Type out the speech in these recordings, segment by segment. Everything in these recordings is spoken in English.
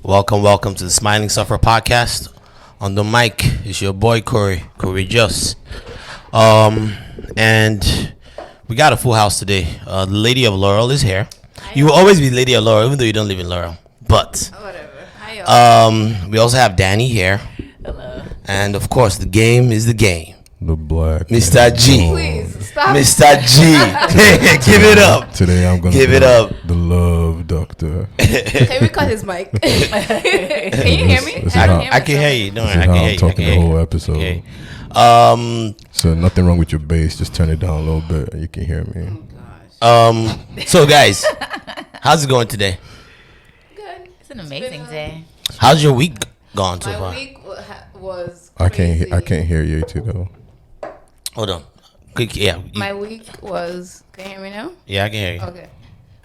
Welcome to the Smiling Sufferer podcast. On the mic is your boy Corey Just. And we got a full house today. The Lady of Laurel is here. You will always be Lady of Laurel, even though you don't live in Laurel. But whatever. Hi, we also have Danny here. hello. And of course, the game is the game. The black Mr. G. Please stop. Mr. G. Give it up. Today I'm gonna give it up. The love doctor. Can we cut his mic? Can you hear me? I can hear you. Don't worry. I can hear you. I'm talking the whole episode. Okay. So nothing wrong with your bass. Just turn it down a little bit and you can hear me. Oh gosh. So guys, how's it going today? Good. It's an amazing day. How's your week gone so My far? week was. I Crazy. can't hear you too though. Hold on. Quick, yeah. My week was. Can you hear me now? Yeah, I can hear you. Okay.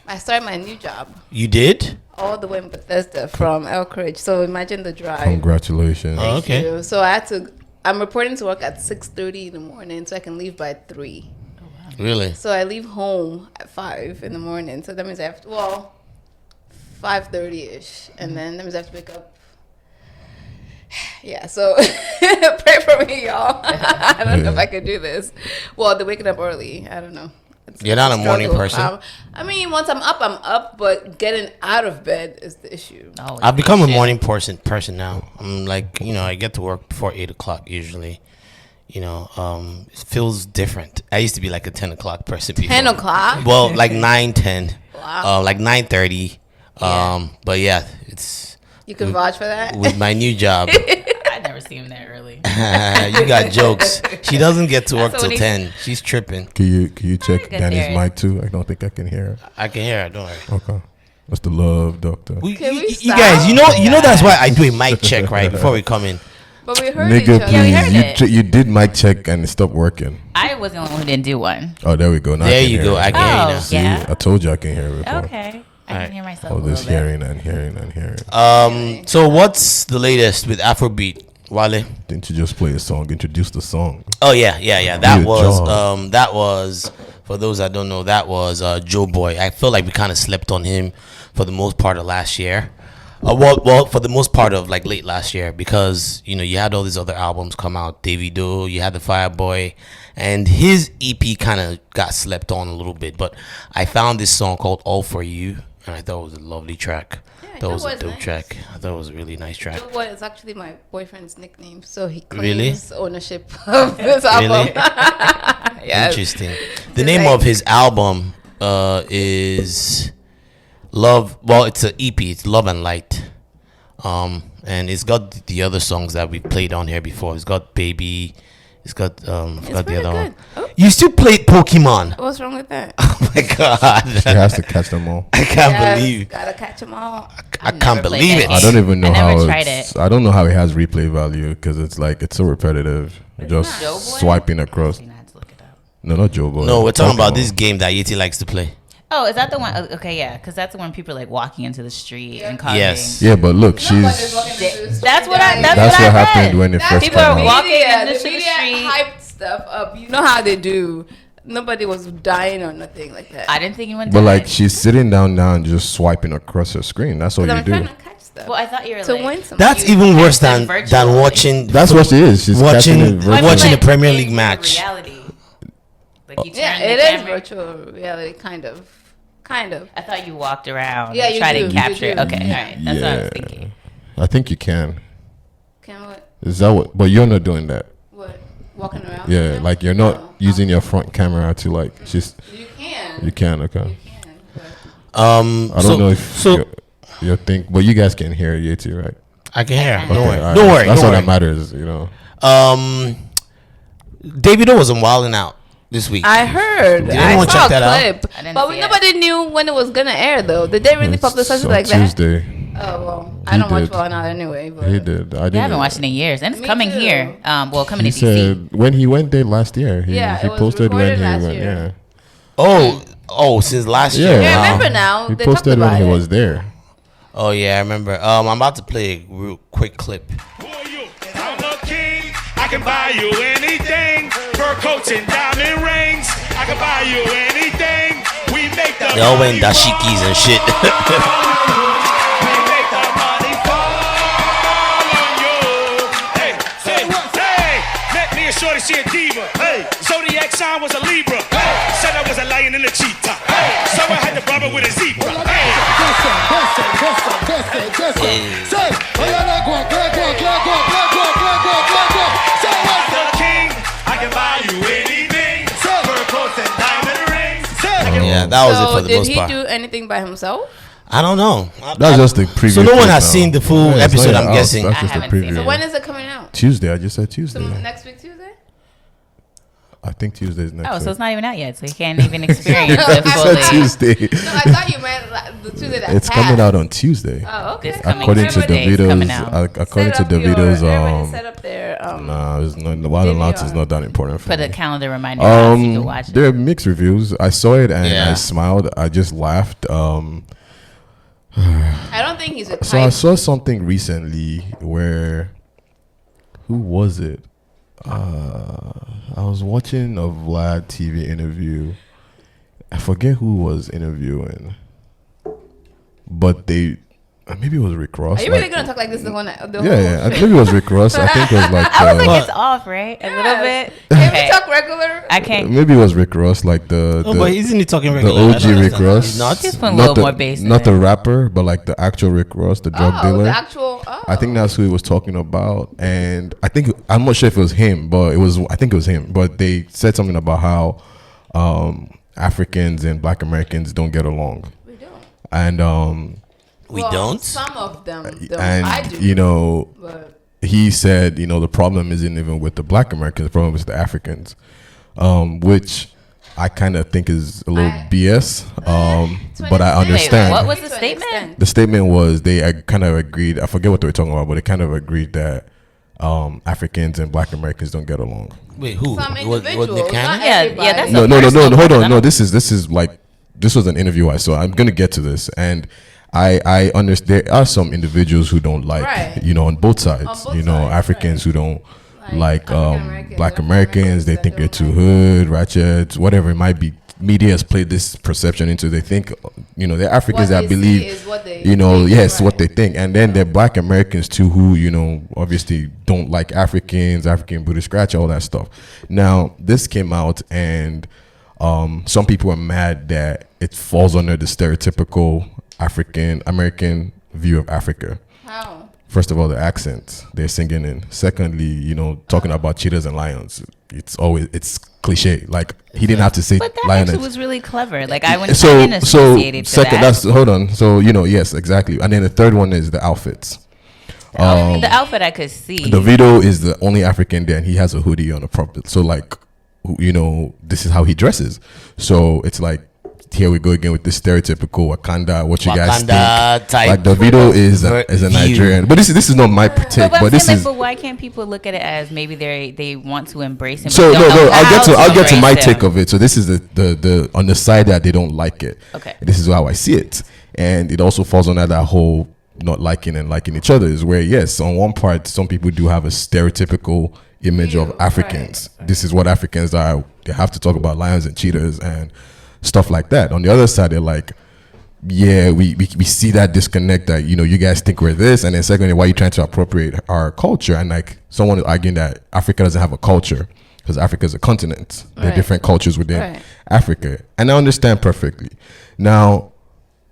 I started my new job You did? all the way in Bethesda from Elkridge. So imagine the drive. Congratulations. Oh, okay. Thank you. So I had to. I'm reporting to work at 6:30 in the morning, so I can leave by 3. Really? So I leave home at 5 in the morning. So that means I have to, 5:30ish, and then that means I have to wake up. Yeah, so pray for me, y'all. I don't know if I can do this. Well, they're waking up early. I don't know. You're not a morning person? I mean, once I'm up, but getting out of bed is the issue. Oh, I've become a morning person now. I'm like, I get to work before 8 o'clock usually. It feels different. I used to be like a 10 o'clock person before. 10 o'clock? Well, like 9, 10. Wow. Like 9:30. Yeah. But yeah, it's You can vouch for that? with my new job. I never see him that early. You got jokes. She doesn't get to work That's till what 10. She's tripping. Can you check get Danny's there. mic too? I don't think I can hear her. I can hear her. Don't worry. Okay. That's the love doctor. Can we You stop? guys, you know that's why I do a mic check right before we come in. But we heard each Nigga, other. Yeah, we heard please. it. You did mic check and it stopped working. I was the only one who didn't do one. Oh, there we go. Now I There can you hear go. her. I can hear you Oh, now. See, yeah. I told you I can hear her before. Okay. I Alright. can hear myself All a this little bit. hearing and hearing and hearing. So what's the latest with Afrobeat, Wale? Didn't you just play a song? Introduce the song. Oh yeah. That Good was for those that don't know, that was Joeboy. I feel like we kind of slept on him for the most part of last year. Well, for the most part of like late last year, because you had all these other albums come out. Davido, you had the Fireboy, and his EP kind of got slept on a little bit. But I found this song called "All for You," and I thought it was a lovely track. Yeah, That was a Joeboy's dope nice. track. I thought it was a really nice track. Joeboy is actually my boyfriend's nickname, so he Really? claims ownership of this album. Really? Yes. Interesting. The name of his album is Love. Well, it's an EP. It's Love and Light. And it's got the other songs that we played on here before. It's got Baby. It's got It's the pretty other good. one. Oh, You still played Pokemon? what's wrong with that? Oh my god! She has to catch them all. I can't Yes, believe. Gotta catch them all. I I've can't never played believe that it. game. I don't even know I never how tried it's, it. I don't know how it has replay value because it's so repetitive. Just Joeboy? swiping across. You have to look it up. No, not Joeboy. No, we're talking about Pokemon. this game that Yeti likes to play. Oh, is that the one? Okay, yeah, because that's the one people are like walking into the street and causing. Yes. Yeah, but look, Nobody's she's. walking into the store That's what dying. I. That's what what I happened read. when it That's first People came are out. walking media, in the the media street. hyped stuff up. You know how they do. Nobody was dying or nothing like that. I didn't think anyone. But died. like she's sitting down now and just swiping across her screen. That's all you I'm trying do. to catch stuff Well, I thought you were to like. win some. That's even worse That's than virtual. watching. That's what she is. She's Watching- catching it But virtually. watching like the Premier in League match. Reality. Like you turn Yeah, the it is camera. virtual reality, kind of. I thought you walked around. Yeah, and you tried do, to you capture it. do. Okay, all right. That's what I was thinking. I think you can. Can what? Is that what? But you're not doing that. What? Walking around? Yeah, like you're not No. using your front camera to like. She's. You can. You can. Okay. You can. But I don't know if so. you think, but you guys can hear it too, right? I can hear. Okay, Don't worry. all right. Don't worry. That's don't all worry. that matters, you know. Davido wasn't wilding out this week. I heard. Did I anyone saw check that out? a clip. I didn't But see it. nobody knew when it was gonna air, though. Did they really It's publicize it on like that? Tuesday. Oh well, He I don't watch did. Fall Out anyway. But He did. I I didn't. haven't watched it in years, and it's Me coming too. here. Well, coming He to DC. said when he went there last year. He, Yeah, he it was posted when recorded he last went. year. Oh, since last Yeah. year. yeah, Wow. remember now? He they talked posted when about he it. was there. Oh yeah, I remember. I'm about to play a real quick clip. Who are you? I'm the king. I can buy you anything. Fur coats and diamond rings. I can buy you anything. We make the They all wearing money dashikis and shit. fall. We make the money fall. was a Libra. Said I was a lion and a cheetah. So I had to barber with a zebra. I can buy you anything. Silver coats and diamond rings. Yeah, that was it for the most part. Did he do anything by himself? I don't know. That's just the preview. So no one has now. seen the full Yeah, it's episode, not I'm out. guessing. That's I just the haven't seen preview. it. So when is it coming out? Tuesday. I just said Tuesday. So next week Tuesday? I think Tuesday's next Oh, week. so it's not even out yet, so you can't even experience No, it I fully. said Tuesday. No, I thought you meant the Tuesday that It's passed. coming out on Tuesday. Oh, okay. This coming According to Tuesday it's coming out. According to Set up your- Davido's, everybody set up their, nah, it's not. Wild and Out is not that important for Put me. a calendar reminder on so you can watch There it. are mixed reviews. I saw it and Yeah. I smiled. I just laughed. I don't think he's a type. So I saw something recently where, who was it? I was watching a Vlad TV interview. I forget who was interviewing, but maybe it was Rick Ross. Are you really gonna talk like this the whole night? Yeah, maybe it was Rick Ross. I think it was like. I was like, it's off, right? A little bit. Can Okay. we talk regular? I can't. Maybe it was Rick Ross, like the Oh, but isn't he talking the regular? OG Rick Ross. He's not. Just put a little more bass in not it. the rapper, but like the actual Rick Ross, the drug dealer. The actual. Oh. I think that's who he was talking about, and I'm not sure if it was him, but I think it was him. But they said something about how Africans and Black Americans don't get along, We don't. and We Well, don't. Some of them don't. and I do. you know, But he said, you know, the problem isn't even with the Black Americans, the problem is the Africans, which I kind of think is a little BS, but I understand. What was To the an statement? extent. The statement was they kind of agreed. I forget what they were talking about, but they kind of agreed that Africans and Black Americans don't get along. Wait, who? Some Was individuals, Nick not Cannon? Yeah, everybody. yeah, that's No, a no, no, personal no. Hold because on. I No, don't- this is like this was an interview I saw. I'm gonna get to this, and I understand there are some individuals who don't like, Right. you know, on both sides. both You know, sides, Africans who don't like African-Americans, Black African Americans. They Americans think they're that too don't hood, ratchet, whatever it might be. Media has played this perception into. They think, you know, they're Africans What that they believe, see is what they you know, think, yes, right. what they think, and then they're Black Americans too, who, you know, obviously don't like Africans, African British scratch, all that stuff. Now this came out, and some people are mad that it falls under the stereotypical African American view of Africa. How? First of all, the accents they're singing in. Secondly, you know, talking about cheetahs and lions. It's cliche. Like he didn't have to say But that lioness. actually was really clever. Like I didn't So associate it to second, that. that's hold on. So you know, yes, exactly. And then the third one is the outfits. The outfit I could see. Davido is the only African there, and he has a hoodie on a prop. So like, you know, this is how he dresses. So it's like, here we go again with this stereotypical Wakanda. What you guys Wakanda think? type Like Davido is a view. Nigerian, but this is not my take. But this is But why can't people look at it as maybe they want to embrace him? so but no. don't know I'll get to embrace my him? take of it. So this is the on the side that they don't like it. Okay. This is how I see it, and it also falls under that whole not liking and liking each other. Is where yes, on one part, some people do have a stereotypical image of Africans. Right. This is what Africans are. They have to talk about lions and cheetahs and stuff like that. On the other side, they're like, yeah, we see that disconnect that, you know, you guys think we're this, and then secondly, why are you trying to appropriate our culture? And like someone is arguing that Africa doesn't have a culture because Africa is a continent. There are Right. different cultures within Right. Africa, and I understand perfectly. Now,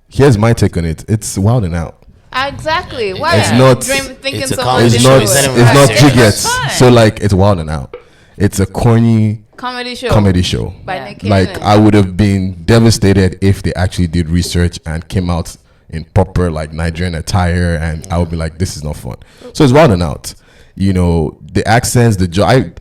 here's my take on it. It's wilding out. Exactly. Why It's are you not- thinking it's a so comedy It's much show. not. into It's it? not It's even not serious. jiggets. Fun. So like, it's wilding out. It's a corny comedy show. comedy show. by Yeah. Nick Like Cannon. I would have been devastated if they actually did research and came out in proper like Nigerian attire, and I would be like, this is not fun. So it's wilding out. You know, the accents,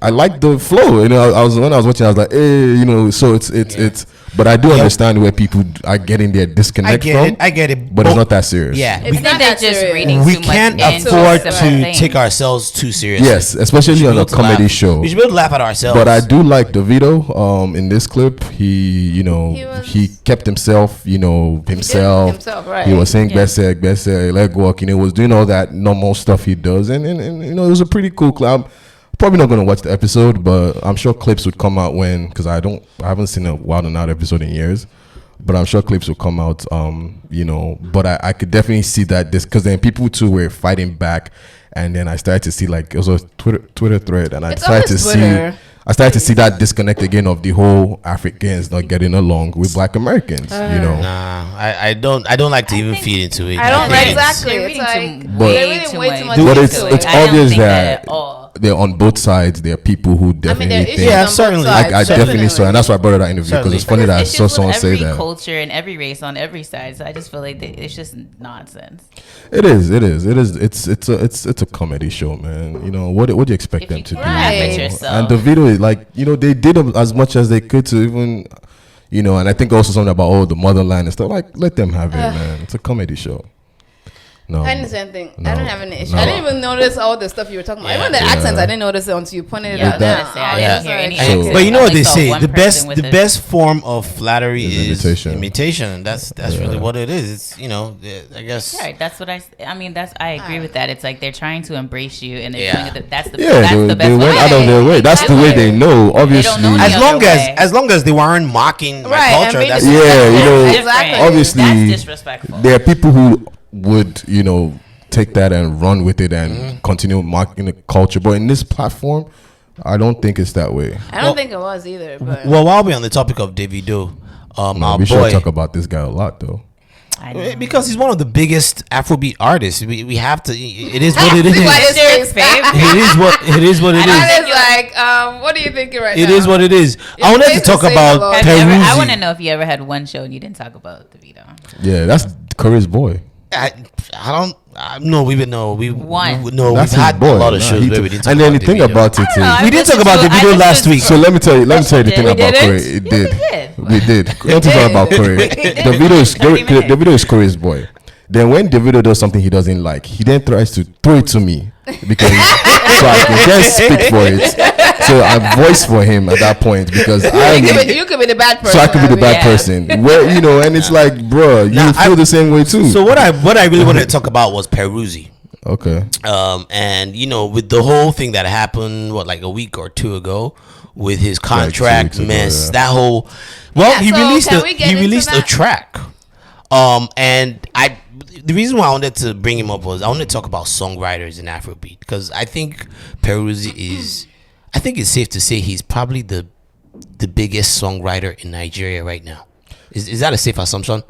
I like the flow. You know, when I was watching, I was like, hey, you know, so it's. But I do understand where people are getting their disconnect from. I get it. But it's not that serious. Yeah, It's I not think they're that just serious. reading we too much can't into afford some to things. take ourselves too seriously. Yes, especially We should on be a able to comedy laugh. show. We should be able to laugh at ourselves. But I do like Davido. In this clip, he He kept himself. You know, himself. right. He was saying Yeah. best leg walk. You know, was doing all that normal stuff he does, and you know, it was a pretty cool clip. Probably not gonna watch the episode, but I'm sure clips would come out because I haven't seen a Wild and Out episode in years. But I'm sure clips will come out, you know. But I could definitely see that because then people too were fighting back, and then I started to see like it was a Twitter thread, and I It's started to always see. Twitter. I started to see that disconnect again of the whole Africans not getting along with Black Americans. Nah, I don't like to even feed into it. I don't think exactly. they're It's reading like But- they're reading way too much. But into it. it's I don't obvious think that at all. they're on both sides. There are people who there definitely are think. issues Yeah, on both certainly. sides, I definitely saw, and that's why I brought it out in the interview because it's funny that I It's saw just someone with say every that. culture and every race on every side. So I just feel like it's just nonsense. It is. It's a comedy show, man. What do you expect If them you to do? can laugh at Right. yourself. And Davido is like, they did as much as they could to even, and I think also something about the motherland and stuff. Like, let them have it, man. It's a comedy show. No, I didn't say anything. No. I don't have any issue. No. I didn't even notice all the stuff you were talking about. Even the accents, I didn't notice it until you pointed it Yeah, out. that- I was gonna say, I Yeah. didn't hear any So- accent. But you know I what only they saw say: one the person with the a- best form of flattery Is is imitation. imitation. That's really what it is. It's I guess. Right, that's what I mean. I agree with that. It's like they're trying to embrace you, and they're Yeah. doing it. That's the Yeah, that's they the best went way. out of their way. That's the way they know. Obviously, know As the long other way. as they weren't mocking my Right, and culture, being that's Yeah, Exactly. obviously, that's disrespectful. there are people who would, take that and run with it and continue mocking the culture. But in this platform, I don't think it's that way. I don't think it was either. But Well, while we're on the topic of Davido, our We should boy, talk about this guy a lot, though. I know. because he's one of the biggest Afrobeat artists. We have to. It is what it is. See why It's this your face. favorite. It is what it is. That is like, what are you thinking right now? It is what it is. I wanted to face talk is about saying Have you ever- I Peruzzi. want to know if you ever had one show and you didn't talk about Davido. Yeah, that's Curry's boy. I don't. No, we would know. One. No, That's we've his had boy. a lot of Nah, shows he where took- we didn't talk and then about the thing Davido. about it I don't know, is, I We didn't talk listened about to- I Davido last listened week. to- so let me tell you the Yes, thing we about did. Curry. We It did. did. Yes, We did. Let me talk about Curry. Davido is Curry's boy. Then when Davido does something he doesn't like, he then tries to throw it to me because so I can just speak for it. So I voice for him at that point because You could be the bad person. so I could be the bad Yeah. person. Where and it's like, bro, you Nah, feel the same way too. So what I really wanted to talk about was Peruzzi. Okay. And with the whole thing that happened, like a week or two ago, with his contract 2 weeks ago, mess, yeah. that whole, Yeah, he so released can we get into a that? track, and the reason why I wanted to bring him up was I wanted to talk about songwriters in Afrobeat because I think Peruzzi is, I think it's safe to say he's probably the biggest songwriter in Nigeria right now. Is that a safe assumption?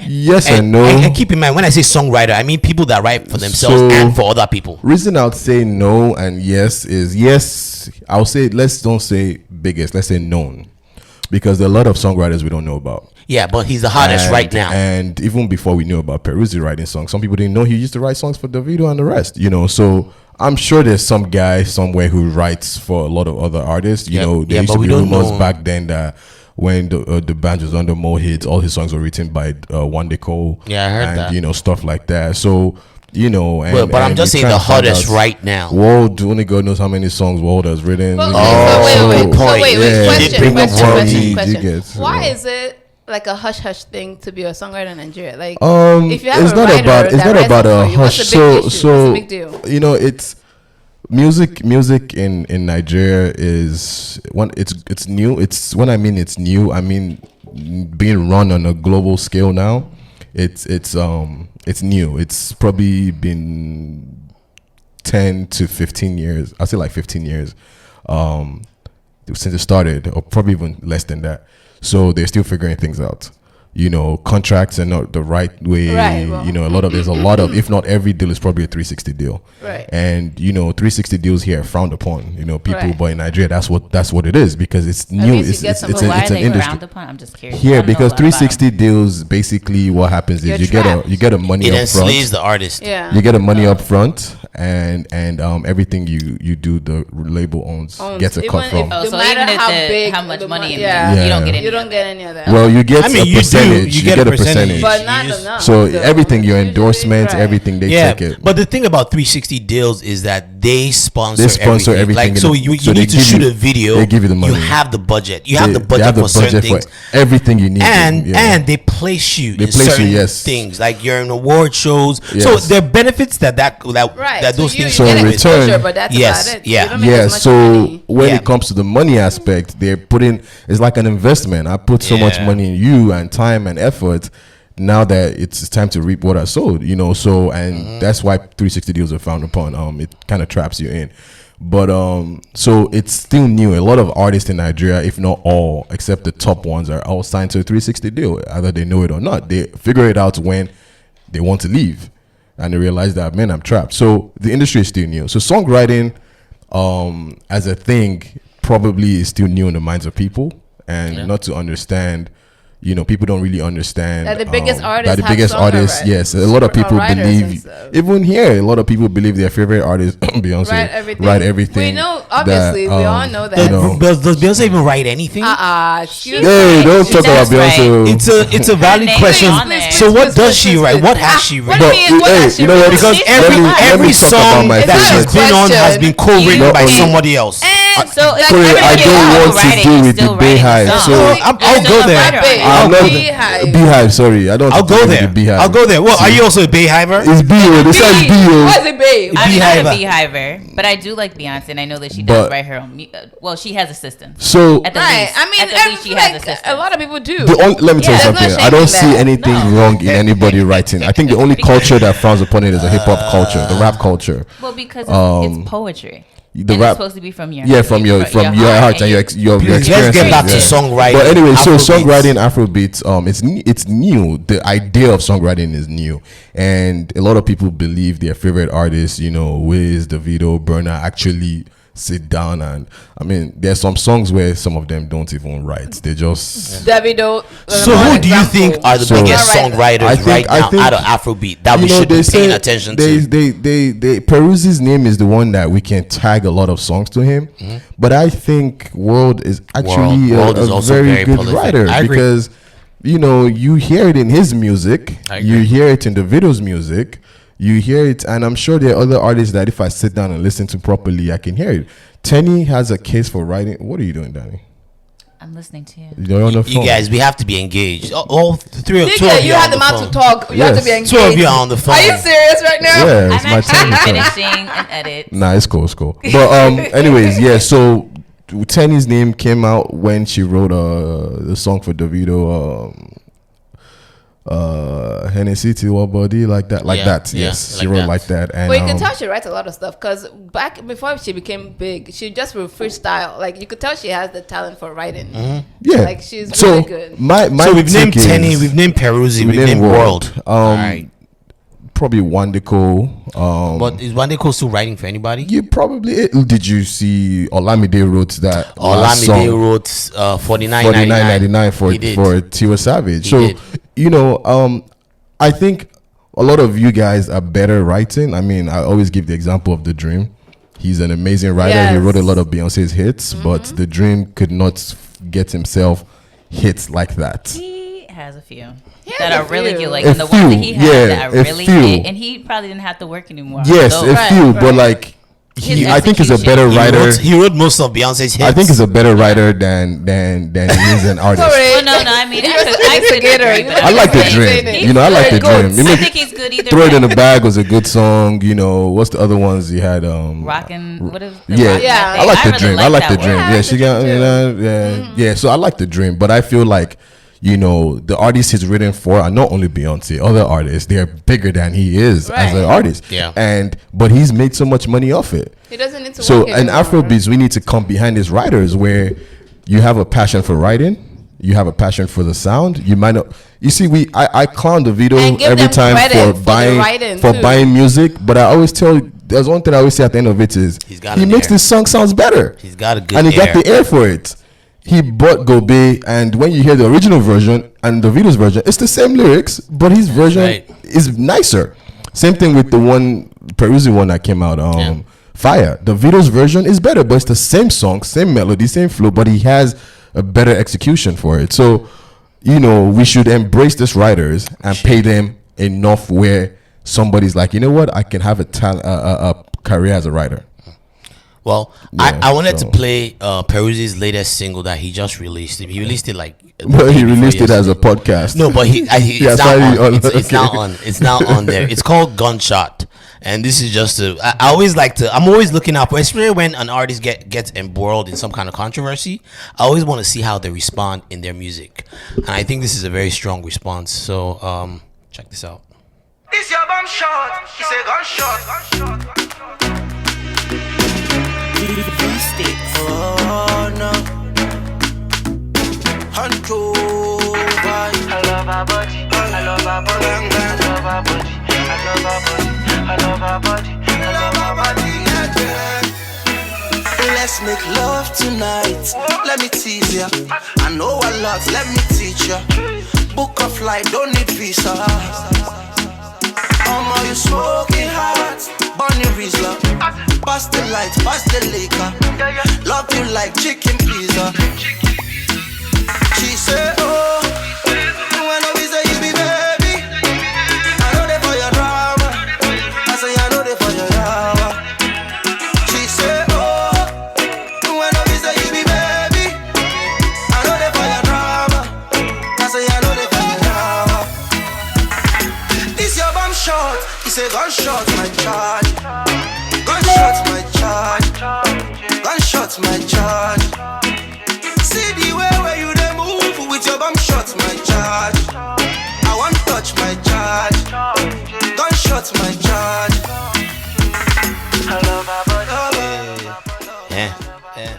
Yes and no. And keep in mind, when I say songwriter, I mean people that write for themselves So- and for other people. Reason I would say no and yes is yes. I'll say don't say biggest. Let's say known, because there are a lot of songwriters we don't know about. Yeah, but he's the hottest right now. And even before we knew about Peruzzi writing songs, some people didn't know he used to write songs for Davido and the rest. So I'm sure there's some guy somewhere who writes for a lot of other artists. There used but to we be don't rumors know. back then that when the band was under more hits, all his songs were written by Wande. Yeah, I heard and, that. stuff like that. So and, But I'm and just you saying try the and find hottest out- right now. World, only God knows how many songs World has written. But, you okay, know, so wait. good point. Yeah, Question, bring up question, World, question. you get, Why so. is it like a hush hush thing to be a songwriter in Nigeria? Like, if you have It's a not writer about it's that not writes about for a you, what's hush. the big issue? So What's the big deal? it's music in Nigeria is it's new. It's when I mean it's new, I mean being run on a global scale now. It's new. It's probably been 10 to 15 years. I'll say like 15 years since it started, or probably even less than that. So they're still figuring things out. Contracts are not the right way. Right, well. There's a lot of, if not every deal is probably a 360 deal. Right. And 360 deals here are frowned upon. People, Right. but in Nigeria, that's what it is because it's At new. least you It's get it's, some it's, But a, why it's are an they industry. frowned upon? I'm just curious. I Here, don't know because a lot about 360 deals basically what happens is You're you trapped. get a money It up front. enslaves the artist. Yeah. You get a money up front, and everything you do, the label owns gets a Even cut if- from. Oh, no so matter even if how the- big how much the money mon- you yeah. make, you don't get any. You don't get any of that. Well, you get I mean, a you percentage. do. You get a percentage. but not You just- enough. So though. everything, your Usually, endorsements, right. everything, they Yeah, take it. but the thing about 360 deals is that they sponsor everything. Like, so you So they need to give shoot you- a video. they give you the money. You have the budget. You have They- the they budget have the for certain budget for things. everything you need. And Yeah. and they place you They in place you, certain yes. things, like you're in award shows. So Yes. there are benefits that Right. that those so things. So you in get return- exposure, but that's Yes, about it. yeah. You don't make Yeah, as much so money. when Yeah. it comes to the money aspect, they're putting, it's like an investment. I put so much Yeah. money in you and time and effort. Now that it's time to reap what I sowed, so and that's why 360 deals are frowned upon. It kind of traps you in. But so it's still new. A lot of artists in Nigeria, if not all, except the top ones, are all signed to a 360 deal. Either they know it or not. They figure it out when they want to leave, and they realize that, man, I'm trapped. So the industry is still new. So songwriting, as a thing, probably is still new in the minds of people, and not to understand. People don't really understand that the biggest artists. That the biggest artists, yes, a lot of people believe. Even here, a lot of people believe their favorite artist, Beyonce, write everything. We know, obviously, we all know that. Does Beyonce even write anything? Excuse me. Hey, don't talk about Beyonce. It's a valid question. So what does she write? What has she written? You know what? Because every song that she's been on has been co-written by somebody else. So I don't want to do with the Beehive. So I'll go there. Beehive, sorry. I don't. I'll go there. I'll go there. Well, are you also a Beehiver? It's B.O. This is B.O. What's a Bee? I'm not a Beehiver, but I do like Beyonce, and I know that she does write her own. Well, she has assistants. So at the least, I mean, at the least she has assistants. A lot of people do. Let me tell you something. I don't see anything wrong in anybody writing. I think the only culture that frowns upon it is the hip hop culture, the rap culture. Well, because it's poetry. The and rap it's supposed to be from your from your heart and your experience. Let's get back to songwriting. But anyway, so songwriting Afrobeats, it's new. The idea of songwriting is new, and a lot of people believe their favorite artists, Wiz, Davido, Burna, actually sit down and there's some songs where some of them don't even write. They just Davido. So who do you think are the biggest songwriters right now out of Afrobeat that we should be paying attention to? Peruzzi's name is the one that we can tag a lot of songs to him, but I think World is actually a very good writer because you hear it in his music, you hear it in Davido's music. You hear it, and I'm sure there are other artists that if I sit down and listen to properly, I can hear it. Tenny has a case for writing. What are you doing, Danny? I'm listening to you. You're on the phone. You guys, we have to be engaged. All three of you. You had the mouth to talk. You have to be engaged. Two of you are on the phone. Are you serious right now? Yeah, it's my I'm finishing an edit. Nah, it's cool. But anyways, yeah. So Tenny's name came out when she wrote the song for Davido. Hennessy Tiwa body like that yes, she wrote like that. And well, you can tell she writes a lot of stuff because back before she became big, she just would freestyle. Like you could tell she has the talent for writing. Yeah, like she's really good. So we've named Tenny, we've named Peruzzi, we've named World. All right. Probably Wande. But is Wande still writing for anybody? You probably did. You see Olamide wrote that? Olamide wrote $49.99 for Tiwa Savage. I think a lot of you guys are better writing. I always give the example of The Dream. He's an amazing writer. Yes. He wrote a lot of Beyonce's hits, but The Dream could not get himself hits like that. He has a few that are really good, like and the ones that he has that are really hit, and he probably didn't have to work anymore. Yes, a few, but like I think he's a better writer. He wrote most of Beyonce's hits. I think he's a better writer than he is an artist. Well, no. I mean, I like The Dream. I like The Dream. I think he's good either. Throw It in the Bag was a good song. What's the other ones he had? Rockin'. What is? I like The Dream. I like The Dream. Yeah, she got. Yeah. So I like The Dream, but I feel like. The artists he's written for are not only Beyonce, other artists. They're bigger than he is as an artist. Yeah. But he's made so much money off it. He doesn't need to. So in Afrobeats, we need to come behind his writers where you have a passion for writing, you have a passion for the sound. You might not. You see, I clown Davido every time for buying music, but I always tell. There's one thing I always say at the end of it is he makes this song sounds better. He's got a good and he got the air for it. He bought Gobe, and when you hear the original version and the Davido's version, it's the same lyrics, but his version is nicer. Same thing with the Peruzzi one that came out, Fire. The Davido's version is better, but it's the same song, same melody, same flow, but he has a better execution for it. So, we should embrace these writers and pay them enough where somebody's like, you know what, I can have a career as a writer. Well, I wanted to play Peruzzi's latest single that he just released. He released it like. Well, he released it as a podcast. No, but it's now on there. It's called Gunshot, and this is just I'm always looking out for, especially when an artist gets embroiled in some kind of controversy. I always want to see how they respond in their music, and I think this is a very strong response. So check this out. This your bomb shot. It's a gunshot. Acoustics. Oh no. Control. I love our body. I love our body. I love our body. I love our body. I love our body. I love our body. Let's make love tonight. Let me tease ya. I know a lot. Let me teach ya. Book a flight. Don't need visa. You smoking hot, Bonnie Rizla. Pass the lights, pass the liquor. Love you like chicken pizza. She said, oh, when I visit you, baby, I know they for your drama. I say, I know they for your drama. She said, oh, when I visit you, baby, I know they for your drama. I say, I know they for your drama. This your bomb shot. He say gunshot my charge. Gunshot my charge. Gunshot my charge. See the way where you dey move with your bomb shot my charge. I want touch my charge. Gunshot my charge. I love our body. Yeah.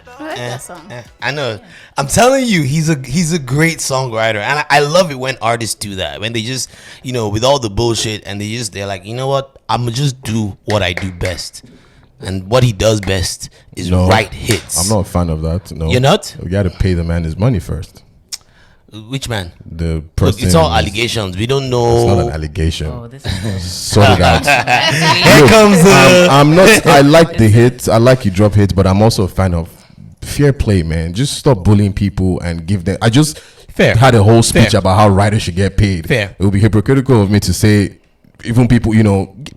I like that song. I know. I'm telling you, he's a great songwriter, and I love it when artists do that. When they just, with all the bullshit, and they're like, you know what? I'm gonna just do what I do best, and what he does best is write hits. I'm not a fan of that. No, you're not. We got to pay the man his money first. Which man? The person. Look, it's all allegations. We don't know. It's not an allegation. Oh, this is Sort it out. Here comes. I'm not. I like the hits. I like you drop hits, but I'm also a fan of fair play, man. Just stop bullying people and give them. I just had a whole speech about how writers should get paid. It would be hypocritical of me to say, even people,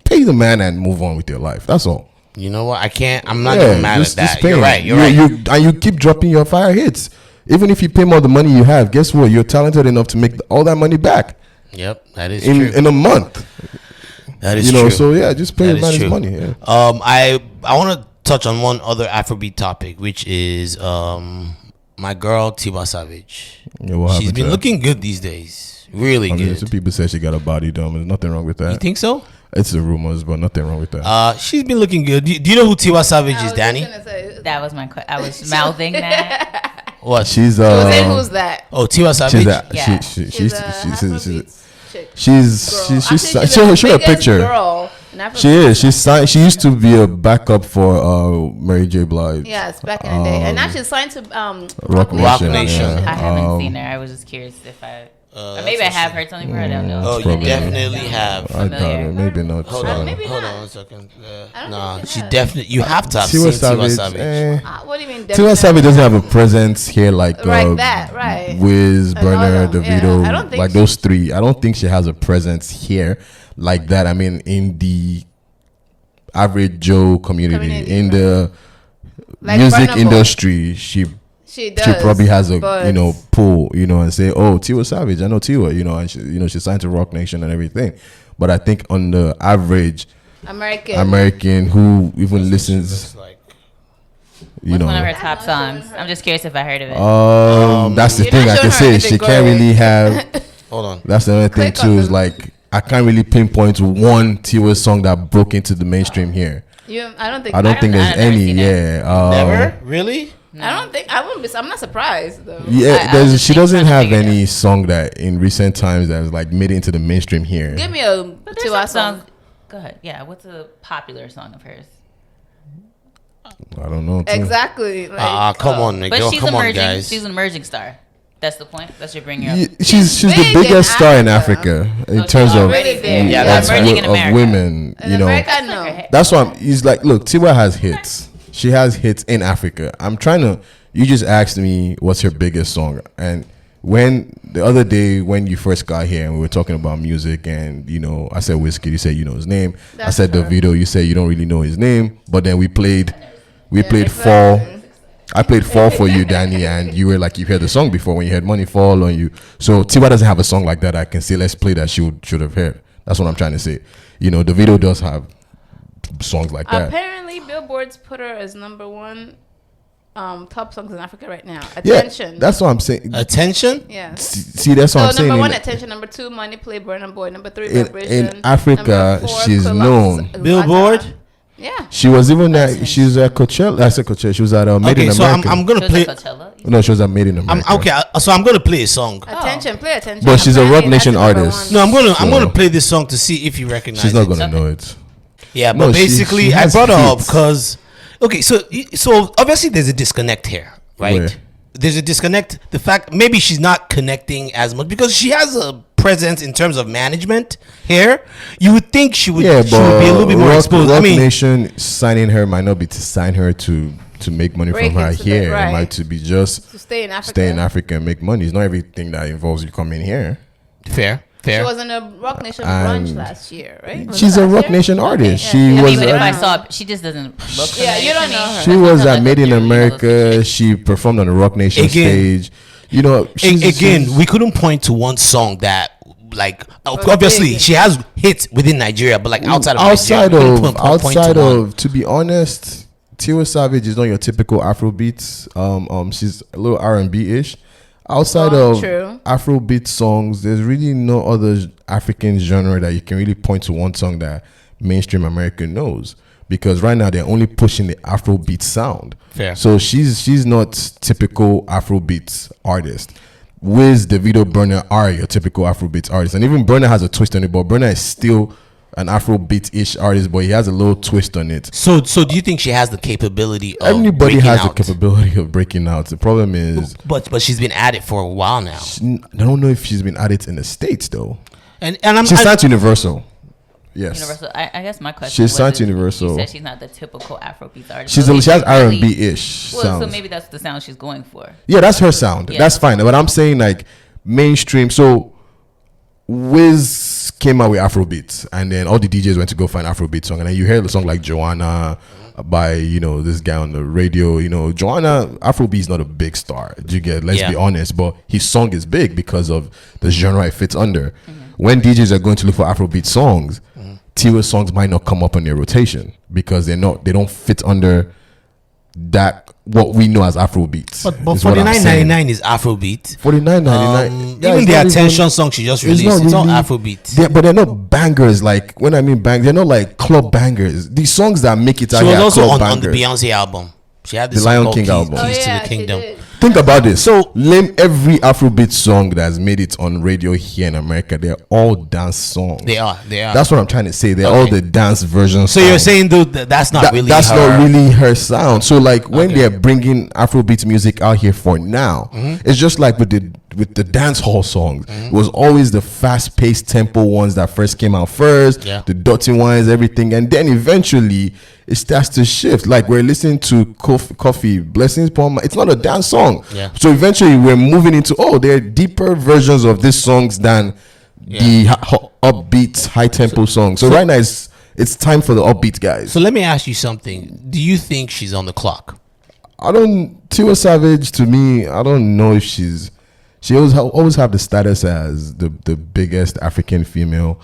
pay the man and move on with your life. That's all. You know what? I can't. I'm not even mad at that. You're right. You're right. And you keep dropping your fire hits. Even if you pay more the money you have, guess what? You're talented enough to make all that money back. Yep, that is true. In a month. That is true. So yeah, just pay the man his money. Yeah. I want to touch on one other Afrobeat topic, which is my girl Tiwa Savage. Yeah, she's been looking good these days. Really good. Some people say she got a body dome. There's nothing wrong with that. You think so? It's the rumors, but nothing wrong with that. She's been looking good. Do you know who Tiwa Savage is, Danny? That was my I was mouthing that. What? She's who's that? Oh, Tiwa Savage. She's show a picture. Girl she is. She used to be a backup for Mary J. Blige. Yes, back in the day, and now she's signed to Rock Nation. Yeah. I haven't seen her. I was just curious if I. Or maybe I have heard something from her. I don't know. Oh, you definitely have. I doubt it. Maybe not. Hold on a second. No, she definitely. You have to have seen Tiwa Savage. What do you mean? Tiwa Savage doesn't have a presence here like that, right? Wiz, Burner, Davido, I don't think like those three. I don't think she has a presence here like that. I mean, in the average Joe community, in the music industry, she probably has a pull, and say, oh, Tiwa Savage, I know Tiwa, and she signed to Rock Nation and everything. But I think on the average American who even listens, what's one of her top songs? I'm just curious if I heard of it. That's the thing I can say. She can't really have. Hold on. That's the other thing too. Is like I can't really pinpoint one Tiwa song that broke into the mainstream here. I don't think there's any. Yeah. Never really. No. I don't think I wouldn't be. I'm not surprised though. Yeah, she doesn't have any song that in recent times that has like made it into the mainstream here. Give me a Tiwa song. Go ahead. Yeah, what's a popular song of hers? I don't know. Exactly. Come on, but girl. She's come emerging. on, guys. She's an emerging star. That's the point. That's your bringing up. She's the biggest star in Africa in terms of women. America, no. That's why he's like, look, Tiwa has hits. She has hits in Africa. You just asked me what's her biggest song. And when the other day when you first got here and we were talking about music and, I said Wizkid, you said you know his name. I said Davido, you said you don't really know his name. But then we played Fall. I played Fall for you, Danny, and you were like, you heard the song before when you heard Money Fall on you. So Tiwa doesn't have a song like that I can say, let's play that she should have heard. That's what I'm trying to say. Davido does have songs like that. Apparently, Billboard's put her as number one top songs in Africa right now. Attention. Yeah, that's what I'm saying. Attention? Yeah. See, that's what I'm saying. Number one, Attention. Number two, Money, Play, Burna Boy. Number three, Vibration. In Africa, she's known. Billboard? Yeah. She was even at. She's at Coachella. I said Coachella. She was at Made in so America. I'm gonna play. No, she was at Made in America. So I'm gonna play a song. Play attention. But she's a Rock Nation artist. No, I'm gonna play this song to see if you recognize. She's not it. gonna know it. Yeah, No, but basically, she I has brought her up hits. because so obviously there's a disconnect here, right? Where? There's a disconnect. The fact maybe she's not connecting as much because she has a presence in terms of management here. You would think she would, Yeah, she but would be a little bit more exposed. Rock I mean, Nation signing her might not be to sign her to make money Break from her into the- here. right. It might to be just To stay in Africa. stay in Africa and make money. It's not everything that involves you coming here. fair. She was in a Rock Nation brunch last year, right? Was She's it a last Rock year? Nation artist. Yeah. She I I was. mean, but if I at- saw, she just doesn't look. Yeah, you familiar don't to know me. her. She That's was not at like Made a in dude, you know, those America. pictures. She performed on the Rock Nation Again. stage. You know, Again, we couldn't point to one song that like obviously big. she has hits within Nigeria, but like outside of Nigeria, we couldn't point to one. to be honest, Tiwa Savage is not your typical Afrobeat. She's a little R&B ish. Outside of True. Afrobeat songs, there's really no other African genre that you can really point to one song that mainstream America knows. Because right now they're only pushing the Afrobeat sound. Fair. So she's not typical Afrobeat artist. Wiz, Davido, Burna are your typical Afrobeat artists, and even Burna has a twist on it. But Burna is still an Afrobeat-ish artist, but he has a little twist on it. So do you think she has the capability of Everybody breaking has out? the capability of breaking out. The problem is, But she's been at it for a while now. I don't know if she's been at it in the States though. And She's signed to Universal. Yes. Universal. I guess my question. She's signed was, to is Universal. You said she's not the typical Afrobeat artist. She So has maybe R&B-ish Well, sounds. so maybe that's the sound she's going for. Yeah, that's her sound. Yeah. That's fine. But I'm saying like mainstream. So Wiz came out with Afrobeat, and then all the DJs went to go find Afrobeat song, and then you hear the song like Joanna by this guy on the radio. Joanna, Afrobeat is not a big star. You get? Let's be honest, but his song is big because of the genre it fits under. When DJs are going to look for Afrobeat songs, Tiwa songs might not come up on their rotation because they don't fit under that what we know as Afrobeat. But is what I'm saying. $49.99 is Afrobeat. $49.99. Even the Attention song she just released, it's not Afrobeat. But they're not bangers. Like when I mean bang, they're not like club bangers. These songs that make it out She was here are also club on the bangers. Beyonce album. She had this The song Lion called King Keys, album. Keys to the she Kingdom. did. Think about this. So name every Afrobeat song that has made it on radio here in America. They're all dance songs. They are. That's what I'm trying to say. They're all the dance versions. So you're saying though that's not really that's her. not really her sound. So like when they're bringing Afrobeat music out here for now, it's just like with the dance hall songs. It was always the fast paced tempo ones that first came out first, the dirty ones, everything, and then eventually it starts to shift. Like we're listening to Coffee Blessings Poem. It's not a dance song. Yeah. So eventually we're moving into there are deeper versions of these songs than the upbeat high tempo songs. So right now it's time for the upbeat guys. So let me ask you something. Do you think she's on the clock? Tiwa Savage, to me, I don't know if she always have the status as the biggest African female.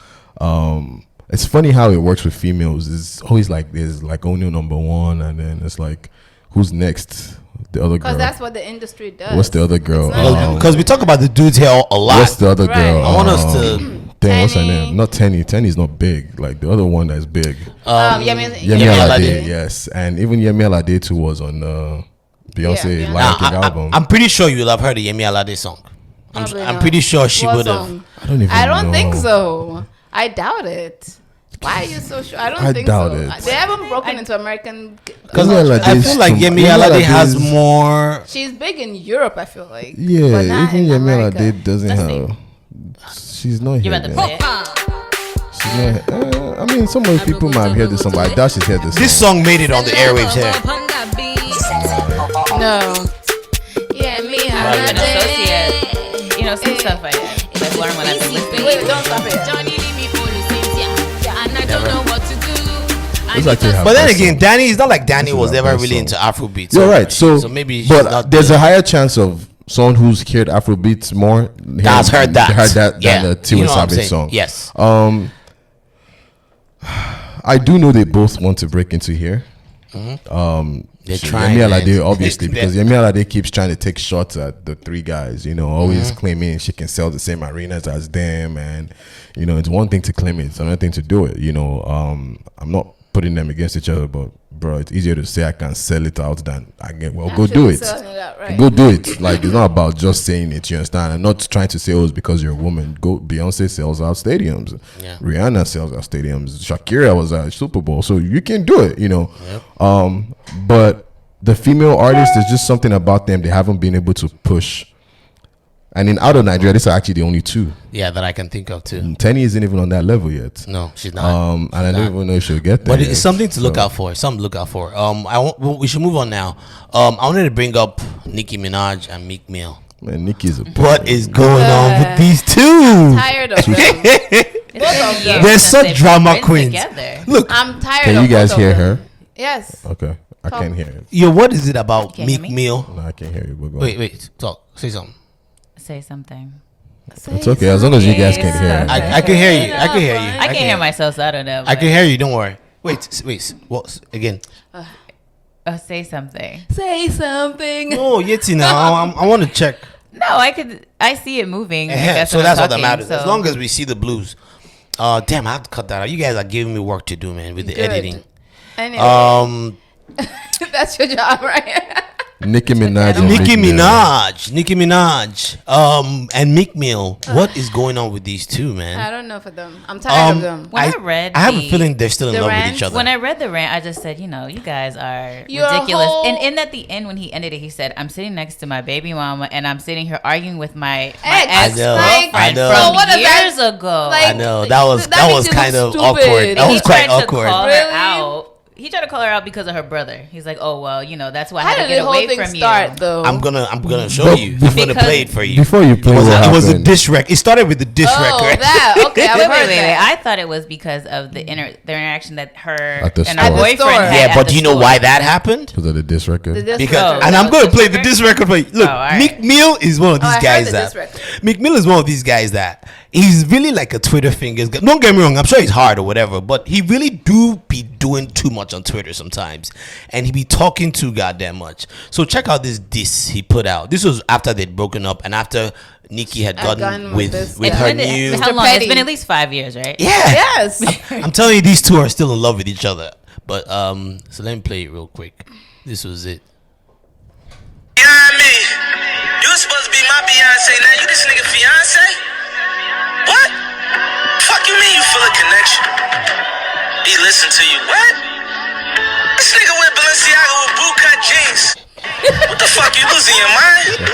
It's funny how it works with females. It's always like there's like only number one, and then it's like who's next? The other girl. Because that's what the industry does. What's the other girl? Because we talk about the dudes here a lot. What's the other Right. girl? I want us to. Damn, what's her Tenny. name? Not Tenny. Tenny's not big. Like the other one that's big. Yemi Yemi Alade. Alade. Yes, and even Yemi Alade too was on Beyonce Yeah. Lion King album. I'm pretty sure you'll have heard the Yemi Alade song. Probably I'm not. pretty sure she What would have. song? I don't think know. so. I doubt it. Why are you so sure? I I think doubt so. it. They haven't broken into American. Because Yemi I Alade's feel like too- Yemi Yemi Alade has Alade's- more. She's big in Europe, I feel like. Yeah, but not even in Yemi America. Alade doesn't Let's have. She's not You here. about to man. play it? She's not. I mean, some of the people might have heard this song, but I doubt she's heard this. This song made it on the airwaves here. No. Yeah, me. Probably been associated. Some stuff I like learn when I've been listening. Wait, don't stop it. It's actually her But then best again, song. Danny, it's not like Danny This is was her ever best really song. into Afrobeat. You're right. So maybe she's but not there's the- a higher chance of someone who's heard Afrobeats more. That's heard that. than the Tiwa You know what I'm Savage saying? song. Yes. I do know they both want to break into here. They're trying. Yemi man. Alade, obviously, because Yemi Alade keeps trying to take shots at the three guys. Always claiming she can sell the same arenas as them, and it's one thing to claim it, it's another thing to do it. I'm not putting them against each other, but bro, it's easier to say I can sell it out than I get. Well, go do it. Go do it. Like, it's not about just saying it. You understand? And not trying to say, oh, it's because you're a woman. Go. Beyonce sells out stadiums. Yeah. Rihanna sells out stadiums. Shakira was at Super Bowl, so you can do it. You know. Yep. But the female artists, there's just something about them they haven't been able to push. And in out of Nigeria, these are actually the only two. Yeah, that I can think of too. Tenny isn't even on that level yet. No, she's not. And I don't even know if she'll get there. But it's something to look out for. Something to look out for. We should move on now. I wanted to bring up Nicki Minaj and Meek Mill. Man, Nicki's a what is going on with these two? I'm tired of them. Both of them. They're such drama queens. Together. Look, I'm tired. Can you guys hear her? Yes. Okay, I can't hear it. Yo, what is it about Meek Mill? No, I can't hear you. Wait, talk. Say something. Say something. It's okay as long as you guys can hear. I can hear you. I can hear you. I can't hear myself, so I don't know. I can hear you. Don't worry. Wait. What again? Say something. Say something. No, Yeti. Now I want to check. No, I see it moving. So that's all that matters. As long as we see the blues. Damn, I have to cut that out. You guys are giving me work to do, man, with the editing. Anyway. That's your job, right? Nicki Minaj, and Meek Mill. What is going on with these two, man? I don't know for them. I'm tired of them. When I have a feeling they're still in love with each other. When I read the rant, I just said, you guys are ridiculous. And at the end, when he ended it, he said, "I'm sitting next to my baby mama, and I'm sitting here arguing with my ex-girlfriend from years ago." I know that was kind of awkward. That was quite awkward. He tried to call her out because of her brother. He's like, "Oh well, that's why I had to get away from you." Though? I'm gonna show you. I'm gonna play it for you. Before you play, it was a diss record. It started with the diss record. That okay. Wait. I thought it was because of the interaction that her and her boyfriend had. Yeah, but do you know why that happened? Because of the diss record. And I'm gonna play the diss record for you. Look, Meek Mill is one of these guys Meek Mill is one of these guys that he's really like a Twitter fingers. Don't get me wrong. I'm sure he's hard or whatever, but he really do be doing too much on Twitter sometimes, and he be talking too goddamn much. So check out this diss he put out. This was after they'd broken up and after Nicki had gotten with her new. How long? It's been at least 5 years, right? Yeah. Yes. I'm telling you, these two are still in love with each other. But so let me play it real quick. This was it. You know what I mean? You was supposed to be my Beyonce. Now you this nigga fiance? What? Fuck you mean you feel a connection? He listen to you. What? This nigga wear Balenciaga with bootcut jeans. What the fuck, you losing your mind?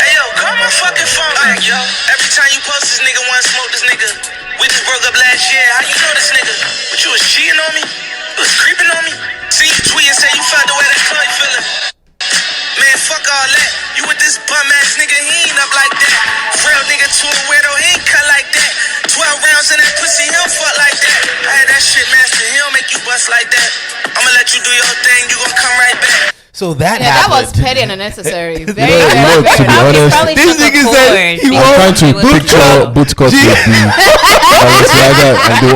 Hey yo, call my fucking phone back, yo. Every time you post this nigga wanna smoke this nigga. We just broke up last year. How you know this nigga? But you was cheating on me? You was creeping on me? See you tweet and say you felt the way that Chloe feeling. Man, fuck all that. You with this bum ass nigga, he ain't up like that. Real nigga to a weirdo, he ain't cut like that. 12 rounds in that pussy, he don't fuck like that. I had that shit master, he don't make you bust like that. I'ma let you do your thing, you gon' come right back. So that that happened. was petty and unnecessary. To be honest, this nigga said he was trying to picture bootcut with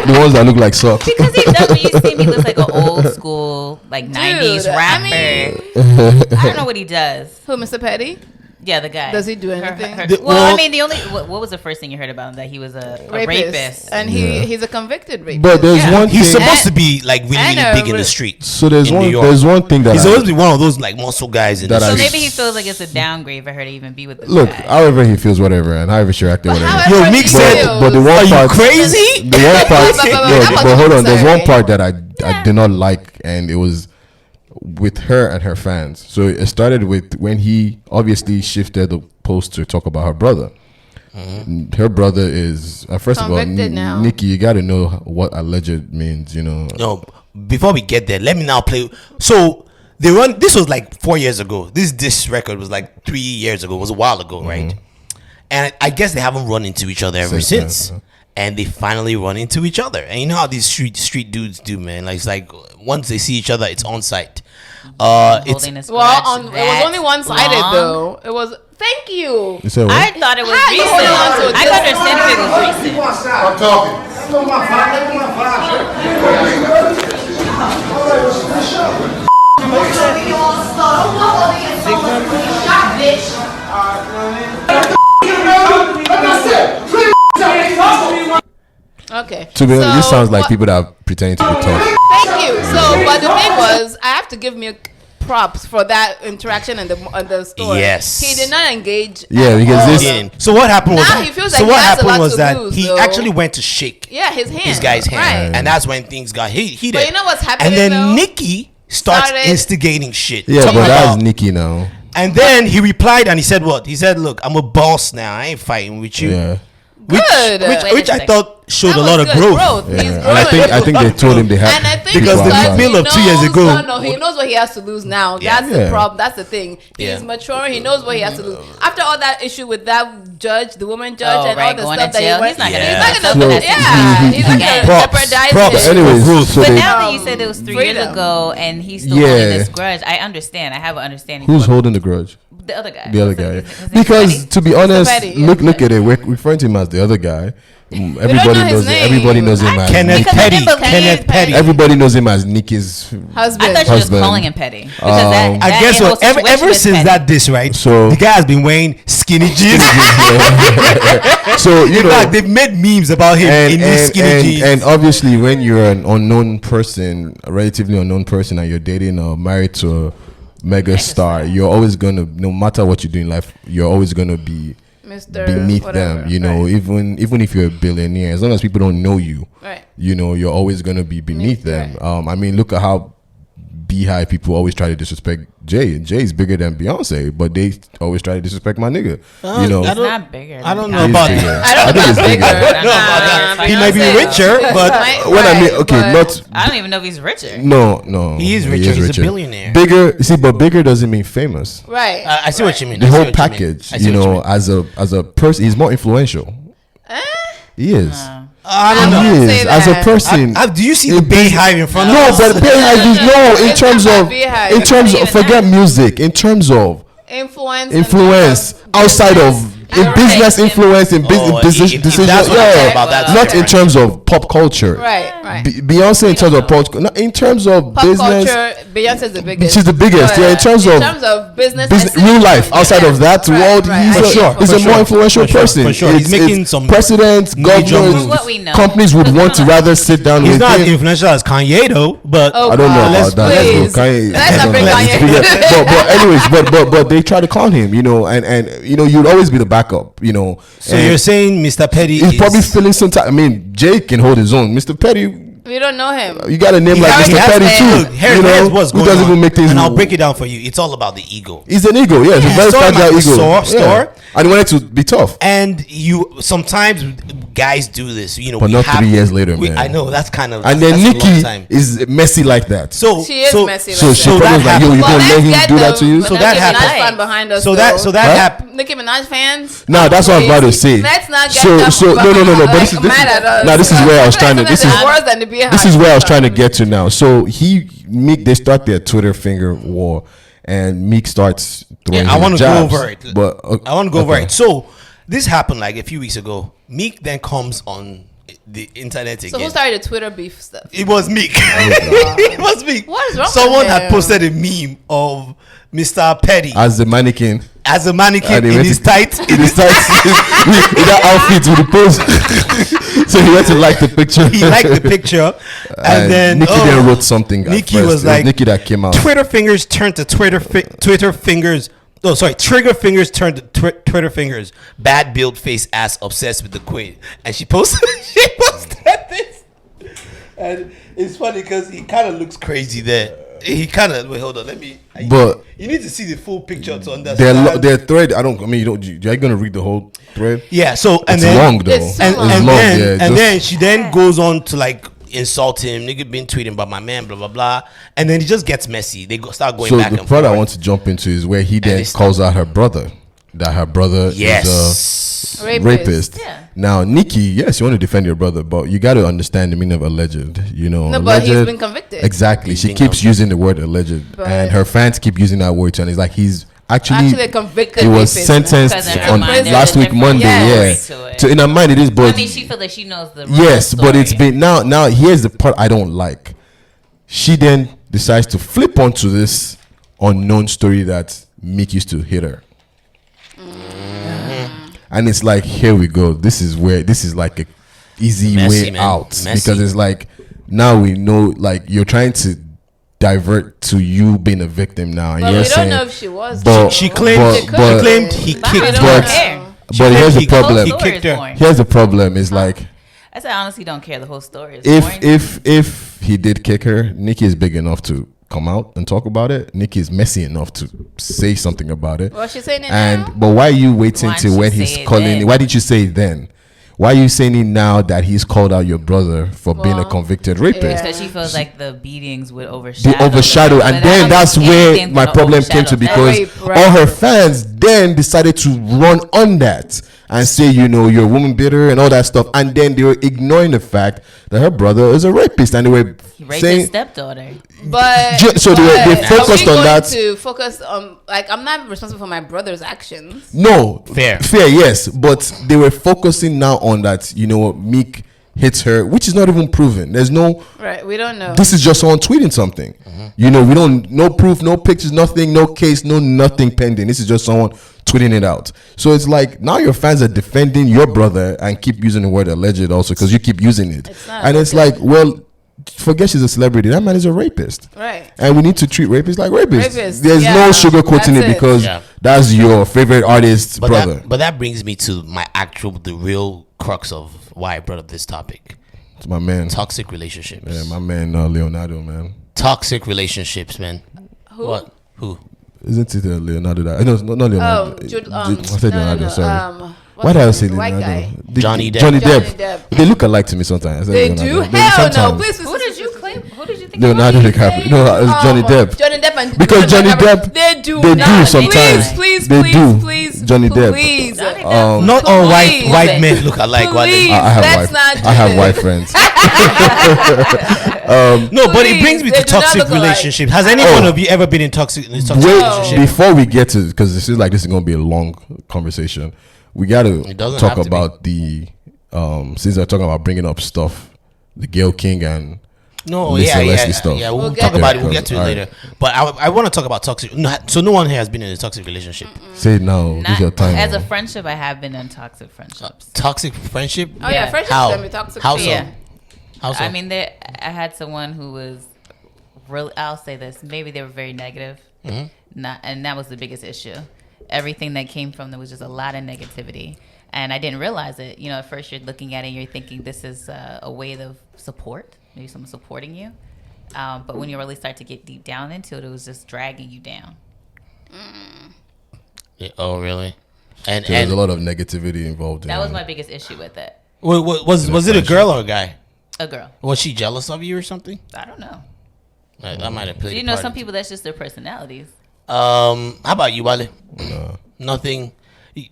and the ones that look like socks. Because when you see him, he looks like an old school, like 90s rapper. I don't know what he does. Who, Mr. Petty? Yeah, the guy. Does he do anything? Well, I mean, what was the first thing you heard about him? That he was a rapist. And he's a convicted rapist. But there's one thing. He's supposed to be like really big in the streets. So there's one thing that he's always been one of those like muscle guys in the So streets. maybe he feels like it's a downgrade for her to even be with the Look, guy. however he feels, whatever, and however she acted, whatever. Yo, Meek said, but the one part, crazy? The one part, but hold on, there's one part that I did not like, and it was with her and her fans. So it started with when he obviously shifted the post to talk about her brother. Mm-hmm. Her brother is first convicted of all, now. Nicki, you got to know what alleged means. No, before we get there, let me now play. So they run. This was like 4 years ago. This record was like 3 years ago. It was a while ago, right? And I guess they haven't run into each other ever since. And they finally run into each other. And you know how these street dudes do, man. Like it's like once they see each other, it's on site. It was only one-sided though. It was. Thank you. I thought it was recent. I could understand if it was recent. I'm talking. That's my Okay. To be honest, this sounds like what- people that are pretending to be tough. Thank you. So, but the thing was, I have to give Meek props for that interaction in the store. Yes. He did not engage. Yeah, at because all. this- He didn't. So what happened was Now that, he feels so like what he has a happened lot was to that lose, he though. actually went to shake Yeah, his hand. his guy's hand, Right. and that's when things got heated. But you know what's happening, And then though? Nicki starts Started- instigating shit. Yeah, Talking but that's about- Nicki now. And then he replied and he said what? He said, "Look, I'm a boss now. I ain't fighting with you." Yeah. Which, Good. which I thought showed That a lot was of good. growth. He's Yeah. And growing. I think they told him they had And I think Because it's the like bill he of 2 years knows- ago- No, he knows what he has to lose now. Yeah. That's the Yeah. problem. That's the thing. He's Yeah. maturing. He knows what he has to lose. After all that issue with that judge, the woman judge, Oh, and right, all the going stuff to that he jail. went, He's not gonna Yeah. do he's that. not gonna. So- Yeah, he's not gonna Props. jeopardize Props. it. Anyways, so But they, now that you said it was 3 years freedom. ago and he's still Yeah. holding this grudge, I understand. I have an understanding. who's for holding the grudge? the other guy? The other His guy. name's Because Petty? to be honest, Petty, look yeah. at it. We're referring to him as the other guy. Everybody know his knows him. name. Everybody knows him as Kenneth Because I Petty. didn't believe Kenneth Petty. Everybody knows him as Nicki's. Husband. I thought she was Husband. calling him petty. Because Um, I guess whole what? Ever situation is since petty. that diss, right? So- the guy has been wearing skinny jeans. So you In know, fact, they've made memes about him in these skinny jeans. and obviously, when you're an unknown person, a relatively unknown person, and you're dating or married to a mega star, you're always gonna, no matter what you do in life, you're always gonna be Mr. beneath whatever. them. You know, Right. even if you're a billionaire, as long as people don't know you, Right. you know, you're always gonna be beneath them. I mean, look at how Beehive people always try to disrespect Jay. Jay's bigger than Beyonce, but they always try to disrespect my nigga. You know, It's not bigger. I don't than know He's about bigger. that. I don't think know it's about bigger. bigger. I don't know about that. He might be Beyonce- richer, but when I mean, Right, okay, but- not. I don't even know if he's richer. No, He is richer. He's a billionaire. Bigger, see, but bigger doesn't mean famous. Right. I see what you mean. The I see whole what you mean. package, I see you what know, mean. as a person, he's more influential. He is. I don't I know. wouldn't He say is as a that. person. Do you see the Beehive in front of No, us? but Beehive is no in It's terms not of Beehive. in It's terms not of even forget that. music. In terms of Influence outside of in Right. business influence in Oh, business if decisions. that's what I'm talking about, Yeah, that's not in different. terms of pop culture. Right, right. Beyonce in terms of pop, not in terms of Pop business. culture, Beyonce's the biggest. She's the biggest, yeah, in terms of business, real life. Outside of that world, he's For sure, he's for a more sure, influential for sure, person. for sure. He's making some presidents, major governors, moves. What we know. companies would want to rather sit down He's with not as him. influential as Kanye though, but Oh, I don't know God. about that. Please. Let's go, Kanye. Let's I not don't bring know. Kanye. but anyways, but they try to clown him, you know, and you know, you'd always be the backup, you know. so And you're saying Mr. Petty he's is probably feeling some time. I mean, Jake can hold his own. Mr. Petty, We don't know him. you got a name like already Mr. has Petty that. too. Look, here's you know, what's who going doesn't on, even make things. and I'll break it down for you. It's all about the ego. He's an ego, yeah. He's a very Saw him at fragile the ego. store, And he wanted to be tough. And you sometimes guys do this, you know. But we not have- 3 years later, man. I know that's kind of. And then that's a long Nicki time. is messy like that. So She is so, messy like So that. she So probably that was like, yo, you happened. gonna let him do that to you? So that happened. Fan behind us. So that Huh? happened. Nicki Minaj fans. Nah, that's what I'm about to say. Let's not get So- them so- no, fucking, no, but like, this is- mad at us. nah, this is where I was trying to- this Sometimes is- it's worse than the Beehive. This is where I was trying to get to now. So Meek, they start their Twitter finger war, and Meek starts throwing. I want to go jabs, over it. but I want to go over okay. it. So this happened like a few weeks ago. Meek then comes on the internet So again. who started the Twitter beef stuff? It was Meek. It was Meek. What is wrong with Someone had him? posted a meme of Mr. Petty As the mannequin, as a mannequin and he in went his to- tights. in his tights, in that outfit with the pose. So he went to like the picture. He liked the picture, and then Nicki then wrote something. at Nicki first. was It like, Nicki that came out. Twitter fingers turned to Twitter fingers. Oh, sorry. Trigger fingers turned to Twitter fingers. Bad build face ass obsessed with the queen. And she posted this. And it's funny because he kind of looks crazy there. He kind of wait. Hold on. Let me. But you need to see the full picture to understand. their thread. I mean, you don't. Are you gonna read the whole thread? Yeah. So and It's then long though. It's so and, long. It's and long, then yeah, and just- then she then goes on to like insult him. Nigga been tweeting about my man, blah blah blah, and then it just gets messy. They start going So back the and part forth. I want to jump into is where he then they calls out her brother. That her brother is Yes. a rapist. Yeah. Now, Nicki, yes, you want to defend your brother, but you got to understand the meaning of alleged. You know, No, but he's alleged- been convicted. Exactly. He's She been keeps convicted. using the word alleged, But- and her fans keep using that word too. And it's like he's Actually, actually a convicted he was rapist. sentenced Because in her on mind, there's last a week different Monday. Yes. Yeah. story to it. So in her mind, it is, but I mean, she feels like she knows the real yes, but it's story. been now. Here's the part I don't like. She then decides to flip onto this unknown story that Meek used to hit her. And it's like, here we go. This is like easy Messy, way man. out Messy. because it's like now we know like you're trying to divert to you being a victim now, and But you're we don't saying, know if she was. but- She claimed. but- She claimed he But kicked I her. don't care. but here's the He- problem. he Story kicked is her. boring. Here's the problem is like I said, I honestly don't care. The whole story is boring. if he did kick her, Nicki is big enough to come out and talk about it. Nicki is messy enough to say something about it. Well, she's saying it And now. but why are you waiting Why till didn't when you he's say it calling? then? Why didn't you say it then? Why are you saying it now that he's called out your brother for being a Well, convicted rapist? because she feels like the beatings would overshadow. The overshadow, them. and But then I that's don't think where anything's my gonna problem came to, overshadow because that. Right. all her fans then decided to run on that and say, you know, you're a woman beater and all that stuff, and then they were ignoring the fact that her brother is a rapist, and they were He raped his saying, stepdaughter. But So they focused on that. To focus on, like, I'm not responsible for my brother's actions. no, Fair. yes, but they were focusing now on that, you know, Meek hits her, which is not even proven. There's no, Right, we don't know. this is just someone tweeting something. You know, we don't, no proof, no pictures, nothing, no case, no nothing pending. This is just someone tweeting it out. So it's like now your fans are defending your brother and keep using the word alleged also because you keep using it. It's not And it's alleged. like, well, forget she's a celebrity. That man is a rapist. Right. And we need to treat rapists like rapists. Rapists, There's yeah, no sugarcoating that's it it. because Yeah. that's your favorite artist's But brother. that brings me to the real crux of why I brought up this topic: It's my man. toxic relationships. Yeah, my man Leonardo, man. Toxic relationships, man. Who? What? Who? Isn't it Leonardo? That, no, not Leonardo. I said Leonardo, sorry. Why did I say the white Leonardo? guy? Johnny Depp. Johnny Johnny Depp. Depp. They look alike to me sometimes. I said They Leonardo. do? Hell no. sometimes. Please, Who did you claim? Who did you think? Leonardo What are you DiCaprio. saying? No, it's Johnny Depp. Johnny Depp and Because Johnny Leonardo Depp, They do they not. do sometimes. Please, They do. please, Johnny Depp. Please. Johnny Depp. Not all Please. white men look alike. Please. I have Let's not do I have this. white friends. No, but it brings me Please, to they do not toxic look alike. relationships. Has any one of you ever been in toxic Wait, relationship? before we get to, because this is going to be a long conversation, we got to doesn't talk have to be. about the since they're talking about bringing up stuff, the Gayle King and No, Mr. yeah, Leslie yeah, stuff. yeah. We'll We'll talk get about to it. We'll it. get to it Alright. later. But I want to talk about toxic. No, so no one here has been in a toxic relationship. Say it now. This is your time. As a man. friendship, I have been in toxic friendships. Toxic friendship. Oh yeah, Yeah. friendships How? can be toxic. How too. so? Yeah. How so? I mean, I had someone who was really. I'll say this. Maybe they were very negative. And that was the biggest issue. Everything that came from them was just a lot of negativity, and I didn't realize it. You know, at first you're looking at it and you're thinking this is a way of support, maybe someone supporting you. But when you really start to get deep down into it, it was just dragging you down. Yeah, oh, really? And There's a lot of negativity involved. That was my biggest issue with it. was it a girl or a guy? A girl. Was she jealous of you or something? I don't know. That might have played. You a know, part some into- people that's just their personalities. How about you, Wale? Nothing.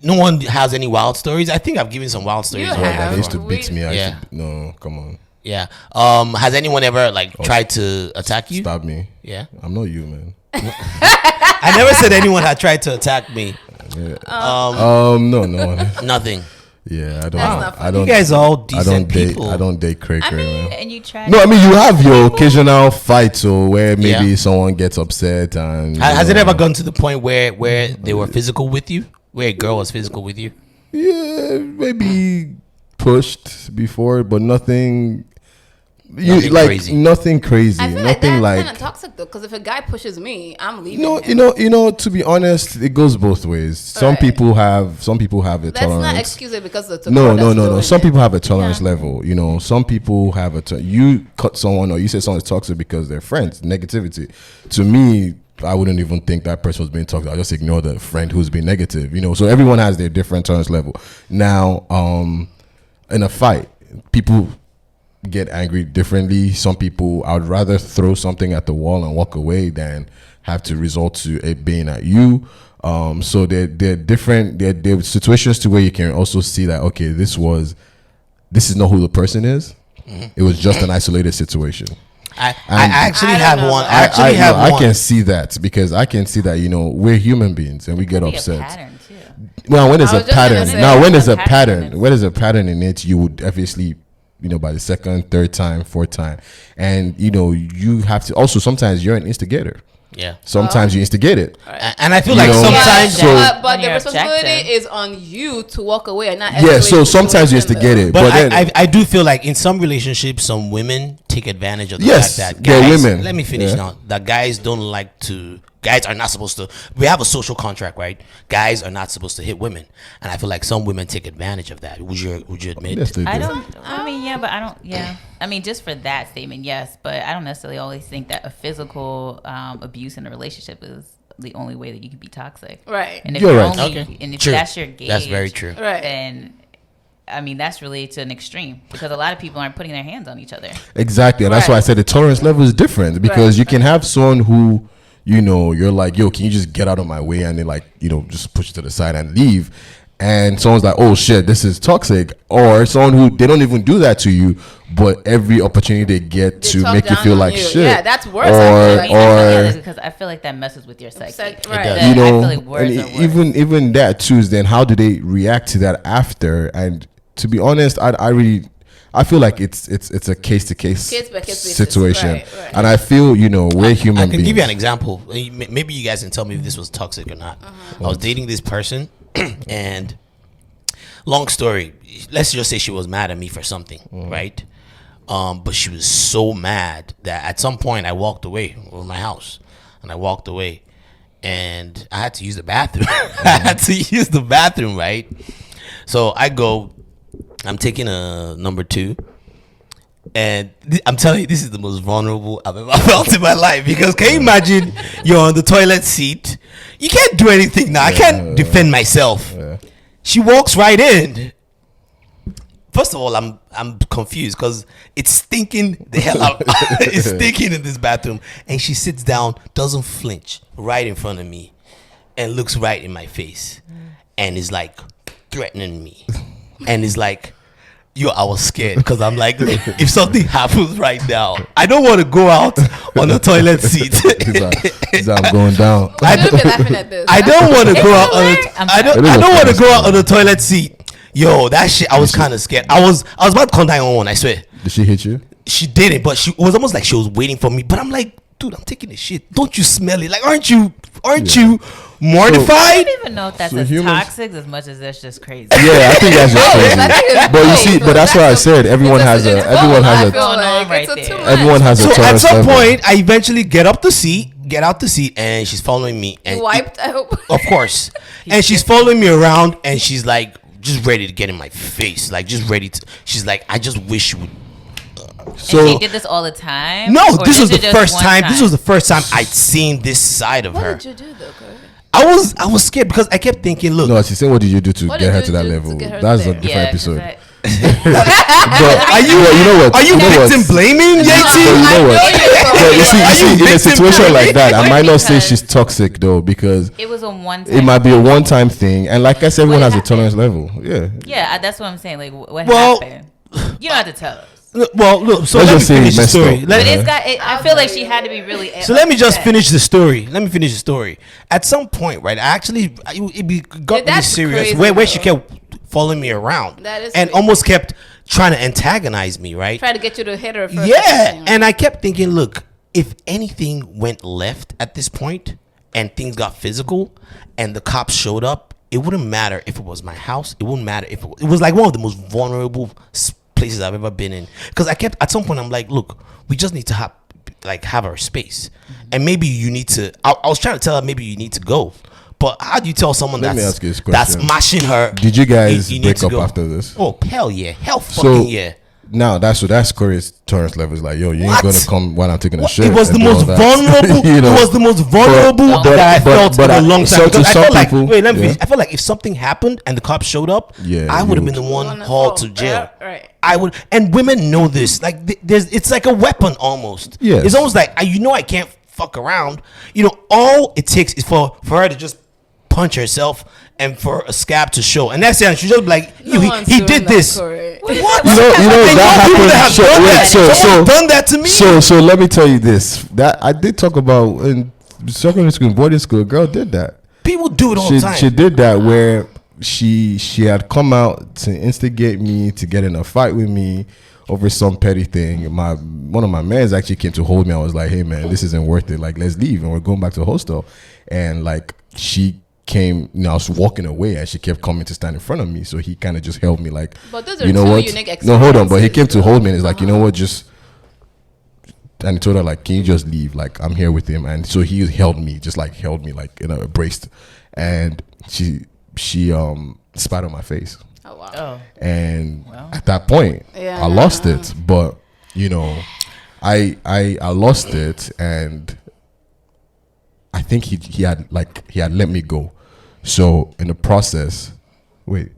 No one has any wild stories. I think I've given some wild stories. You already have. They used to before. beat me. Yeah. No, come on. Yeah. Has anyone ever tried to attack you? Stop me. Yeah. I'm not you, man. I never said anyone had tried to attack me. No. Nothing. Yeah, I don't. not I don't. You guys are all I decent don't date. people. I don't date cray I cray, mean, man. And you try. No, I mean you have your occasional fights or where maybe Yeah. someone gets upset and. Has it ever gone to the point where they were physical with you? Where a girl was physical with you? Yeah, maybe pushed before, but nothing. Nothing crazy. Nothing crazy. I feel Nothing like like. that's kind of toxic though, because if a guy pushes me, I'm leaving. No, him. you know. To be honest, it goes both ways. Some Right. people have a Let's tolerance. not excuse it because of the No. support that's doing Some it. people have a tolerance level. You know, some people have you cut someone or you say someone's toxic because they're friends. Negativity. To me, I wouldn't even think that person was being toxic. I just ignore the friend who's being negative. You know, so everyone has their different tolerance level. Now, in a fight, people get angry differently. Some people, I would rather throw something at the wall and walk away than have to resort to it being at you. So they're different. There are situations to where you can also see that okay, this is not who the person is. It was just an isolated situation. I actually I don't have know. one. I actually have I one. can see that because I can see that we're human beings and we get Could be a upset. pattern too. Well, when there's I a was just gonna pattern, say, now when there's a pattern pattern, when there's a pattern in it, you would obviously, by the second, third time, fourth time, and you have to. Also, sometimes you're an instigator. Yeah. Sometimes you instigate it. And I feel like sometimes... but the responsibility is on you to walk away and not... Yeah, so sometimes you instigate it. But I do feel like in some relationships, some women take advantage of the fact that guys... women. Let me finish now. That guys don't like to... Guys are not supposed to... We have a social contract, right? Guys are not supposed to hit women. And I feel like some women take advantage of that. Would you admit? Yes, they do. I mean, just for that statement, yes. But I don't necessarily always think that a physical abuse in a relationship is the only way that you can be toxic. Right. And if you're right. And if that's your gauge... That's very true. Right. Then... I mean, that's really to an extreme because a lot of people aren't putting their hands on each other. Exactly. And that's why I said the tolerance level is different because you can have someone who... you're like, yo, can you just get out of my way? And they like, just push it to the side and leave. And someone's like, oh shit, this is toxic. Or someone who they don't even do that to you, but every opportunity they get to make you feel like shit. Yeah, that's worse. Or because I feel like that messes with your psyche. Right. I feel like words are worse. even that too is then how do they react to that after? And to be honest, I feel like it's a case to case situation, right. And I feel we're human beings. I can give you an example. Maybe you guys can tell me if this was toxic or not. I was dating this person, and long story. Let's just say she was mad at me for something, right? But she was so mad that at some point I walked away from my house, and I walked away, and I had to use the bathroom. I had to use the bathroom, right? So I go. I'm taking a number 2, and I'm telling you, this is the most vulnerable I've ever felt in my life. Because can you imagine you're on the toilet seat? You can't do anything now. I can't defend myself. Yeah. She walks right in. First of all, I'm confused because it's stinking the hell out. It's stinking in this bathroom, and she sits down, doesn't flinch, right in front of me, and looks right in my face, and is like threatening me. And it's like, I was scared because I'm like, if something happens right now, I don't want to go out on the toilet seat. I'm going down. I don't be laughing at this. I don't want to go out on I don't want to go out on the toilet seat. Yo, that shit, I was kind of scared. I was about to call 911, I swear. Did she hit you? She didn't, but it was almost like she was waiting for me. But I'm like, dude, I'm taking a shit. Don't you smell it? Like, aren't you mortified? I don't even know if that's toxic as much as that's just crazy. Yeah, I think that's just crazy. But you see, but that's why I said everyone has a tolerance level. At some point, I eventually get out the seat, and she's following me. And you wiped, I hope. Of course. And she's following me around, and she's like, just ready to get in my face, like just ready to. She's like, I just wish you would. So and she did this all the time? No, this was the first time. This was the first time I'd seen this side of her. What did you do though, Corey? I was scared because I kept thinking, look. No, she said, what did you do to get her to that level? That's a different episode. But are you victim blaming, JT? You see, in a situation like that, I might not say she's toxic though, because it was a one-time. It might be a one-time thing, and like I said, everyone has a tolerance level. Yeah, that's what I'm saying. Like, what happened? You don't have to tell us. Well, look. So let me finish the story. But I feel like she had to be really. So let me just finish the story. At some point, right? It got really serious. Where she kept following me around and almost kept trying to antagonize me, right? Try to get you to hit her first. Yeah, and I kept thinking, look, if anything went left at this point and things got physical and the cops showed up, it wouldn't matter if it was my house. It wouldn't matter if it was like one of the most vulnerable places I've ever been in. Because I kept, at some point, I'm like, look, we just need to have our space. And maybe you need to, I was trying to tell her, maybe you need to go. But how do you tell someone that's mashing her? Did you guys break up after this? Oh, hell yeah. Hell fucking yeah. Now that's Corey's tolerance level. Is like, yo, you ain't gonna come while I'm taking a shit. It was the most vulnerable. It was the most vulnerable that I felt in a long time. Because I felt like, I felt like if something happened and the cops showed up, I would have been the one hauled to jail. Right. I would, and women know this. Like, it's like a weapon almost. Yeah. It's almost like I can't fuck around. All it takes is for her to just punch herself and for a scab to show, and that's it. And she just be like, he did this. What? That happened. Done that to me. So let me tell you this. That I did talk about in secondary school, boarding school. A girl did that. People do it all the time. She did that where she had come out to instigate me to get in a fight with me over some petty thing. One of my mans actually came to hold me. I was like, hey man, this isn't worth it. Like, let's leave, and we're going back to the hostel. And like, she came, I was walking away, and she kept coming to stand in front of me. So he kind of just held me, like, but those are you know two what? Unique experiences. No, hold on. But he came to hold me, and he's like, you know what, just. And he told her, like, can you just leave? Like, I'm here with him. And so he held me like, embraced. And she spat on my face. Oh, wow. Oh. And at that point, I lost it. But, I lost it. And I think he had let me go. So in the process, I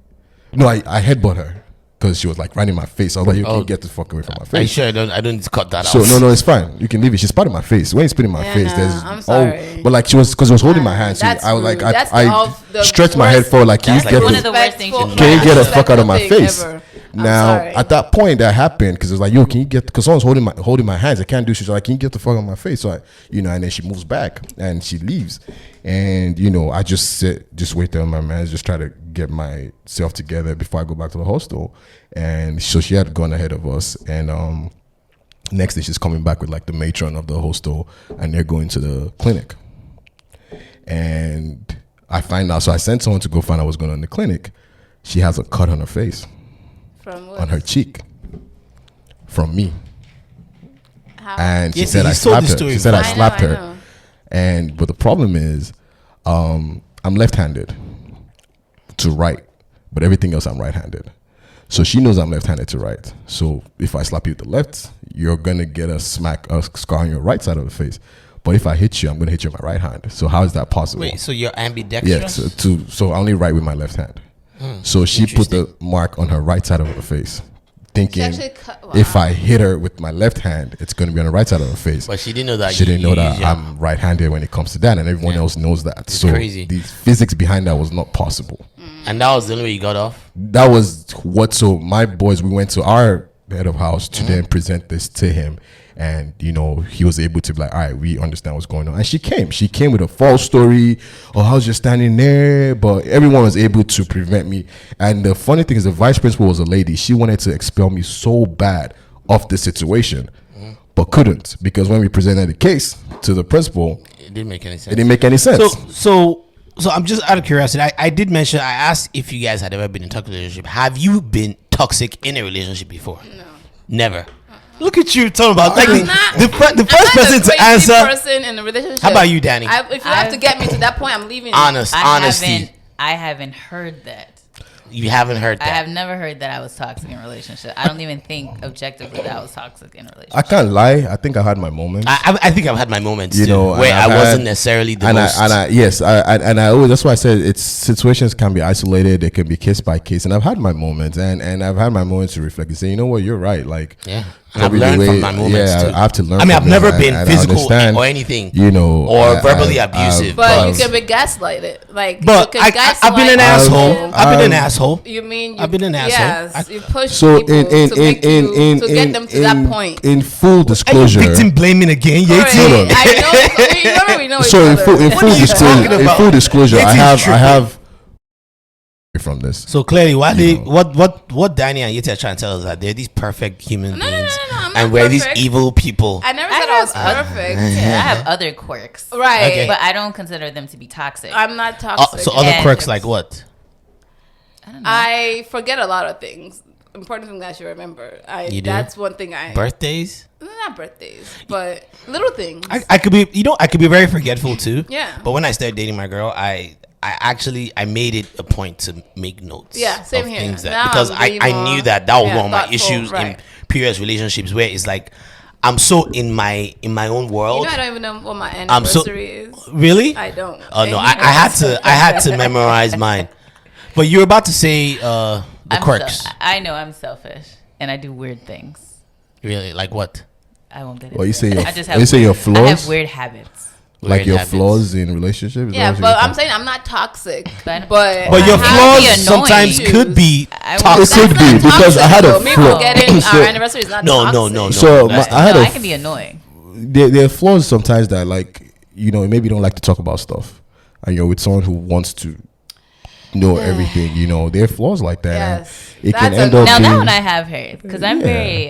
headbutt her. Because she was like right in my face. I was like, you can get the fuck away from my face. Are you sure I don't need to cut that out? So no, it's fine. You can leave it. She spat in my face. When you spit in my face, I'm sorry. But like she was, because it was holding my hand. So I was like, I stretched my head forward, like, can you get the fuck out of my face? Now at that point that happened, because it was like, yo, can you get, because someone's holding my hands. I can't do shit. She's like, can you get the fuck out of my face? So I, and then she moves back and she leaves. And I just wait there on my man, just try to get myself together before I go back to the hostel. And so she had gone ahead of us. And next day she's coming back with like the matron of the hostel, and they're going to the clinic. And I find out, so I sent someone to go find out what's going on in the clinic. She has a cut on her face. From what? On her cheek. From me. How? And she said I slapped her. She said I slapped her. But the problem is, I'm left-handed to right, but everything else I'm right-handed. So she knows I'm left-handed to right. So if I slap you with the left, you're gonna get a scar on your right side of the face. But if I hit you, I'm gonna hit you with my right hand. So how is that possible? Wait, so you're ambidextrous? Yes. So I only write with my left hand. So she put the mark on her right side of her face, thinking if I hit her with my left hand, it's going to be on the right side of her face. But she didn't know that. She didn't know that I'm right-handed when it comes to that, and everyone else knows that. It's crazy. The physics behind that was not possible. And that was the only way you got off? That was what. So my boys, we went to our head of house to then present this to him. And he was able to be like, all right, we understand what's going on. And she came with a false story. Oh, I was just standing there, but everyone was able to prevent me. And the funny thing is, the vice principal was a lady. She wanted to expel me so bad of the situation, but couldn't, because when we presented the case to the principal, it didn't make any sense. It didn't make any sense. So I'm just out of curiosity. I did mention, I asked if you guys had ever been in a toxic relationship. Have you been toxic in a relationship before? No. Never. Look at you talking about the first person to answer. Person in a relationship. How about you, Danny? If you have to get me to that point, I'm leaving. Honesty. I haven't heard that. You haven't heard that? I have never heard that I was toxic in a relationship. I don't even think objectively that I was toxic in a relationship. I can't lie. I think I had my moments. I think I've had my moments too, where I wasn't necessarily the most. I always, that's why I said it's situations can be isolated. They can be case by case. And I've had my moments, and I've had my moments to reflect and say, you know what, you're right. Like, yeah. And I've learned from my moments too. I have to learn. I mean, I've never been physical or anything, or verbally abusive. But you can be gaslighted. Like, but I've been an asshole. I've been an asshole. You mean I've been an asshole? Yes, you push people to get them to that point. In full disclosure, victim blaming again. I know. So in full disclosure, I have. From this, so clearly, what Danny and Yeti are trying to tell us that they're these perfect human beings, and we're these evil people. I never said I was perfect. I have other quirks, right? Okay. But I don't consider them to be toxic. I'm not toxic. So other quirks like what? I don't know. I forget a lot of things. Important thing that I should remember. That's one thing I. Birthdays? Not birthdays, but little things. I could be very forgetful too. Yeah. But when I started dating my girl, I made it a point to make notes. Yeah, same here. Because I knew that was one of my issues in previous relationships, where it's like I'm so in my own world. I don't even know what my anniversary is. Really? I don't. Oh no, I had to memorize mine. But you're about to say the quirks. I know I'm selfish and I do weird things. Really? Like what? I won't get it. Well, you say your flaws. I have weird habits. Like your flaws in relationships? Yeah, but I'm saying I'm not toxic. But your flaws sometimes could be toxic. It could be, because I had a me forgetting our anniversary is not toxic. No. So I can be annoying. There are flaws sometimes that, like, maybe you don't like to talk about stuff, and you're with someone who wants to know everything. You know, there are flaws like that. Yes. It can That's end a- up Now being, that one I have heard because I'm very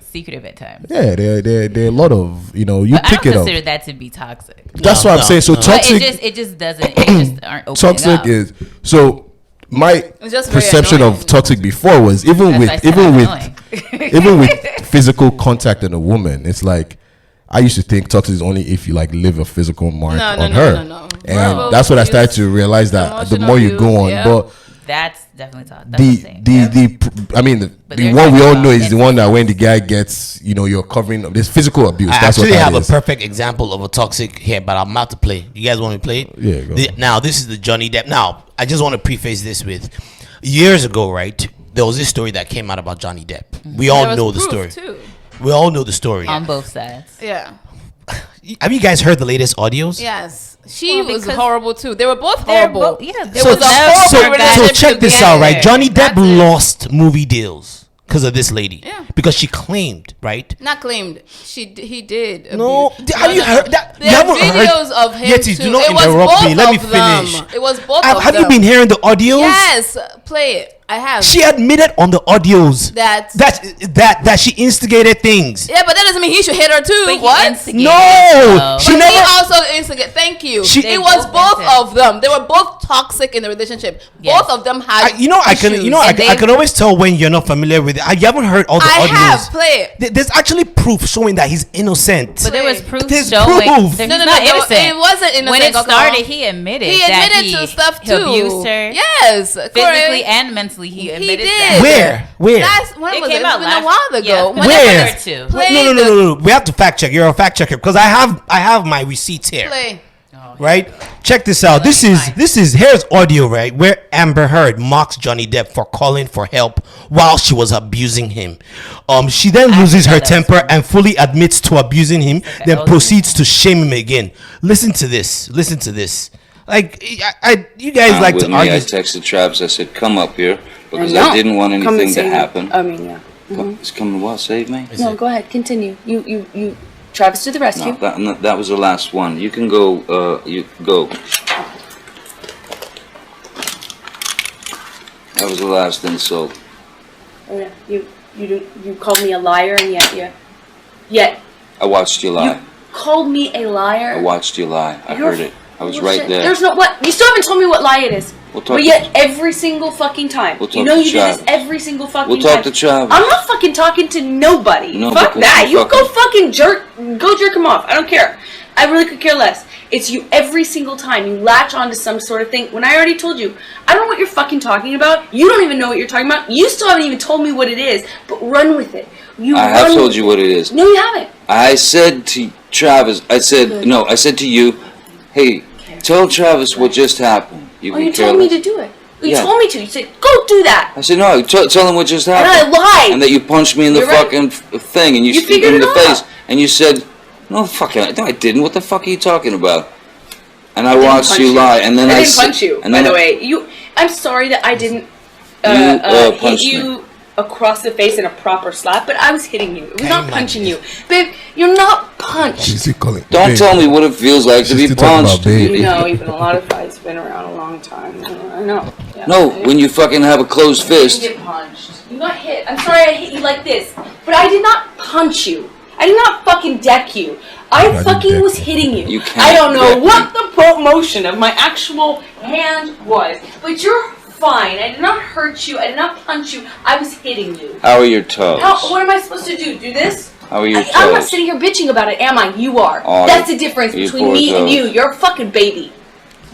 secretive at times. yeah, there are a lot of, you know, you But I pick don't it up. consider that to be toxic. That's what I'm saying. So But toxic, it just doesn't. It just aren't opening toxic up. is so. My It's just very perception annoying. of toxic before was even That's with why I said annoying. even with physical contact in a woman, it's like I used to think toxic is only if you like leave a physical mark on her, no. and Verbal that's what I abuse, started to realize that the more you go on, emotional abuse, but That's definitely toxic. That's the thing. I mean the there's one we all like know is the instances. one that when the guy gets, you know, you're covering up. There's physical abuse. I That's what actually that have is. a perfect example of a toxic here, but I'm about to play. You guys want me to play it? Yeah, go on. Now, this is the Johnny Depp. Now, I just want to preface this with years ago, right? There was this story that came out about Johnny Depp. We all There was know the proof, story. too. We all know the story. On both sides. Yeah. Have you guys heard the latest audios? Yes. She Well, was because horrible too. They were both They're horrible. both- yeah, There So, was a horrible so relationship check this out, right? together. Johnny Depp That's it. lost movie deals because of this lady. Yeah. Because she claimed, right? Not claimed. He did. No, abuse. have you heard that? There You are haven't heard- videos of him Yeti, too. do not It was interrupt both me. Let me of them. finish. It was both of Have them. you been hearing the audios? Yes, play it. I have. She admitted on the audios That- that she instigated things. Yeah, but that doesn't mean he should hit her too. But he What? instigated, No, so- she But never. he also instigated. Thank you. She- It was They both both of them. They were both toxic in the relationship. Yes. Both of them had. I can issues. can always tell when you're not familiar with it. You haven't heard all the I audios. have. Play it. There's actually proof showing that he's innocent. But there was proof There's showing proof. that No, he's no, not no, innocent. it wasn't innocent. When it Coco. started, he admitted. He that admitted to stuff he too. abused her. Yes, Physically correct. and mentally, he admitted did. that. Where? That's when It was came it? out It's been a last- while ago. yeah, When Where? it was- Too. Play No. We have to fact check. You're a fact checker because I have my receipts here. Play. Right? Check this out. This is here's audio, right? Where Amber Heard mocks Johnny Depp for calling for help while she was abusing him. She then loses her temper and fully admits to abusing him, then proceeds to shame him again. Listen to this. Like you guys like with to me, argue. I texted Travis. I said, "Come up here," because know. I didn't want Come and anything to save me. happen. I mean, yeah. It's coming. What? Save me? No, go ahead. Continue. You. Travis to the rescue. No, that was the last one. You can go. You go. That was the last insult. Oh, yeah. You called me a liar, and yet I watched you lie. you called me a liar. I watched you lie. I You're heard it. I was bullshit. right there. There's no what. You still haven't told me what lie it is. We'll talk But to- yet every single fucking time. We'll You talk know to you do this Travis. every single fucking We'll time. talk to Travis. I'm not fucking talking to nobody. No, Fuck because that. you You go fucking jerk him off. I don't care. I really could care less. It's you every single time. You latch onto some sort of thing. When I already told you, I don't know what you're fucking talking about. You don't even know what you're talking about. You still haven't even told me what it is. But run with it. I have told you what it is. No, you haven't. I said to Travis. I said to you, "Hey, tell Travis what just happened." You Oh, can you care told me less. to do it. You Yeah. told me to. You said, go do that. I said, no, tell him what just And happened. I lied. And that you punched me in the You're right. fucking thing, and you figured in it the out. face, and you said, no, I didn't. What the fuck are you talking about? And I didn't watched punch you lie, and then I I didn't punch you, and by then the way. I'm sorry that I didn't hit punched you across the face in a proper slap, but I was hitting you. It was Can not you punching imagine? you. Babe, you're not punched. She's still calling. Don't babe. tell me what it feels like to She's be still talking punched. about babe. You know, even a lot of fights been around a long time. I know. Yeah. No, when you fucking have a closed You didn't fist. get punched. You got hit. I'm sorry I hit you like this, but I did not punch you. I did not fucking deck you. I didn't fucking deck was you. hitting you. You can't I don't know deck what me. the motion of my actual hand was, but you're fine. I did not hurt you. I did not punch you. I was hitting you. How are your toes? What am I supposed to do? Do this? How are your I'm not toes? sitting here bitching about it, am I? You are. Oh, That's the difference you between poor me and toes. you. You're a fucking baby.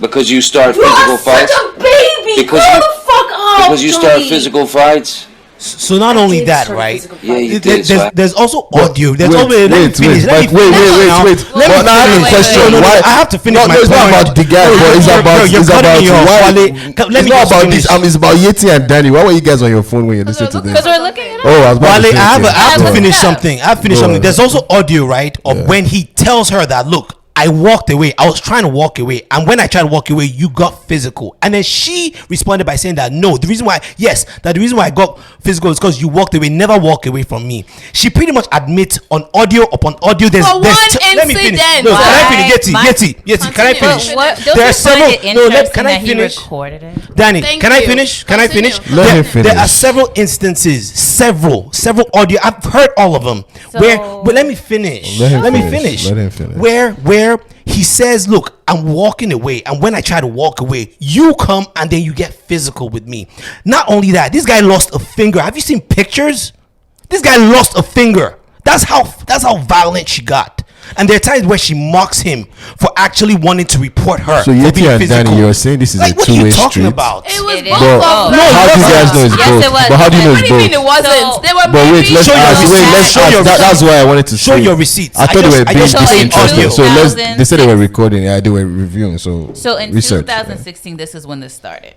Because you start You physical are fights? such a baby. Because Grow you- the fuck up, Because you start Johnny. physical fights? So not only did that, start right? physical Yeah, you There's, did. there's also audio. There's Wait, also let me wait, finish. wait, wait. Let me But now I have a finish. question. No, Why? I have to finish No, my it's not point. about the guy, but it's Bro, about you're it's cutting about me off, why. Wale. Let It's me not just about finish. this. It's about Yeti and Danny. Why were you guys on your phone when you listen to Because this? we're looking at it. Oh, I was about Wale, to say I have okay. to look finish it up. something. I have to finish Go something. on. There's also audio, right, of Yeah. when he tells her that, look, I walked away. I was trying to walk away. And when I tried to walk away, you got physical. And then she responded by saying that, no, the reason why I got physical is because you walked away. Never walk away from me. She pretty much admits on audio upon audio. Let me finish. No, can I finish? Yeti, can I finish? There are several. Can I finish? Danny, can I finish? Can I finish? Let him finish. There are several instances, several audio. I've heard all of them. But let me finish. Let me finish. Let him finish. Where he says, look, I'm walking away, and when I try to walk away, you come and then you get physical with me. Not only that, this guy lost a finger. Have you seen pictures? This guy lost a finger. That's how violent she got. And there are times where she mocks him for actually wanting to report her. So Yeti and Danny, you're saying this is a two-way street? About? It was both of them. How do you guys know it's both? But how do you know it's both? What do you mean it wasn't? They were let's show your receipts. That's why I wanted to show your receipts. I thought they were being disinterested. So they said they were recording. Yeah, they were reviewing. So in 2016, this is when this started.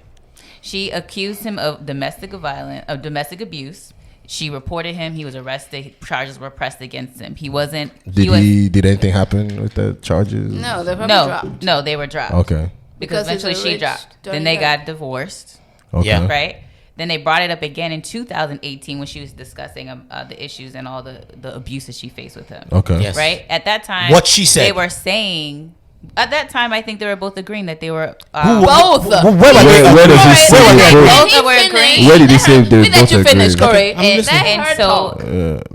She accused him of domestic abuse. She reported him. He was arrested. Charges were pressed against him. Did anything happen with the charges? No, they were dropped. No, they were dropped. Okay. Because eventually she dropped. Then they got divorced. Okay. Yeah. Right? Then they brought it up again in 2018 when she was discussing the issues and all the abuse that she faced with him. Okay. Yes. Right? At that time, what she said. They were saying... At that time, I think they were both agreeing that they were both. Where does he say they both were agreeing? Where did he say they both agreeing? Finish, Corey. And so,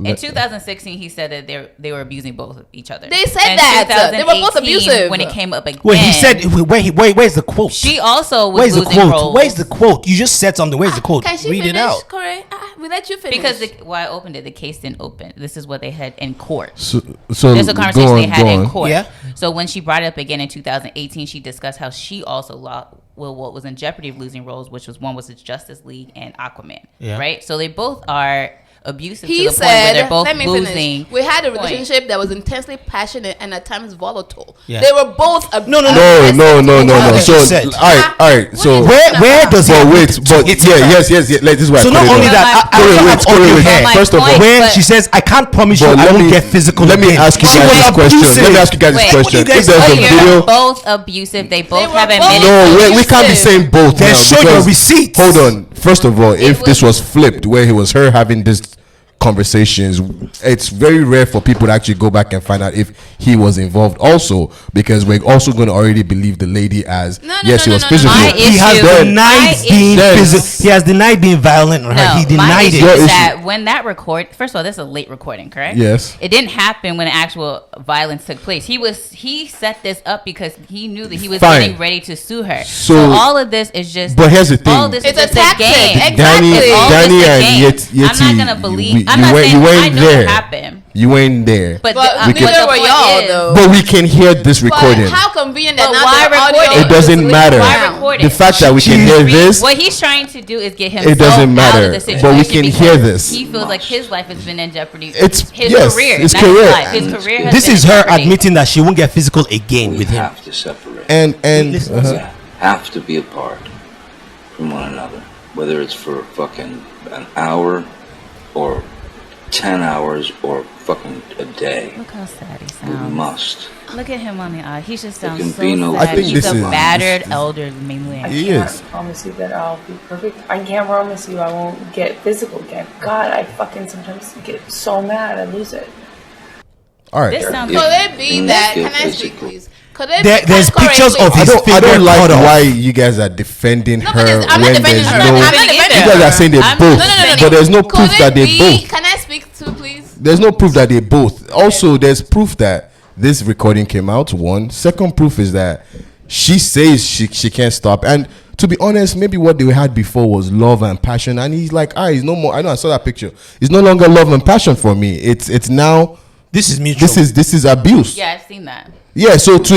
in 2016, he said that they were abusing both of each other. They said that they were both abusive when it came up again. Wait, he said. Where's the quote? She also was where's the losing quote? roles. Where's the quote? You just said something. Where's the quote? Can she read finish, it out, Corey? We let you finish because I opened it. The case didn't open. This is what they had in court. So there's a conversation they had in court. Yeah. So when she brought it up again in 2018, she discussed how she also what was in jeopardy of losing roles, which was one was the Justice League and Aquaman. Yeah. Right. So they both are abusive to the point where they're both losing. We had a relationship that was intensely passionate and at times volatile. Yeah. They were both No. So all right. So where does he? Yes. This is why. So not only that, wait. First of all, where she says, "I can't promise you I won't get physical." Let me ask you guys this question. If there's a video, both abusive. They both have admitted. No, we can't be saying both. Then show your receipts. Hold on. First of all, if this was flipped, where it was her having this conversations, it's very rare for people to actually go back and find out if he was involved also, because we're also going to already believe the lady as he was physical. He has denied being physical. He has denied being violent on her. He denied it. That when that first of all, this is a late recording, correct? Yes. It didn't happen when actual violence took place. He set this up because he knew that he was getting ready to sue her. So all of this is just. But here's the thing. All this is just a game. Danny and Yeti, I'm not gonna believe. you weren't there. Happened. You weren't there. But neither were y'all, though. But we can hear this recording. But how convenient that why audio. It doesn't matter. Why record it? The fact that we can hear this. What he's trying to do is get him. It doesn't matter. Out of the situation, but we can hear this. He feels like his life has been in jeopardy. It's his career. His career. His career has this been is her admitting that she won't get physical again with him. Have to separate. And have to be apart from one another, whether it's for fucking an hour or 10 hours or fucking a day. Look how sad he We sounds. must. Look at him on the eye. He just sounds can so be no- sad. I think He's this a is- battered elderly man. He can't is. promise you that I'll be perfect. I can't promise you I won't get physical again. God, I fucking sometimes get so mad I lose it. all right. This sounds. Could it be that? Can I speak, please? There's pictures of his finger. I don't like cut off. why you guys are defending her I'm not when defending there's her. no. I'm not defending You guys are saying they're both, No. but there's no proof that they both. Can I speak too, please? There's no proof that they both. Also, there's proof that this recording came out. One. Second proof is that she says she can't stop. And to be honest, maybe what they had before was love and passion. And he's like, he's no more. I know I saw that picture. It's no longer love and passion for me. It's now. This is mutual. This is abuse. Yeah, I've seen that. Yeah. So to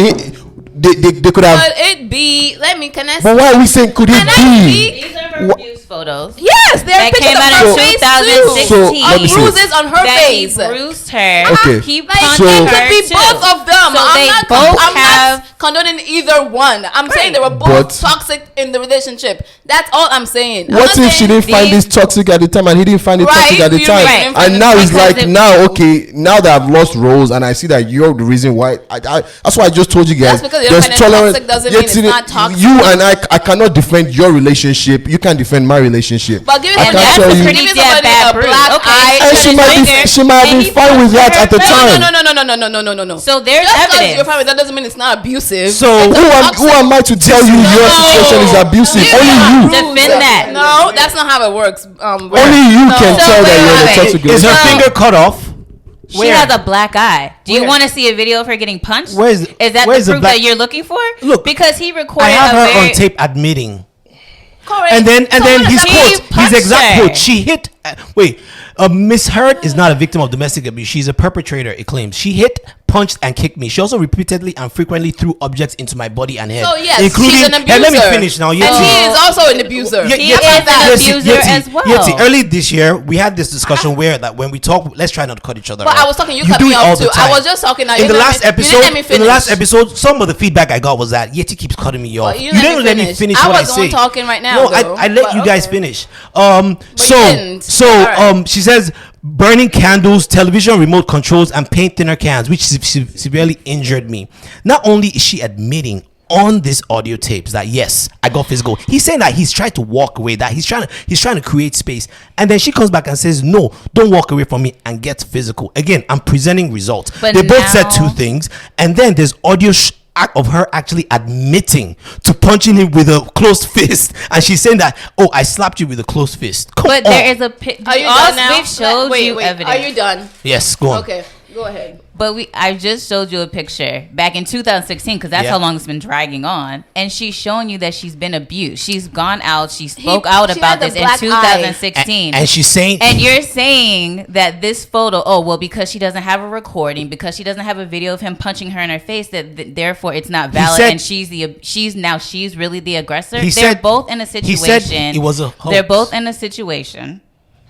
they could have. Could it be? Can I? But why are we saying could it be? These are her abuse photos. Yes, there are that pictures came of out her in face 2016. So, let me see. bruises on her that face. He bruised her. Okay. He Like, punched it her could be too. both of them. So they I'm both not have. condoning either one. I'm saying they were both But- toxic in the relationship. That's all I'm saying. I'm What not if she saying didn't find this toxic at the time and he didn't find it Right, toxic at the you time? didn't And find it now it's because like, it- now that I've lost roles and I see that you're the reason why. That's why I just told you guys. That's because you don't find it toxic doesn't mean it's not toxic. You and I cannot defend your relationship. You can't defend my relationship. But giving I somebody, can't tell you. giving somebody a black eye. And she might be fine with that at the time. No. So there's Just because evidence. you're fine with that doesn't mean it's not abusive. So who am I to tell you your situation is abusive? Only you. Defend that. No, that's not how it works. Only you can So tell that you're in a wait. toxic Is her relationship. finger cut off? She Where? has a black eye. Do you Where? want to see a video of her getting punched? Where's Is that the where's proof black- that you're looking for? Look, because he recorded I have a her very, on tape admitting. Correct. And then his He quote, his punched exact her. quote, she hit. Miss Hurt is not a victim of domestic abuse. She's a perpetrator, it claims. She hit, punched, and kicked me. She also repeatedly and frequently threw objects into my body and head. So yes, including, she's an abuser. Let me finish now. And he is also an abuser. He is an abuser as well. Yeti, early this year, we had this discussion where that when we talk, let's try not to cut each other But off. I was talking, you cut do me it all off the too. I time. was just talking. Now In the last episode, finish. some of the feedback I got was that Yeti keeps cutting me off. Well, You didn't let me finish I what I was the one say. talking right now. No, though. I let But you guys okay. finish. you didn't. Alright. She says burning candles, television remote controls, and paint thinner cans, which severely injured me. Not only is she admitting on this audio tapes that yes, I got physical. He's saying that he's trying to walk away, that he's trying to create space, and then she comes back and says, "No, don't walk away from me," and gets physical. Again, I'm presenting results. But they both said now- two things, and then there's audio of her actually admitting to punching him with a closed fist, and she's saying that, "Oh, I slapped you with a closed fist." Come But on. there is a Are you done now? We've showed wait, you evidence. Are you done? Yes, go on. Okay, go ahead. But I just showed you a picture back in 2016 because that's Yeah. how long it's been dragging on, and she's showing you that she's been abused. She's gone out. She spoke out she about had this the in black 2016, and she's saying, and you're saying that this photo, oh well, because she doesn't have a recording, because she doesn't have a video of him punching her in her face, that therefore it's not valid, said- and she's really the aggressor. He They're said- both in a he situation. said it was a hoax. They're both in a situation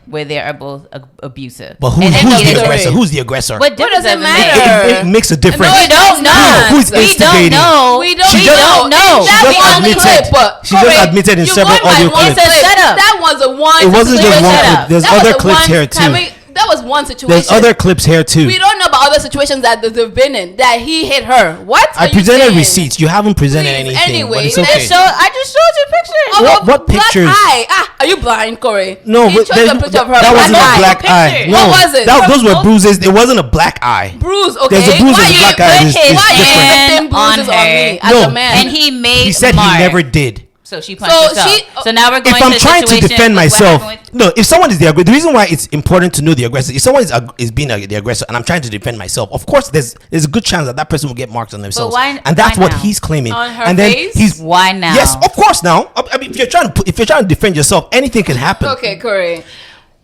where they are both abusive. but And who's he the is- aggressor? Who's the aggressor? What difference does it does matter? It makes a difference. No, We don't know. Who's We don't instigating? know. We don't She know. know. That She just one admitted. clip, She just Corey, admitted in you several going by audio one clips. It's a clip. setup. That was a one. It wasn't just situation. one clip. There's That was other a clips one- here, can too. that was one situation. There's other clips here too. We don't know about other situations that they've been in that he hit her. What? I are you presented saying? receipts. You haven't presented Please, anything. anyway, but it's let's okay. I just showed you pictures. Oh, What black pictures? Eye. Are you blind, Corey? No, he but showed a picture of her. that wasn't a black eye. Pictures. No, What was it? those were bruises. It wasn't a black eye. Bruise. Okay. There's a bruise Why and a you black eye put is his- why you different. inflicting On bruises on her. me as No. a man? And he made He said mark. he never did. So she punched So herself. she- So now we're going If I'm to trying to situation defend with what myself, happened with- no. If someone is the aggressor, the reason why it's important to know the aggressor. If someone is being the aggressor, and I'm trying to defend myself, of course, there's a good chance that person will get marks on themselves, why- and that's why what now? he's claiming. On her and then face? he's Why now? Yes, of course. Now, I mean, if you're trying to defend yourself, anything can happen. Okay, Corey.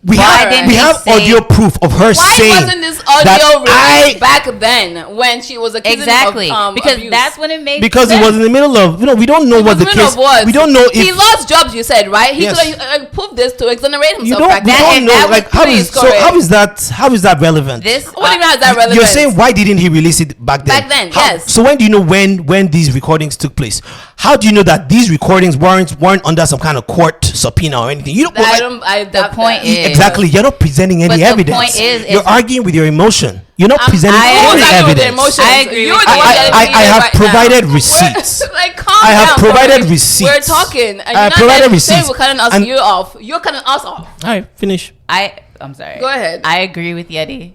We Why have didn't we he have say- audio proof of her Why saying wasn't this that audio released back then when she was accusing Exactly. him of Because abuse? that's when it made because sense. it was in the middle of we don't know what the case. We don't know if he lost jobs. You said right. He Yes. could have proved this to exonerate himself. you don't. back We then. don't know. That Like was please, Corey. how is that relevant? This What do you mean has that relevance? You're saying why didn't he release it back then? Back then, How- yes. So when do you know when these recordings took place? How do you know that these recordings weren't under some kind of court subpoena or anything? You don't. The point is exactly. You're not presenting any But the evidence. point is, you're if- arguing with your emotion. You're not presenting I any agree. Who's arguing with their evidence. emotions? I agree You're with the you. one getting I heated have right provided now. receipts. Like, calm I have down, provided Corey. receipts. We're talking, and I you're have not provided saying receipts. we're cutting us And- you off. You're cutting us off. All right, finish. I'm sorry. Go ahead. I agree with Yeti.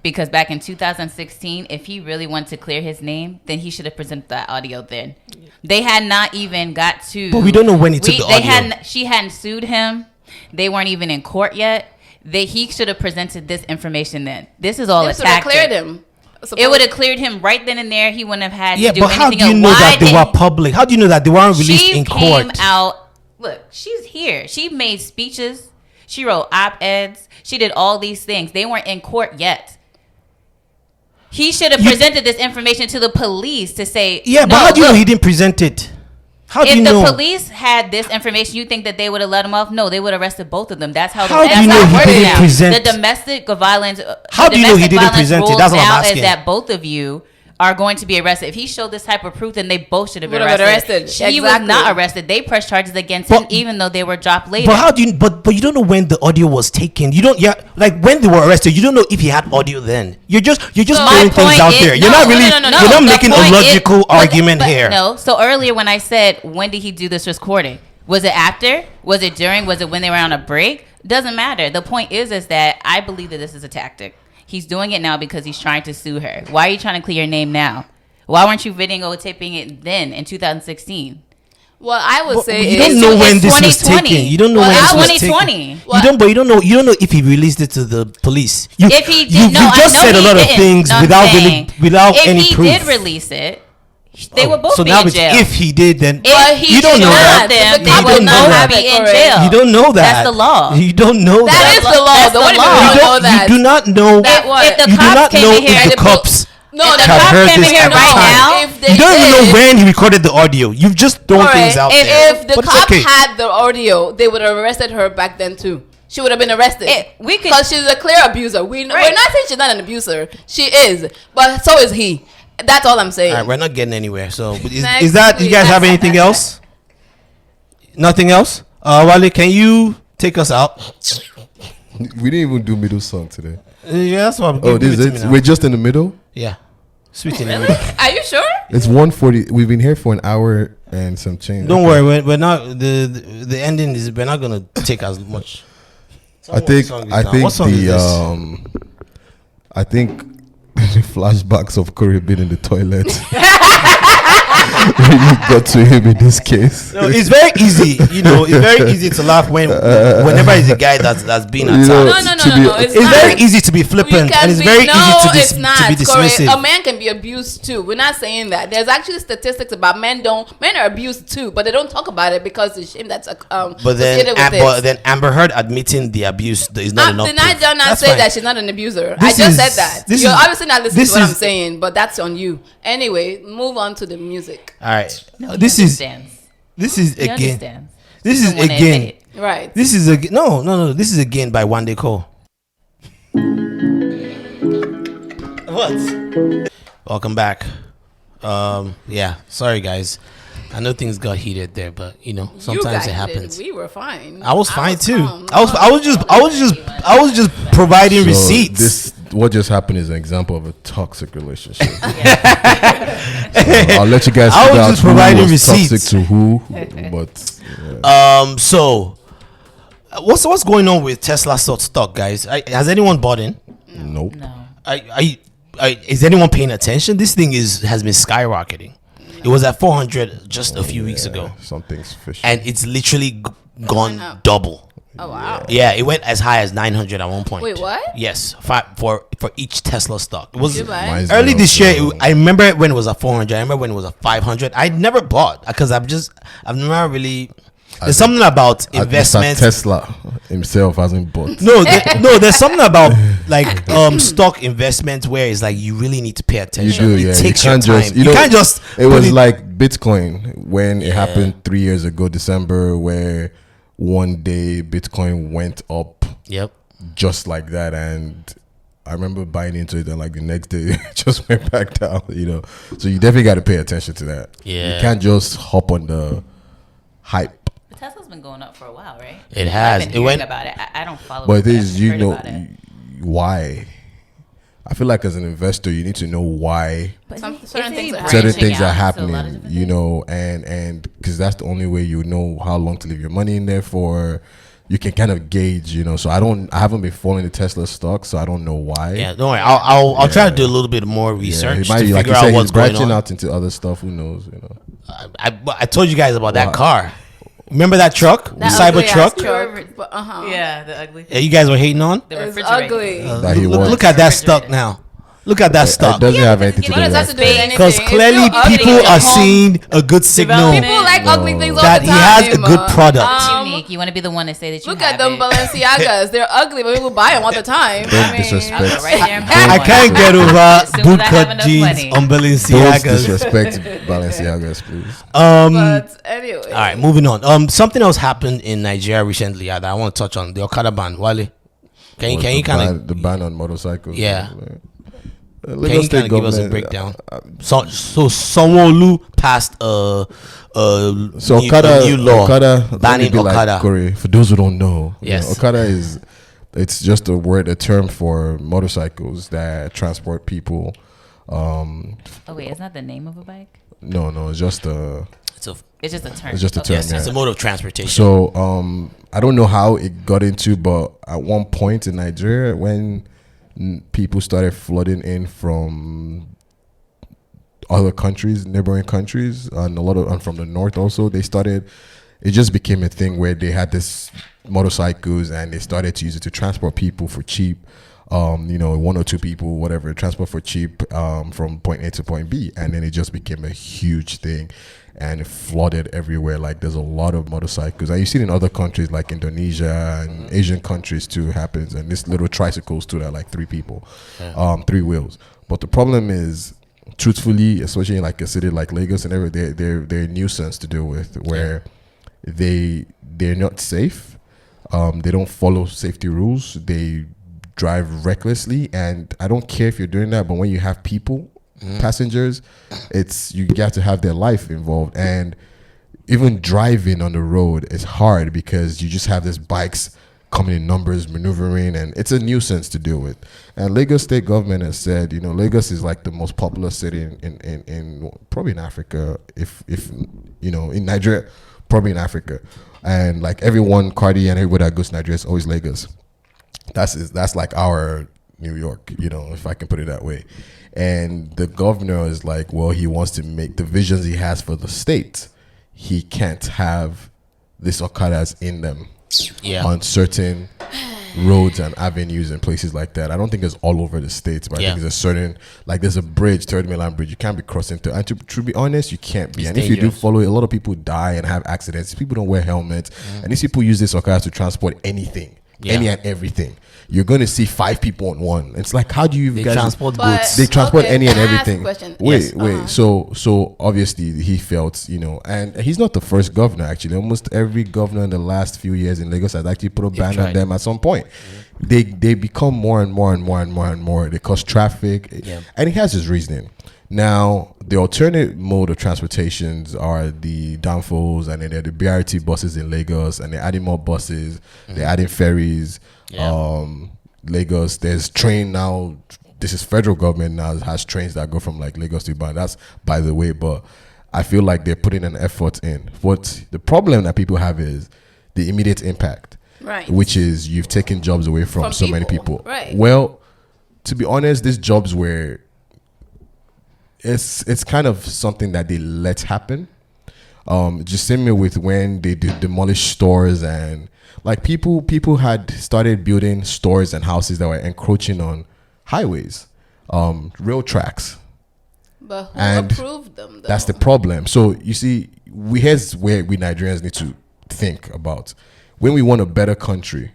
Because back in 2016, if he really wanted to clear his name, then he should have presented that audio then. They had not even got to. But we don't know when he took the audio. She hadn't sued him. They weren't even in court yet. He should have presented this information then. This is all This a would have tactic. cleared him. It would have cleared him right then and there. He wouldn't have had Yeah, to do but how anything do you else. know Why that they were didn't- public? How do you know that they weren't released she in came court? out. Look, she's here. She made speeches. She wrote op-eds. She did all these things. They weren't in court yet. He should have presented this information to the police to say. Yeah, but no, how do you know look, he didn't present it? If the police had this information, you think that they would have let him off? No, they would have arrested both of them. That's how. How do you know he didn't present the domestic violence? How do you know he didn't present it? That's what I'm asking. Is that both of you are going to be arrested? If he showed this type of proof, then they both should have been arrested. He was not arrested. They pressed charges against him, even though they were dropped later. But how do you? But you don't know when the audio was taken. You don't. Yeah, like when they were arrested, you don't know if he had audio then. You're just throwing things out there. You're not really. You're not making a logical argument here. No. So earlier when I said when did he do this recording? Was it after? Was it during? Was it when they were on a break? Doesn't matter. The point is that I believe that this is a tactic. He's doing it now because he's trying to sue her. Why are you trying to clear your name now? Why weren't you videotaping it then in 2016? Well, I would say you don't know when this was taken. You don't know when this was taken. 2020. You don't know if he released it to the police. If he did, you just said a lot of things without any proof. If he did release it, they would both be in jail. If he did, then you don't know that. They would not be in jail. You don't know that. That's the law. You don't know that. That is the law. The one you don't know that. You do not know. If the cops came in here, the cops. No, the cops came in here right now. You don't even know when he recorded the audio. You've just thrown things out there. If the cop had the audio, they would have arrested her back then too. She would have been arrested because she's a clear abuser. We're not saying she's not an abuser. She is, but so is he. That's all I'm saying. All right, we're not getting anywhere. So, is that you guys have anything else? Nothing else? Wale, can you take us out? We didn't even do middle song today. Yeah, that's what I'm Oh, this is it? We're just in the middle? Yeah. Sweet in the middle. Are you sure? It's 1:40. We've been here for an hour and some change. Don't worry, we're not the ending is we're not gonna take as much. I think the flashbacks of Corey being in the toilet really got to him in this case. No, it's very easy. It's very easy to laugh whenever it's a guy that's being attacked. No. It's very easy to be flippant, and it's very easy to be dismissive. A man can be abused too. We're not saying that. There's actually statistics about men are abused too, but they don't talk about it because the shame that's But then Amber Heard admitting the abuse is not enough. Did I not say that she's not an abuser? I just said that. You're obviously not listening to what I'm saying, but that's on you. Anyway, move on to the music. All right. No, This is again. This is again by Wande Cole. What? Welcome back. Yeah. Sorry, guys. I know things got heated there, but sometimes it happens. We were fine. I was fine too. I was just providing receipts. What just happened is an example of a toxic relationship. I'll let you guys figure out who was receipts. Toxic to who, but yeah. So what's going on with Tesla stock, guys? Has anyone bought in? Nope. No. Is anyone paying attention? This thing has been skyrocketing. It was at 400 just a few weeks ago. Something's fishy. And it's literally gone double. Oh wow! Yeah, it went as high as 900 at one point. Wait, what? Yes, for each Tesla stock. It was early this year. I remember when it was at 400. I remember when it was at 500. I never bought because I've never really. There's something about investments. Tesla himself hasn't bought. No, there's something about like stock investment where it's like you really need to pay attention. You do, it takes your time. You can't just. It was like Bitcoin when it happened 3 years ago, December, where one day Bitcoin went up. Yep. Just like that, and I remember buying into it, and like the next day it just went back down. So you definitely got to pay attention to that. Yeah. You can't just hop on the hype. Tesla's been going up for a while, right? It has. I've been hearing about it. I don't follow. But it is, why? I feel like as an investor, you need to know why certain things are happening. And because that's the only way you know how long to leave your money in there for. You can kind of gauge, So I haven't been following the Tesla stock, so I don't know why. Yeah, don't worry. I'll try to do a little bit more research to figure out what's going on. Branching out into other stuff. Who knows? I told you guys about that car. Remember that truck? The Cybertruck? Yeah, the ugly thing. Yeah, you guys were hating on? It's ugly. Look at that stuck now. Look at that stuff. It doesn't have anything to do with it. Because clearly people are seeing a good signal. People like ugly things all that the time. He has a good product. Unique. You want to be the one to say that you look at them Balenciagas. They're ugly, but people buy them all the time. Don't disrespect. I can't get over bootcut jeans on Balenciagas. Don't disrespect Balenciagas, please. But anyway. All right, moving on. Something else happened in Nigeria recently that I want to touch on. The Okada ban. Wale, can you kind of the ban on motorcycles? Yeah. Can you kind of give us a breakdown? So Sanwo-Olu passed a new law banning Okada. Like Corey, for those who don't know, yes, Okada it's just a term for motorcycles that transport people. Wait, it's not the name of a bike? No, it's just a. It's just a term. It's just a term. Yes, yeah. It's a mode of transportation. So I don't know how it got into, but at one point in Nigeria, when people started flooding in from other countries, neighboring countries, and from the north also, it just became a thing where they had this motorcycles and they started to use it to transport people for cheap. One or two people, whatever, transport for cheap from point A to point B, and then it just became a huge thing, and it flooded everywhere. Like there's a lot of motorcycles, and you see it in other countries like Indonesia and Asian countries too. Happens, and this little tricycles too that are like 3 people, 3 wheels. But the problem is, truthfully, especially in like a city like Lagos and everything, they're a nuisance to deal with, where they're not safe. They don't follow safety rules. They drive recklessly, and I don't care if you're doing that, but when you have people, passengers, you got to have their life involved. And even driving on the road is hard because you just have these bikes coming in numbers, maneuvering, and it's a nuisance to deal with. And Lagos state government has said, Lagos is like the most popular city in probably in Africa, if in Nigeria, probably in Africa. And like everyone, Cardi and everybody that goes to Nigeria is always Lagos. That's like our New York, if I can put it that way. And the governor is like, well, he wants to make the visions he has for the state. He can't have this Okadas in them on certain roads and avenues and places like that. I don't think it's all over the states, but I think there's a certain, like there's a bridge, Third Mainland Bridge, you can't be crossing to, and to be honest, you can't be. And if you do follow it, a lot of people die and have accidents. People don't wear helmets, and these people use this Okadas to transport anything. Any and everything. You're going to see 5 people on one. It's like, how do you guys transport goods? They transport any and everything. Wait. Uh-huh. So obviously he felt, and he's not the first governor actually. Almost every governor in the last few years in Lagos has actually put a ban on them at some point. They become more and more. They cause traffic, and he has his reasoning. Now, the alternate mode of transportations are the downfalls, and then there are the BRT buses in Lagos, and they're adding more buses, they're adding ferries. Lagos, there's train now. This is federal government now has trains that go from like Lagos to Ibadan. That's by the way, but I feel like they're putting an effort in. What the problem that people have is the immediate impact, right? Which is you've taken jobs away from so many people. Right. Well, to be honest, these jobs were. It's kind of something that they let happen. Just same way with when they did demolish stores, and like people had started building stores and houses that were encroaching on highways, rail tracks. But who approved them, though? That's the problem. So you see, here's where we Nigerians need to think about. When we want a better country,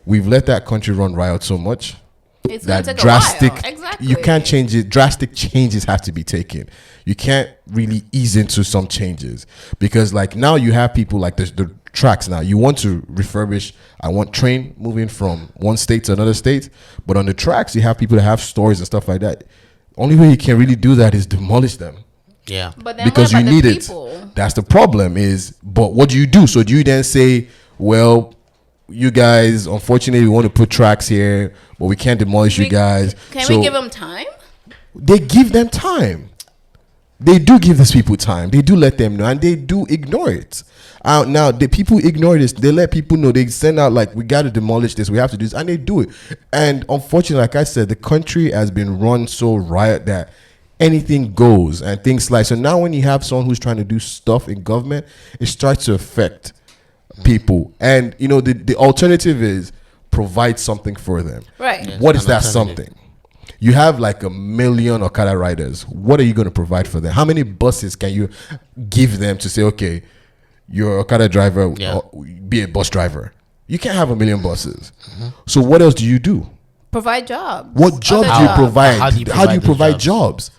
we've let that country run riot so much. It's that drastic, exactly. You can't change it. Drastic changes have to be taken. You can't really ease into some changes because, like, now you have people like the tracks. Now you want to refurbish. I want train moving from one state to another state, but on the tracks you have people that have stores and stuff like that. Only way you can really do that is demolish them. Yeah, but then because you need it. That's the problem. But what do you do? So do you then say, well, you guys, unfortunately, we want to put tracks here, but we can't demolish you guys. Can we give them time? They give them time. They do give these people time. They do let them know, and they do ignore it. Now, the people ignore this. They let people know. They send out like, we got to demolish this. We have to do this, and they do it. And unfortunately, like I said, the country has been run so riot that anything goes and things like. So now when you have someone who's trying to do stuff in government, it starts to affect people. And the alternative is provide something for them. Right. Yes, what is that something? You have like 1 million Okada riders. What are you going to provide for them? How many buses can you give them to say, okay, you're an Okada driver, be a bus driver? You can't have 1 million buses. So what else do you do? Provide jobs. What job do you provide? How do you provide jobs?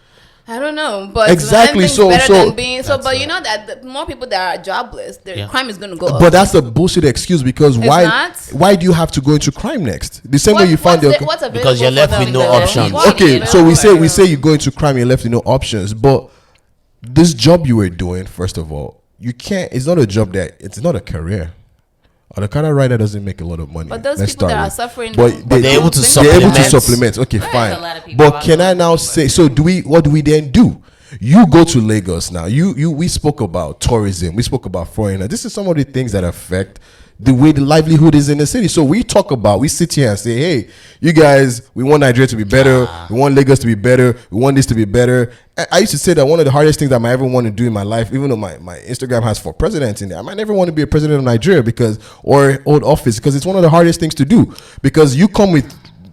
I don't know, but exactly. But you know that the more people that are jobless, their crime is going to go up. But that's a bullshit excuse because why do you have to go into crime next? The same way you find because you're left with no options. Okay, so we say you go into crime, you're left with no options. But this job you were doing, first of all, you can't. It's not a job it's not a career. An Okada rider doesn't make a lot of money. But those people that are suffering, but they're able to supplement. Okay, fine. But can I now say? So what do we then do? You go to Lagos now. We spoke about tourism. We spoke about foreigners. This is some of the things that affect the way the livelihood is in the city. So we sit here and say, hey, you guys, we want Nigeria to be better. We want Lagos to be better. We want this to be better. I used to say that one of the hardest things I might ever want to do in my life, even though my Instagram has 4 presidents in there, I might never want to be a president of Nigeria or hold office because it's one of the hardest things to do. Because you come with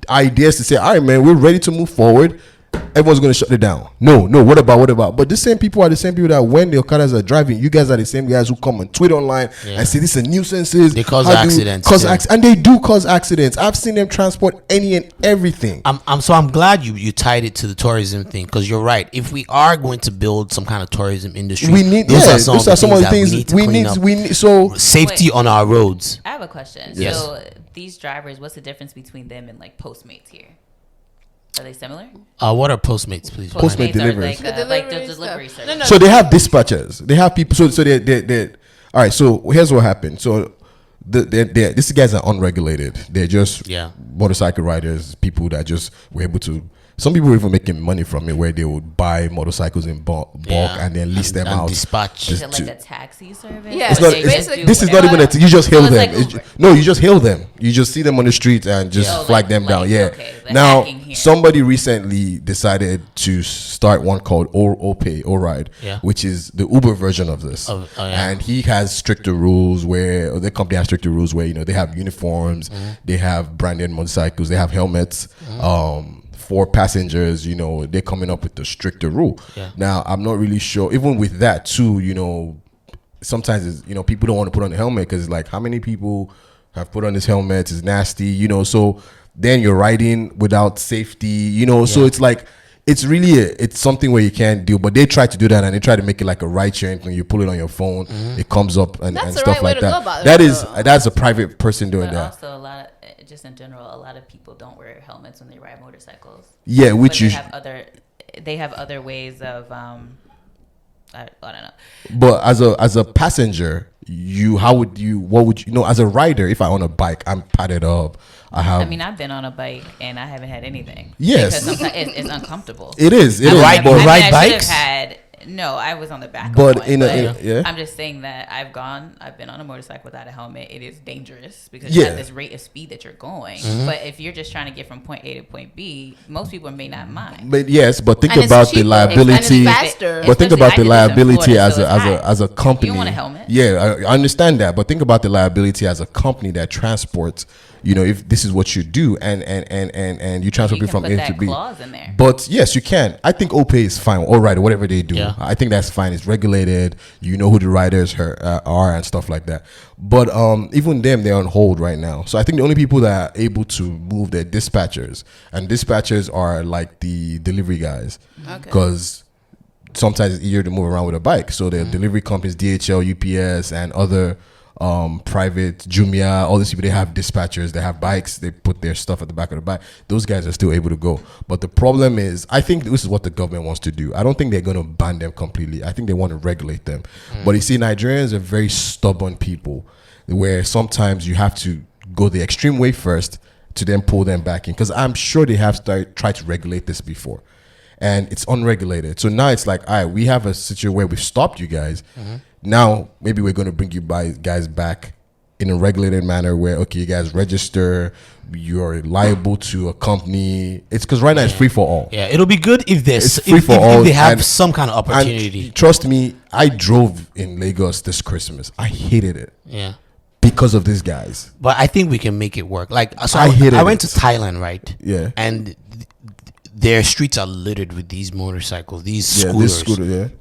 ideas to say, all right, man, we're ready to move forward. Everyone's going to shut it down. No, what about? But the same people are the same people that when the Okadas are driving, you guys are the same guys who come and tweet online and say this is a nuisances. They cause accidents. And they do cause accidents. I've seen them transport any and everything. I'm glad you tied it to the tourism thing because you're right. If we are going to build some kind of tourism industry, we need those are some of the things we need. So safety on our roads. I have a question. Yes. So these drivers, what's the difference between them and like Postmates here? Are they similar? What are Postmates, please? Postmate deliveries. Like the delivery service. No. So they have dispatchers. They have people. So they all right. So here's what happened. So these guys are unregulated. They're just motorcycle riders, people that just were able to. Some people were even making money from it, where they would buy motorcycles in bulk and then lease them out. Dispatch. Is it like a taxi service? Yeah, this is not even a. You just hail them. You just hail them. You just see them on the street and just flag them down. Yeah. Okay, now somebody recently decided to start one called O-Ride, which is the Uber version of this. And he has stricter rules or the company has stricter rules where they have uniforms, they have branded motorcycles, they have helmets. For passengers, they're coming up with the stricter rule. Now, I'm not really sure. Even with that, too, sometimes people don't want to put on the helmet because, like, how many people have put on this helmet? It's nasty, So then you're riding without safety, So it's like it's really it's something where you can't do. But they try to do that and they try to make it like a ride sharing thing. You pull it on your phone, it comes up and stuff like that. That's a private person doing that. Also, a lot of just in general, a lot of people don't wear helmets when they ride motorcycles. Yeah, which they have other ways of I don't know. But as a passenger, what would you as a rider? If I own a bike, I'm padded up. I've been on a bike and I haven't had anything. Yes, because sometimes it's uncomfortable. It is. Ride bikes. No, I was on the back. But I'm just saying that I've been on a motorcycle without a helmet. It is dangerous because you have this rate of speed that you're going. But if you're just trying to get from point A to point B, most people may not mind. But think about the liability. But think about the liability as a company. You don't want a helmet. Yeah, I understand that. But think about the liability as a company that transports. If this is what you do and you transport people from A to B. But yes, you can. I think OPay is fine. All right, whatever they do. Yeah. I think that's fine. It's regulated. You know who the riders are and stuff like that. But even them, they're on hold right now. So I think the only people that are able to move, they're dispatchers. And dispatchers are like the delivery guys. Because sometimes it's easier to move around with a bike. So the delivery companies, DHL, UPS, and other private Jumia, all these people, they have dispatchers, they have bikes, they put their stuff at the back of the bike. Those guys are still able to go. But the problem is, I think this is what the government wants to do. I don't think they're going to ban them completely. I think they want to regulate them. But you see, Nigerians are very stubborn people where sometimes you have to go the extreme way first to then pull them back in. Because I'm sure they have tried to regulate this before. And it's unregulated. So now it's like, all right, we have a situation where we've stopped you guys. Now, maybe we're going to bring you guys back in a regulated manner where, okay, you guys register, you're liable to a company. It's because right now it's free for all. Yeah, it'll be good if there's free for all. If they have some kind of opportunity. Trust me, I drove in Lagos this Christmas. I hated it. Yeah. Because of these guys. But I think we can make it work. Like, so I went to Thailand, right? Yeah. And their streets are littered with these motorcycles, these scooters,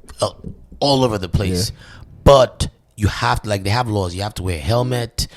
all over the place. But you have to, like, they have laws. You have to wear a helmet.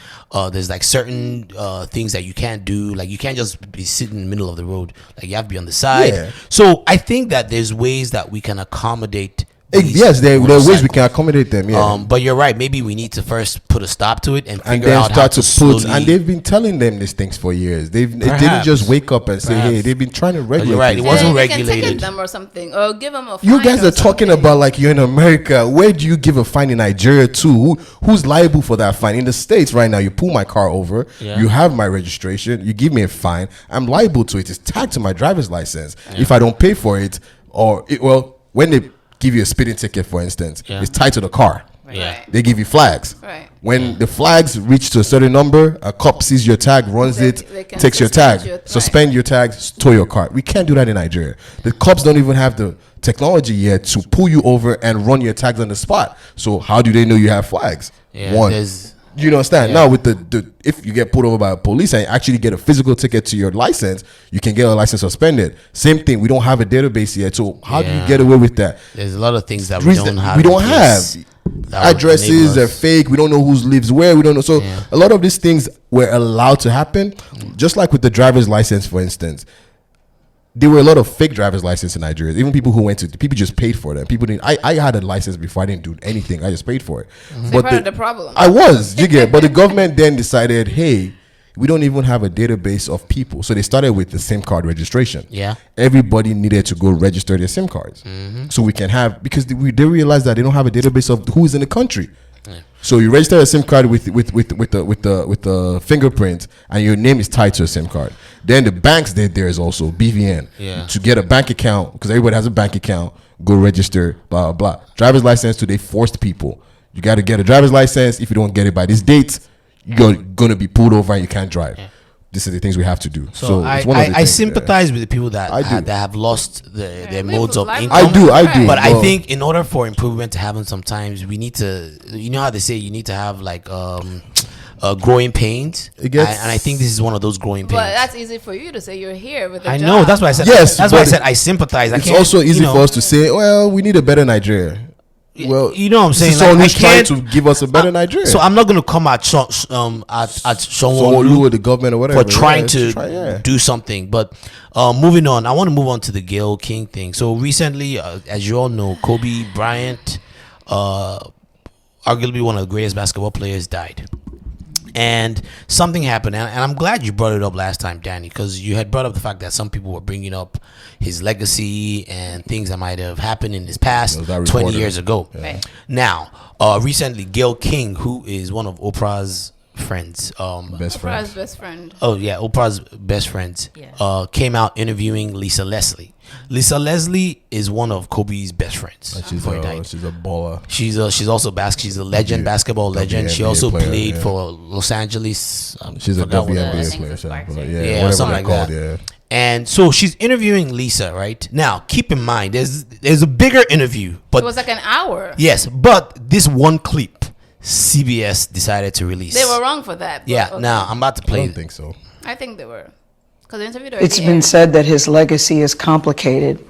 There's like certain things that you can't do. Like, you can't just be sitting in the middle of the road. Like, you have to be on the side. So I think that there's ways that we can accommodate. Yes, there are ways we can accommodate them. But you're right. Maybe we need to first put a stop to it and figure then out how to slowly. And they've been telling them these things for years. They didn't just wake up and say, "Hey." They've been trying to regulate. You're right. It wasn't regulated. You can ticket them or something, or give them a fine. You guys are talking about like you're in America. Where do you give a fine in Nigeria to? Who's liable for that fine? In the States right now, you pull my car over. You have my registration. You give me a fine. I'm liable to it. It's tagged to my driver's license. If I don't pay for it, when they give you a speeding ticket, for instance, it's tied to the car. They give you flags. When the flags reach to a certain number, a cop sees your tag, runs takes your tag, suspend your tag, tow your car. We can't do that in Nigeria. The cops don't even have the technology yet to pull you over and run your tags on the spot. So how do they know you have flags? You understand? Now with the if you get pulled over by a police and actually get a physical ticket to your license, you can get a license suspended. Same thing. We don't have a database yet. So how do you get away with that? There's a lot of things that we don't have. We don't have addresses are fake. We don't know who lives where. We don't know. So a lot of these things were allowed to happen. Just like with the driver's license, for instance. There were a lot of fake driver's license in Nigeria. Even people people just paid for them. People didn't. I had a license before. I didn't do anything. I just paid for it. But part of the problem. I was. You get. But the government then decided, hey, we don't even have a database of people. So they started with the SIM card registration. Everybody needed to go register their SIM cards, so we can have, because they realized that they don't have a database of who's in the country. So you register a SIM card with the fingerprint, and your name is tied to a SIM card. Then the banks did theirs also, BVN, to get a bank account, because everybody has a bank account. Go register, blah blah blah. Driver's license, they forced people. You got to get a driver's license. If you don't get it by this date, you're gonna be pulled over and you can't drive. This is the things we have to do. So I sympathize with the people that have lost their modes of income. I do. But I think in order for improvement to happen, sometimes we need to, you know how they say you need to have like growing pains. And I think this is one of those growing pains. But that's easy for you to say. You're here with a job. Know. That's why I said. Yes, that's why I said I sympathize. It's also easy for us to say, well, we need a better Nigeria. Well, you know what I'm saying. Someone who's trying to give us a better Nigeria. So I'm not going to come at someone or the government or whatever for trying to do something. But moving on, I want to move on to the Gayle King thing. So recently, as you all know, Kobe Bryant, arguably one of the greatest basketball players, died. And something happened, and I'm glad you brought it up last time, Danny, because you had brought up the fact that some people were bringing up his legacy and things that might have happened in his past 20 years ago. Now, recently, Gayle King, who is one of Oprah's friends, Oprah's best friend. Oh yeah, Oprah's best friends, came out interviewing Lisa Leslie. Lisa Leslie is one of Kobe's best friends. She's a baller. She's also she's a legend, basketball legend. She also played for Los Angeles. She's a WNBA player. Something like that. And so she's interviewing Lisa right now. Keep in mind, there's a bigger interview, but it was like an hour. Yes, but this one clip, CBS decided to release. They were wrong for that. Yeah. Okay. Now I'm about to play. I don't think so. I think they were. It's been said that his legacy is complicated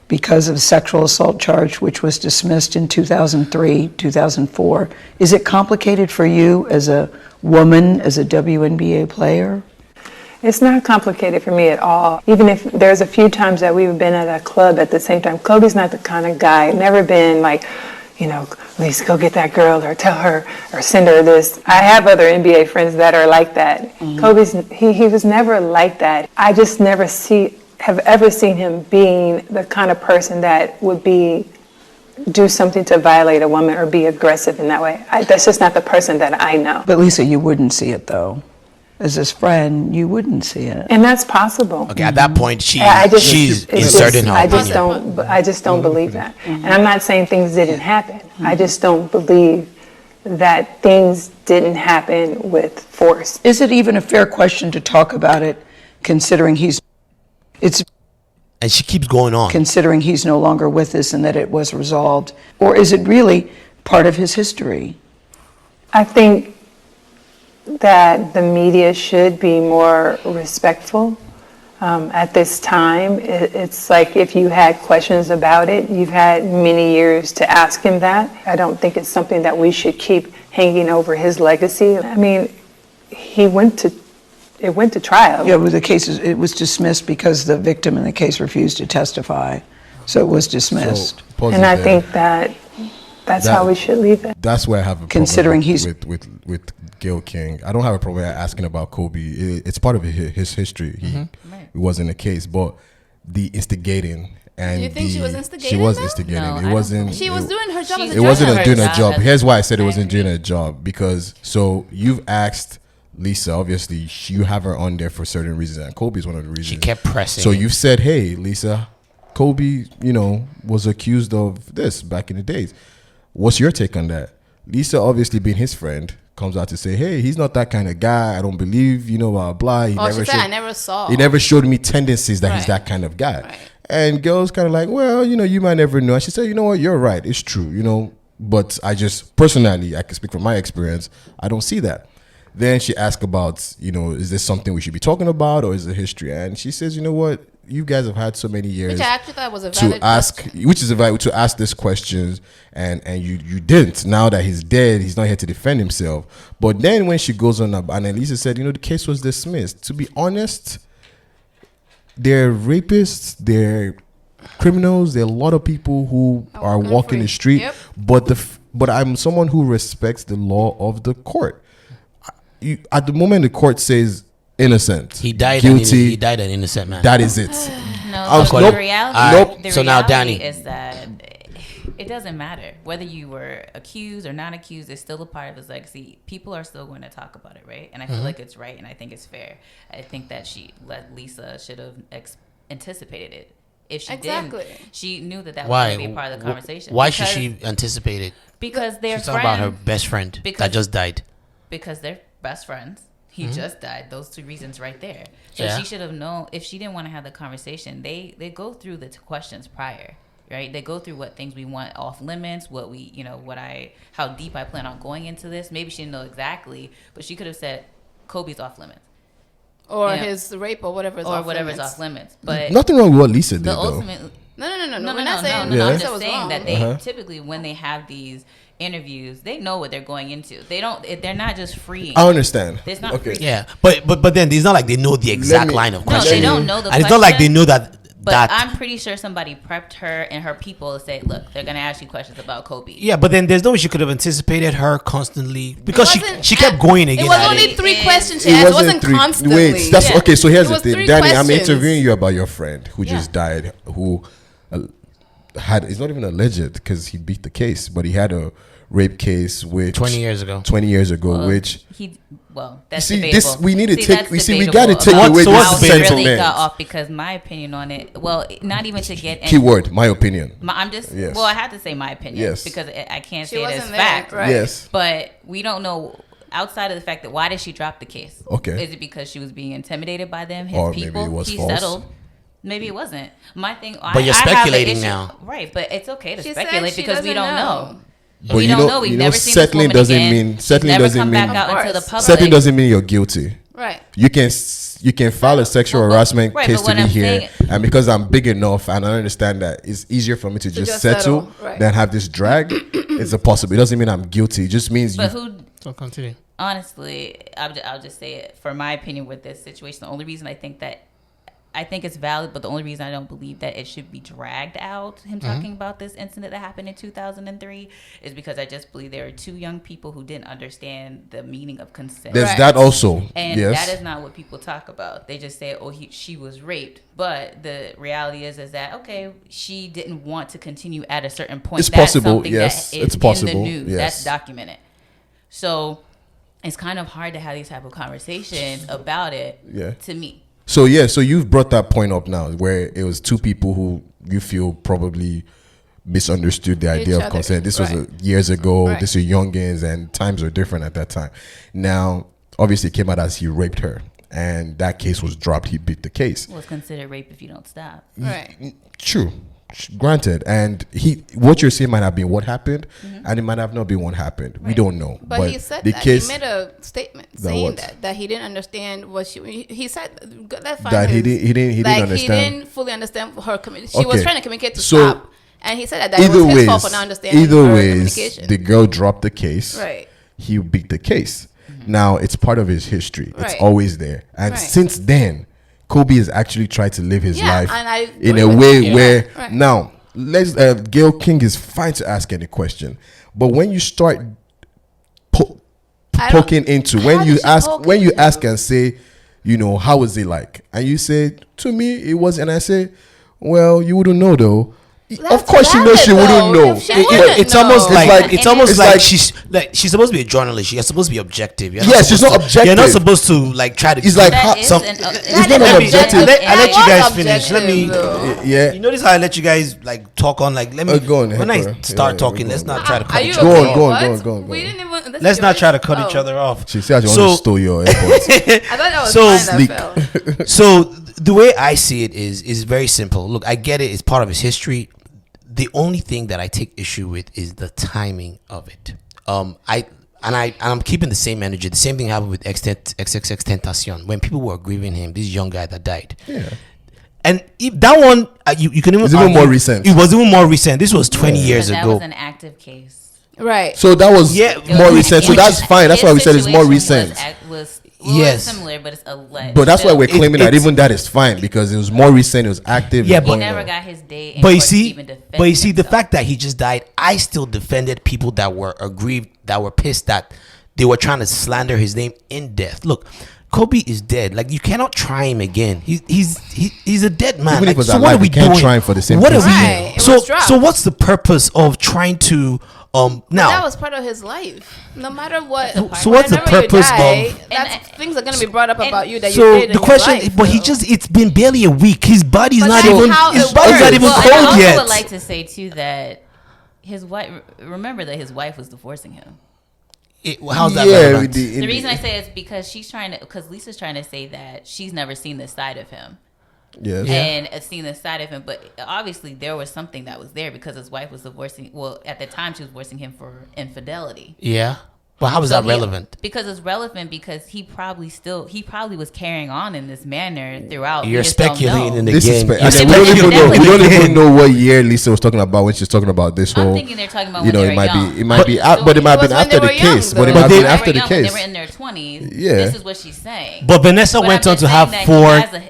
because of a sexual assault charge, which was dismissed in 2003, 2004. Is it complicated for you as a woman, as a WNBA player? It's not complicated for me at all. Even if there's a few times that we've been at a club at the same time. Kobe's not the kind of guy, never been like, you know, Lisa, go get that girl, or tell her, or send her this. I have other NBA friends that are like that. Kobe's, he was never like that. I just never have ever seen him being the kind of person that would do something to violate a woman or be aggressive in that way. That's just not the person that I know. But Lisa, you wouldn't see it though. As his friend, you wouldn't see it. And that's possible. Okay, at that point, she's inserting her opinion. I just don't believe that. And I'm not saying things didn't happen. I just don't believe that things didn't happen with force. Is it even a fair question to talk about it, considering and she keeps going on. Considering he's no longer with us and that it was resolved? Or is it really part of his history? I think that the media should be more respectful At this time, it's like if you had questions about it, you've had many years to ask him that. I don't think it's something that we should keep hanging over his legacy. I mean, it went to trial. Yeah, but it was dismissed because the victim in the case refused to testify. So it was dismissed. And I think that's how we should leave it. That's where I have a problem Considering with Gayle King. I don't have a problem asking about Kobe. It's part of his history. It wasn't a case, but the instigating and do you think she was instigating? She was instigating. No, it wasn't. She was doing her job. It wasn't doing a job. Here's why I said it wasn't doing a job, because so you've asked Lisa, obviously you have her on there for certain reasons, and Kobe's one of the reasons. She kept pressing. So you've said, hey, Lisa, Kobe, was accused of this back in the days. What's your take on that? Lisa, obviously being his friend, comes out to say, hey, he's not that kind of guy. I don't believe, blah, blah. She said, I never saw. He never showed me tendencies that he's that kind of guy. Right. And girls kind of like, well, you might never know. And she said, you know what, you're right. It's true, But I just, personally, I can speak from my experience, I don't see that. Then she asked about, is this something we should be talking about, or is it history? And she says, you know what, you guys have had so many years, which I actually thought was a valid to ask, question. which is a valid to ask these questions, and you didn't. Now that he's dead, he's not here to defend himself. But then when she goes on, and Lisa said, the case was dismissed. To be honest, they're rapists, they're criminals. There are a lot of people who are walking the street, yep. But I'm someone who respects the law of the court. At the moment the court says innocent, he died guilty, he died an innocent man. that is it. The reality, so now Danny is that it doesn't matter whether you were accused or not accused. It's still a part of his legacy. People are still going to talk about it, right? And I feel like it's right, and I think it's fair. I think that Lisa should have anticipated it. If she didn't, she knew that was going to be a part of the conversation. Why should she anticipate it? Because they're She's talking about her best friend that just died. Because they're best friends. He just died. Those two reasons right there. So she should have known. If she didn't want to have the conversation, they go through the questions prior, right? They go through what things we want off limits, how deep I plan on going into this. Maybe she didn't know exactly, but she could have said Kobe's off limits. Or his rape or whatever's off limits. But nothing wrong with what Lisa did, No. We're not saying I'm just saying that they typically, when they have these interviews, they know what they're going into. They're not just freeing. I understand. It's not free. Yeah, but then it's not like they know the exact line of questioning. No, they don't know the question. And it's not like they know that. But I'm pretty sure somebody prepped her and her people to say, look, they're going to ask you questions about Kobe. Yeah, but then there's no way she could have anticipated her constly, because she kept going again. It was only 3 questions she asked. It wasn't constantly. Wait, that's okay. So here's the thing, Danny. I'm interviewing you about your friend who just died, who had, it's not even alleged because he beat the case, but he had a rape case which 20 years ago, which that's debatable. This we need to take. We see, we got to take away this sentiment. Really got off because my opinion on it. Well, not even to get keyword. My opinion. I'm just. Yes. Well, I had to say my opinion. Yes. Because I can't say it as fact. Right? Yes. But we don't know. Outside of the fact that why did she drop the case? Okay. Is it because she was being intimidated by them? His or people. Maybe it was he false. Settled. Maybe it wasn't. My thing. But you're speculating now. Right. But it's okay to speculate because we don't know. But we don't know. We've never seen settling doesn't mean settling doesn't mean settling doesn't mean you're guilty. Right. You can file a sexual harassment case to me here, and because I'm big enough and I understand that it's easier for me to just settle than have this drag. It's a possibility. It doesn't mean I'm guilty. It just means So continue. Honestly, I'll just say it. For my opinion with this situation, the only reason I think it's valid, but the only reason I don't believe that it should be dragged out, him talking about this incident that happened in 2003, is because I just believe there are 2 young people who didn't understand the meaning of consent. There's that also. And that is not what people talk about. They just say, she was raped. But the reality is that, okay, she didn't want to continue at a certain point. It's possible, yes. It's possible. In the news. Yes. That's documented. So it's kind of hard to have these type of conversations about it, to me. So you've brought that point up now, where it was 2 people who you feel probably misunderstood the idea of consent. This was years ago. Right. This was youngins, and times were different at that time. Now, obviously, it came out as he raped her, and that case was dropped. He beat the case. Well, it's considered rape if you don't stop. Right. True. Granted, and what you're saying might have been what happened, and it might have not been what happened. Right. We don't know. But he said that he made a statement saying that he didn't understand what he said that he didn't understand. He didn't fully understand her communication. She was trying to communicate to stop, and he said that it was his fault for not understanding her communication. The girl dropped the case. Right. He beat the case. Now it's part of his history. Right. It's always there, and since then, Kobe has actually tried to live his life in a way where now Gayle King is fine to ask any question, but when you start poking into when you ask and say, you know, how was it like, and you say to me it was, and I say, well, you wouldn't know though. Of course, she knows she wouldn't know. It's almost like she's supposed to be a journalist. She's supposed to be objective. Yes, she's not objective. You're not supposed to like try to. It's like it's not an objective. I let you guys finish. Let me. Yeah. You notice how I let you guys like talk on. Like let me. Go on. When I start talking, let's not try to cut each other off. Go on. We didn't even. Let's not try to cut each other off. She said she wanted to steal your AirPods. I thought that was So the way I see it is very simple. Look, I get it. It's part of his history. The only thing that I take issue with is the timing of it. I'm keeping the same energy. The same thing happened with XXXTentacion when people were grieving him. This young guy that died. Yeah. And if that one, you can even. It's even more recent. It was even more recent. This was 20 years ago. That was an active case. Right. So that was more recent. So that's fine. That's why we said it's more recent. It's similar, but it's alleged. But that's why we're claiming that even that is fine because it was more recent, it was active. Yeah, but he never got his day. But you see, the fact that he just died, I still defended people that were aggrieved, that were pissed that they were trying to slander his name in death. Look, Kobe is dead. Like you cannot try him again. He's a dead man. Even like, if it was so alive, what are we can't doing? try him for the same. What are we? So what's the purpose of trying to? Now that was part of his life. No matter what. So what's the purpose things are going to be brought up about you that so you did. The question, life, but it's been barely a week. His body's not even cold yet. I would like to say too that his wife. Remember that his wife was divorcing him. How's that relevant? The reason I say it's because because Lisa's trying to say that she's never seen this side of him. Yes. And seen the side of him, but obviously there was something that was there because his wife was divorcing. Well, at the time she was divorcing him for infidelity. Yeah. Well, how is that relevant? Because it's relevant because he probably was carrying on in this manner throughout. You're speculating in the game. We don't even know what year Lisa was talking about when she's talking about this whole. I'm thinking they're talking about when they were young. It might be after the case. But it might be after the case. They were in their 20s. Yeah. This is what she's saying. But Vanessa went on to have 4.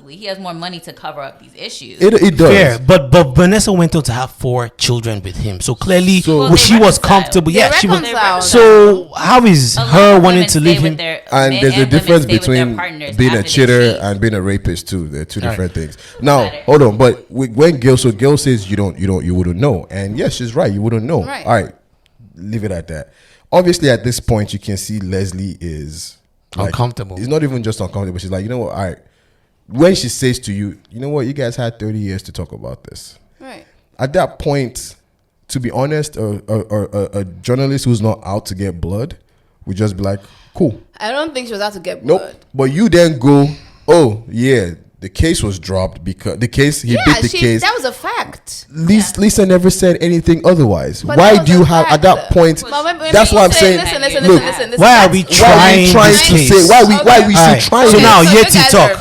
He has more money to cover up these issues. It does. Fair, but Vanessa went on to have 4 children with him. So clearly, she was comfortable. Yeah, she was. So how is her wanting to leave him? And there's a difference between being a cheater and being a rapist too. They're two different things. Now, hold on. But when Gayle says you wouldn't know, and yes, she's right. You wouldn't know. Right. All right, leave it at that. Obviously, at this point, you can see Leslie is uncomfortable. It's not even just uncomfortable. She's like, you know what? All right. When she says to you, you know what, you guys had 30 years to talk about this. Right. At that point, to be honest, a journalist who's not out to get blood would just be like, cool. I don't think she was out to get blood. Nope. But you then go, oh, yeah, the case was dropped because he beat the case. That was a fact. Lisa never said anything otherwise. Why do you have at that point? That's what I'm saying. Listen. Why are we trying to say? Why we still trying? So now Yeti talk.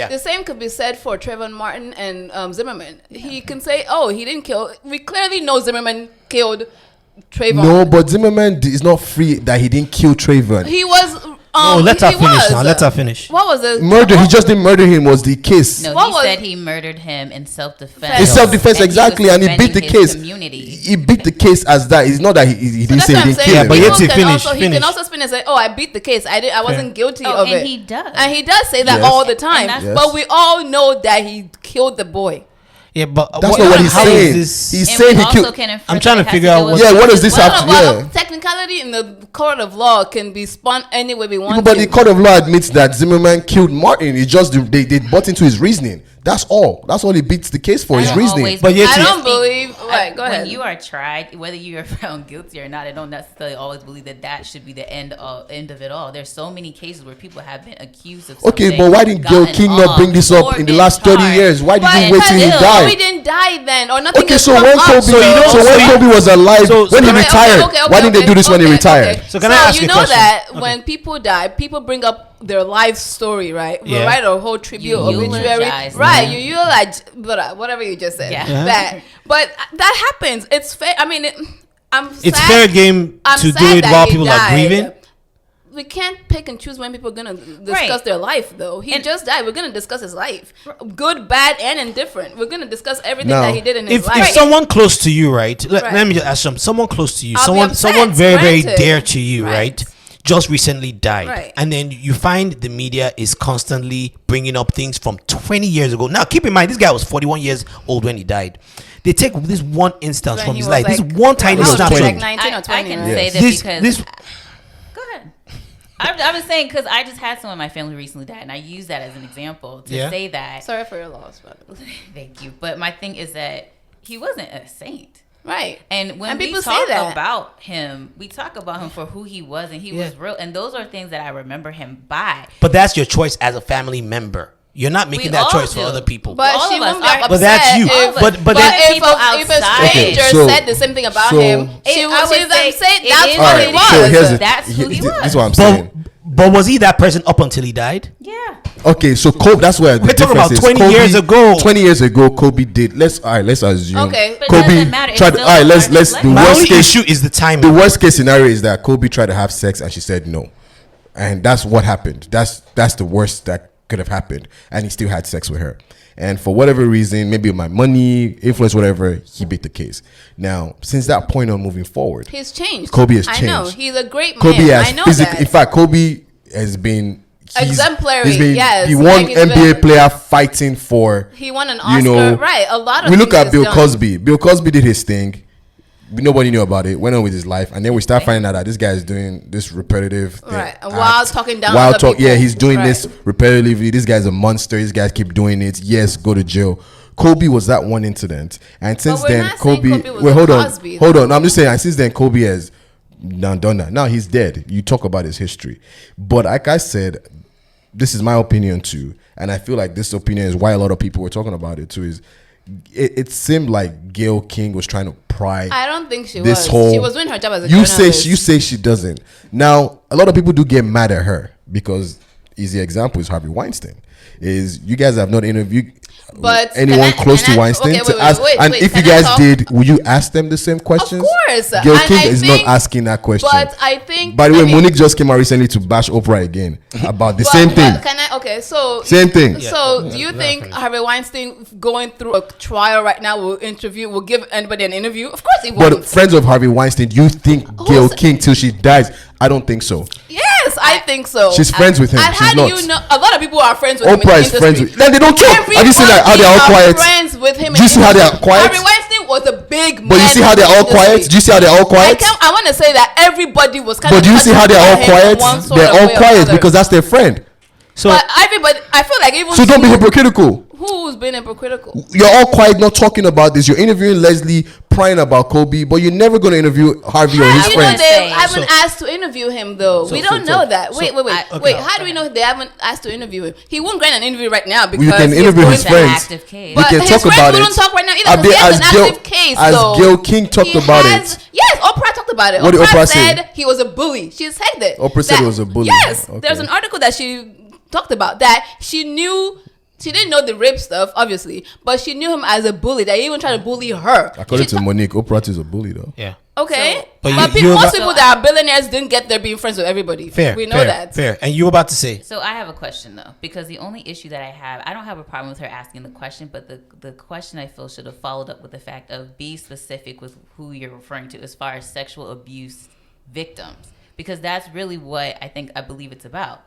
The same could be said for Trayvon Martin and Zimmerman. He can say, "Oh, he didn't kill." We clearly know Zimmerman killed Trayvon. No, but Zimmerman is not free that he didn't kill Trayvon. He was. Let her finish now. Let her finish. What was it? Murder. He just didn't murder him. Was the case? No, he said he murdered him in self-defense. In self-defense, exactly, and he beat the case. He beat the case as that. It's not that he didn't say he didn't kill him. But yet he can also spin and say, "Oh, I beat the case. I wasn't guilty of it." And he does. And he does say that all the time. But we all know that he killed the boy. Yeah, but that's not what he's saying. He's saying he killed. I'm trying to figure out what. Yeah, what does this have to? Yeah, technicality in the court of law can be spun any way we want. But the court of law admits that Zimmerman killed Martin. It's just they bought into his reasoning That's all. That's all he beats the case for. His reasoning. But I don't believe. Right, go ahead. When you are tried, whether you are found guilty or not, I don't necessarily always believe that should be the end of it all. There's so many cases where people have been accused of something. Okay, but why didn't Gayle King not bring this up in the last 30 years? Why did you wait till he died? Kobe didn't die then, or nothing. Okay, so when Kobe was alive, when he retired, why didn't they do this when he retired? So can I ask you a question? That when people die, people bring up their life story, right? Yeah. We write a whole tribute, obituary, right? You eulogize, whatever you just said. Yeah. That, but that happens. It's fair. I mean, it's fair game to do it while people are grieving. We can't pick and choose when people are gonna discuss their life, though. He just died. We're gonna discuss his life, good, bad, and indifferent. We're gonna discuss everything that he did in his life. If someone close to you, right? Let me just ask someone close to you, someone very dear to you, right? Just recently died, and then you find the media is constantly bringing up things from 20 years ago. Now, keep in mind, this guy was 41 years old when he died. They take this one instance from his life, this one tiny snapshot. Like 19 or 20. I can say that because. Go ahead. I was saying because I just had someone in my family recently died, and I use that as an example to say that. Sorry for your loss, but thank you. But my thing is that he wasn't a saint. Right. And when we talk about him, we talk about him for who he was, and he was real. And those are things that I remember him by. But that's your choice as a family member. You're not making that choice for other people. But all she won't be upset. But that's you. But if a stranger said the same thing about him, she would say that's what he was. That's who he was. This is what I'm saying. But was he that person up until he died? Yeah. Okay, so Kobe, that's where we're talking about 20 years ago. 20 years ago, Kobe did. Let's assume. Okay, but Kobe it doesn't matter. tried. All right, let's. The My worst only case issue is the timing. The worst case scenario is that Kobe tried to have sex and she said no, and that's what happened. That's the worst that could have happened, and he still had sex with her. And for whatever reason, maybe my money, influence, whatever, he beat the case. Now, since that point on moving forward, he's changed. Kobe has changed. I know he's a great man. Kobe has I know that. In fact, Kobe has been exemplary. He won NBA player fighting for. He won an Oscar. Right. A lot of. We look at Bill Cosby. Bill Cosby did his thing. Nobody knew about it. Went on with his life, and then we start finding out that this guy is doing this repetitive thing. Right. While talking down. While talk, yeah, he's doing this repetitively. This guy's a monster. These guys keep doing it. Yes, go to jail. Kobe was that one incident, and since then Kobe wait, hold on. I'm just saying, and since then Kobe has done that. Now he's dead. You talk about his history, but like I said, this is my opinion too, and I feel like this opinion is why a lot of people were talking about it too. Is it seemed like Gayle King was trying to pry. I don't think she was. She was doing her job as a journalist. You say she doesn't. Now a lot of people do get mad at her because easy example is Harvey Weinstein. Is you guys have not interviewed anyone close to Weinstein to ask, and if you guys did, will you ask them the same questions? Of course. Gayle King is not asking that question. But I think. By the way, Monique just came out recently to bash Oprah again about the same thing. Same thing. So do you think Harvey Weinstein going through a trial right now will give anybody an interview? Of course he won't. But friends of Harvey Weinstein, do you think Gayle King till she dies? I don't think so. Yes, I think so. She's friends with him. She's not. You know, a lot of people are friends with him. Oprah is friends with him. Then they don't talk. Have you seen how they're all quiet? Friends with him. Do you see how they're quiet? Harvey Weinstein was a big man. But you see how they're all quiet? Do you see how they're all quiet? I want to say that everybody was kind of. But do you see how they're all quiet? They're all quiet because that's their friend. So, but everybody, I feel like even. So don't be hypocritical. Who's been hypocritical? You're all quiet, not talking about this. You're interviewing Leslie, prying about Kobe, but you're never going to interview Harvey or his friends. They haven't asked to interview him, though. We don't know that. Wait. How do we know they haven't asked to interview him? He won't grant an interview right now because we can interview his friends. We can talk about it. We don't talk right now either. He has an active case, though. As Gayle King talked about it. Yes, Oprah talked about it. What did Oprah said? He was a bully. She said that. Oprah said he was a bully. Yes, there's an article that she talked about that she knew. She didn't know the rape stuff, obviously, but she knew him as a bully. That he even tried to bully her. According to Monique, Oprah is a bully, though. Yeah. Okay, but most people that are billionaires didn't get there being friends with everybody. We know that. Fair. And you were about to say. So I have a question though, because the only issue that I don't have a problem with her asking the question, but the question I feel should have followed up with the fact of be specific with who you're referring to as far as sexual abuse victims, because that's really what I believe it's about.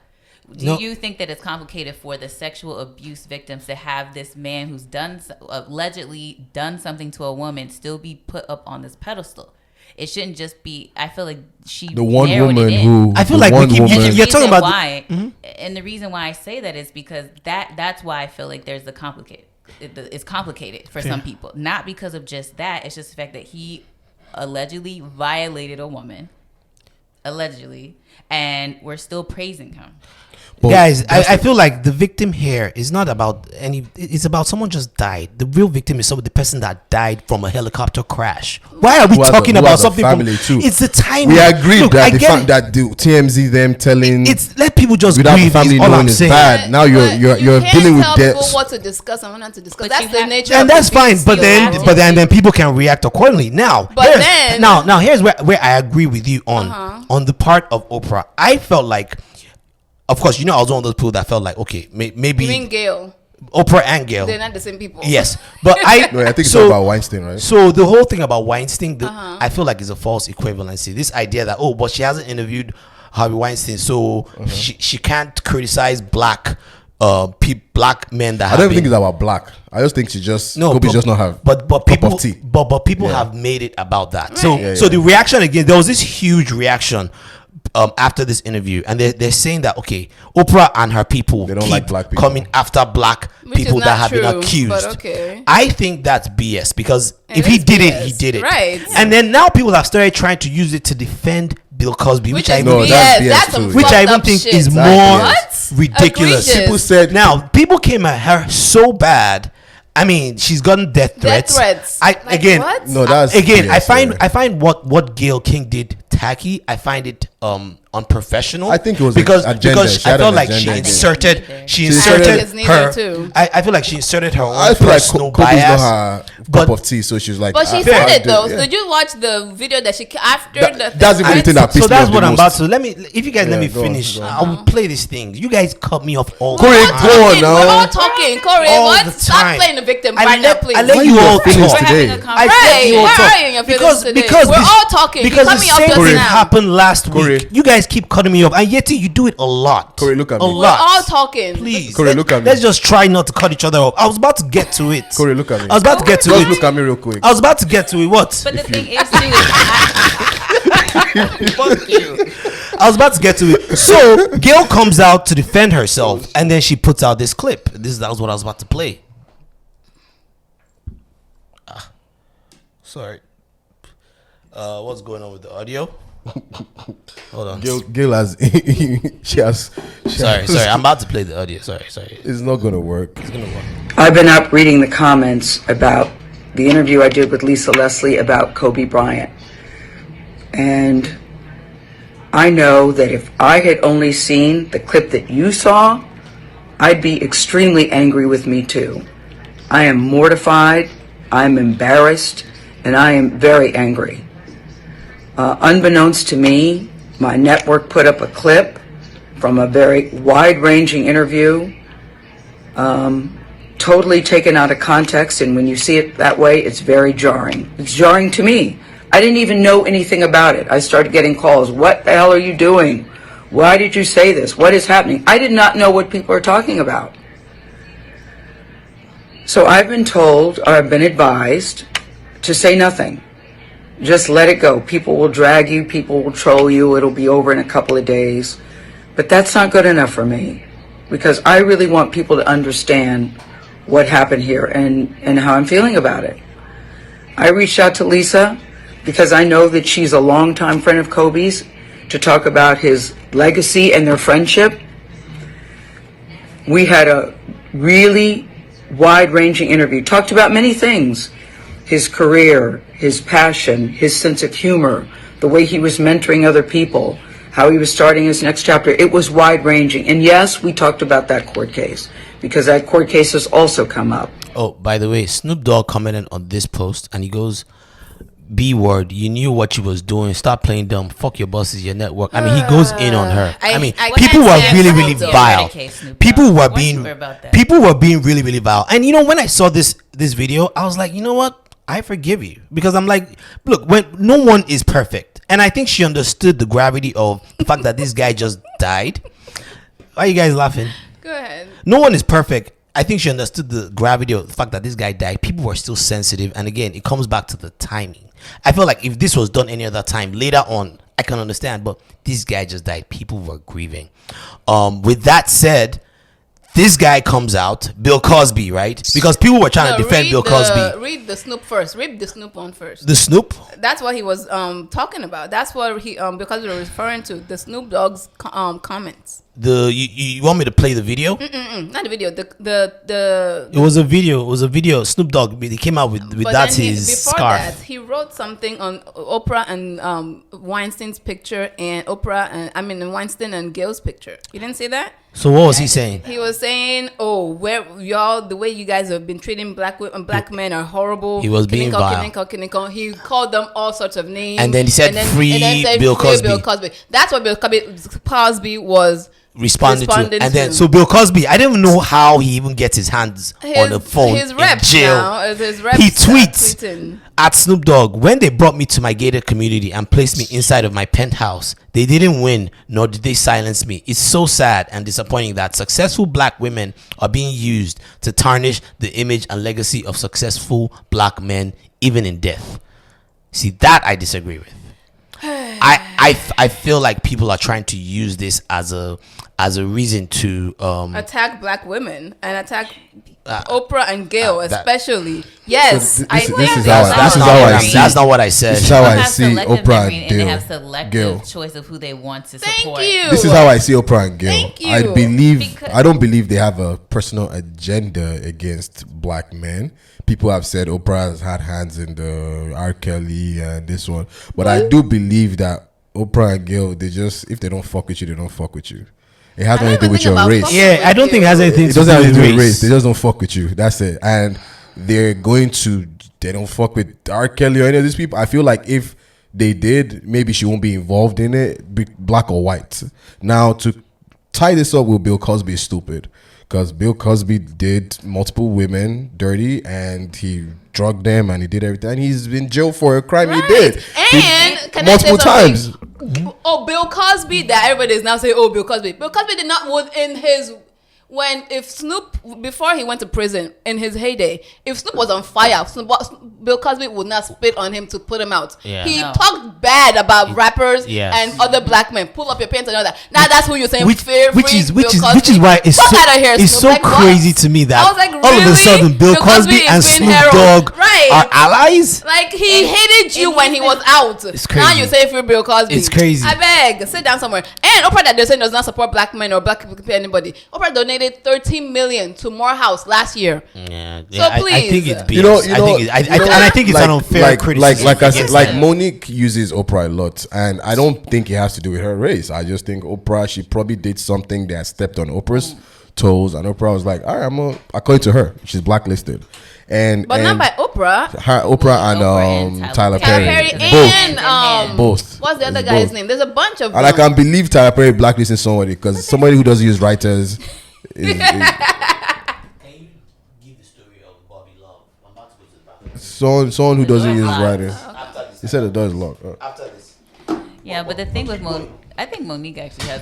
Do you think that it's complicated for the sexual abuse victims to have this man who's allegedly done something to a woman still be put up on this pedestal? It shouldn't just be. I feel like the one woman who I feel like we keep. You're talking about why, and the reason why I say that is because that's why I feel like there's the complicated. It's complicated for some people, not because of just that. It's just the fact that he allegedly violated a woman, and we're still praising him. But guys, I feel like the victim here is not about it's about someone just died. The real victim is the person that died from a helicopter crash. Why are we talking about something from it's the time we agreed that that the TMZ them telling it's let people just without grieve the family all knowing I'm is saying. bad. Now you're dealing with death. People what to discuss and what not to discuss. That's the nature and that's fine, but then people can react accordingly. Now here's where I agree with you on the part of Oprah. I felt like, of course, I was one of those people that felt like, okay, maybe. You mean Gayle? Oprah and Gayle. They're not the same people. Yes, but I think it's all about Weinstein, right? So the whole thing about Weinstein, I feel like is a false equivalency. This idea that but she hasn't interviewed Harvey Weinstein, so she can't criticize black men that. I don't think it's about black. I just think Kobe just not have. But people, but people have made it about that. Right. So the reaction again, there was this huge reaction. After this interview, and they're saying that Oprah and her people they don't like black people coming after black people that have been accused. I think that's BS because if he did it, he did it. Right. And then now people have started trying to use it to defend Bill Cosby, which I even think is more ridiculous. People said people came at her so bad. I mean, she's gotten death threats. I find what Gayle King did tacky. I find it unprofessional. I think it was because I felt like she inserted her. I feel like she inserted her own personal bias. Not her cup of tea, so she's like. But she said it though. Yeah. Did you watch the video that she after that's the only thing that pissed me off. So that's what I'm about to. If you guys let me finish, I will play this thing. You guys cut me off all the time. We're all talking, Corey. Stop playing the victim right now, please. I let you all talk today. Because we're all talking. Because the same thing happened last week. You guys keep cutting me off, and yet you do it a lot. Corey, look at me. We're all talking. Please, Corey, look at me. Let's just try not to cut each other off. I was about to get to it. Corey, look at me. I was about to get to it. Just look at me real quick. I was about to get to it. What? But the thing is, too. Fuck you. I was about to get to it. So Gayle comes out to defend herself, and then she puts out this clip. That was what I was about to play. Sorry. What's going on with the audio? Hold on. Gayle has. Sorry. I'm about to play the audio. Sorry. It's not gonna work. It's gonna work. I've been up reading the comments about the interview I did with Lisa Leslie about Kobe Bryant, and I know that if I had only seen the clip that you saw, I'd be extremely angry with me too. I am mortified. I'm embarrassed. And I am very angry. Unbeknownst to me, my network put up a clip from a very wide-ranging interview, totally taken out of context, and when you see it that way, it's very jarring. It's jarring to me. I didn't even know anything about it. I started getting calls. What the hell are you doing? Why did you say this? What is happening? I did not know what people are talking about. So I've been told, or I've been advised, to say nothing. Just let it go. People will drag you. People will troll you. It'll be over in a couple of days. But that's not good enough for me, because I really want people to understand what happened here and how I'm feeling about it. I reached out to Lisa because I know that she's a longtime friend of Kobe's, to talk about his legacy and their friendship. We had a really wide-ranging interview. Talked about many things. His career, his passion, his sense of humor, the way he was mentoring other people, how he was starting his next chapter. It was wide-ranging. And yes, we talked about that court case, because that court case has also come up. Oh, by the way, Snoop Dogg commented on this post, and he goes, B word, you knew what you was doing. Stop playing dumb. Fuck your bosses, your network. I mean, he goes in on her. People were really vile. People were being really, really vile. And when I saw this video, I was like, you know what? I forgive you, because I'm like, look, when no one is perfect, and I think she understood the gravity of the fact that this guy just died. Why are you guys laughing? Go ahead. No one is perfect, I think she understood the gravity of the fact that this guy died. People were still sensitive, and again, it comes back to the timing. I feel like if this was done any other time later on, I can understand, but this guy just died. People were grieving. With that said, this guy comes out, Bill Cosby, right? Because people were trying to defend Bill Cosby. Read the Snoop first. Read the Snoop one first. The Snoop? That's what he was talking about. That's what he Bill Cosby was referring to. The Snoop Dogg's comments. You want me to play the video? Not the video. The It was a video. It was a video. Snoop Dogg. He came out with that's his before scarf. That, he wrote something on Oprah and Weinstein's picture and Weinstein and Gayle's picture. You didn't see that? So what was he saying? He was saying, "Oh, where y'all? The way you guys have been treating black men are horrible." He was being vile. He called them all sorts of names, and then he said, "Free Bill Cosby." That's what Bill Cosby was responding to. And then so Bill Cosby, I don't know how he even gets his hands on the phone his reps in jail. Now, his reps he tweets at Snoop Dogg, "When they brought me to my gated community and placed me inside of my penthouse, they didn't win, nor did they silence me. It's so sad and disappointing that successful black women are being used to tarnish the image and legacy of successful black men, even in death." See, that I disagree with. I feel like people are trying to use this as a reason to attack black women and attack Oprah and Gayle especially. Yes, that's not what I said. This is how I see Oprah and Gayle. And they have selective choice of who they want to support. Thank you. This is how I see Oprah and Gayle. Thank you. I don't believe they have a personal agenda against black men. People have said Oprah has had hands in the R. Kelly and this one, but I do believe that Oprah and Gayle, if they don't fuck with you, they don't fuck with you. It has nothing to do with your race. Yeah, I don't think it has anything to do with race. They just don't fuck with you. That's it. And they don't fuck with R. Kelly or any of these people. I feel like if they did, maybe she won't be involved in it, black or white. Now, to tie this up with Bill Cosby is stupid. Because Bill Cosby did multiple women dirty and he drugged them and he did everything. And he's in jail for a crime he did. And multiple times. Oh, Bill Cosby, that everybody is now saying, oh, Bill Cosby. Bill Cosby did not within his... If Snoop, before he went to prison in his heyday, if Snoop was on fire, Bill Cosby would not spit on him to put him out. Yeah. He talked bad about rappers and other black men. Pull up your pants and all that. Now that's who you're saying. Which is why it's so crazy to me that all of a sudden Bill Cosby and Snoop Dogg are allies. Like he hated you when he was out. It's crazy. Now you say free Bill Cosby. It's crazy. I beg, sit down somewhere. And Oprah that they're saying does not support black men or black people, anybody. Oprah donated $13 million to Morehouse last year. Yeah, so please, I think it's BS. I think it's an unfair criticism. Like I said, like Monique uses Oprah a lot, and I don't think it has to do with her race. I just think Oprah, she probably did something that stepped on Oprah's toes, and Oprah was like, "All right, according to her, she's blacklisted." But not by Oprah. Oprah and Tyler Perry. Both. What's the other guy's name? There's a bunch of. And I can believe Tyler Perry blacklisting somebody because somebody who doesn't use writers. Can you give the story of Bobby Love? I'm about to go to the bathroom. Someone who doesn't use writers. He said it does love. After this. Yeah, but the thing with I think Monique actually has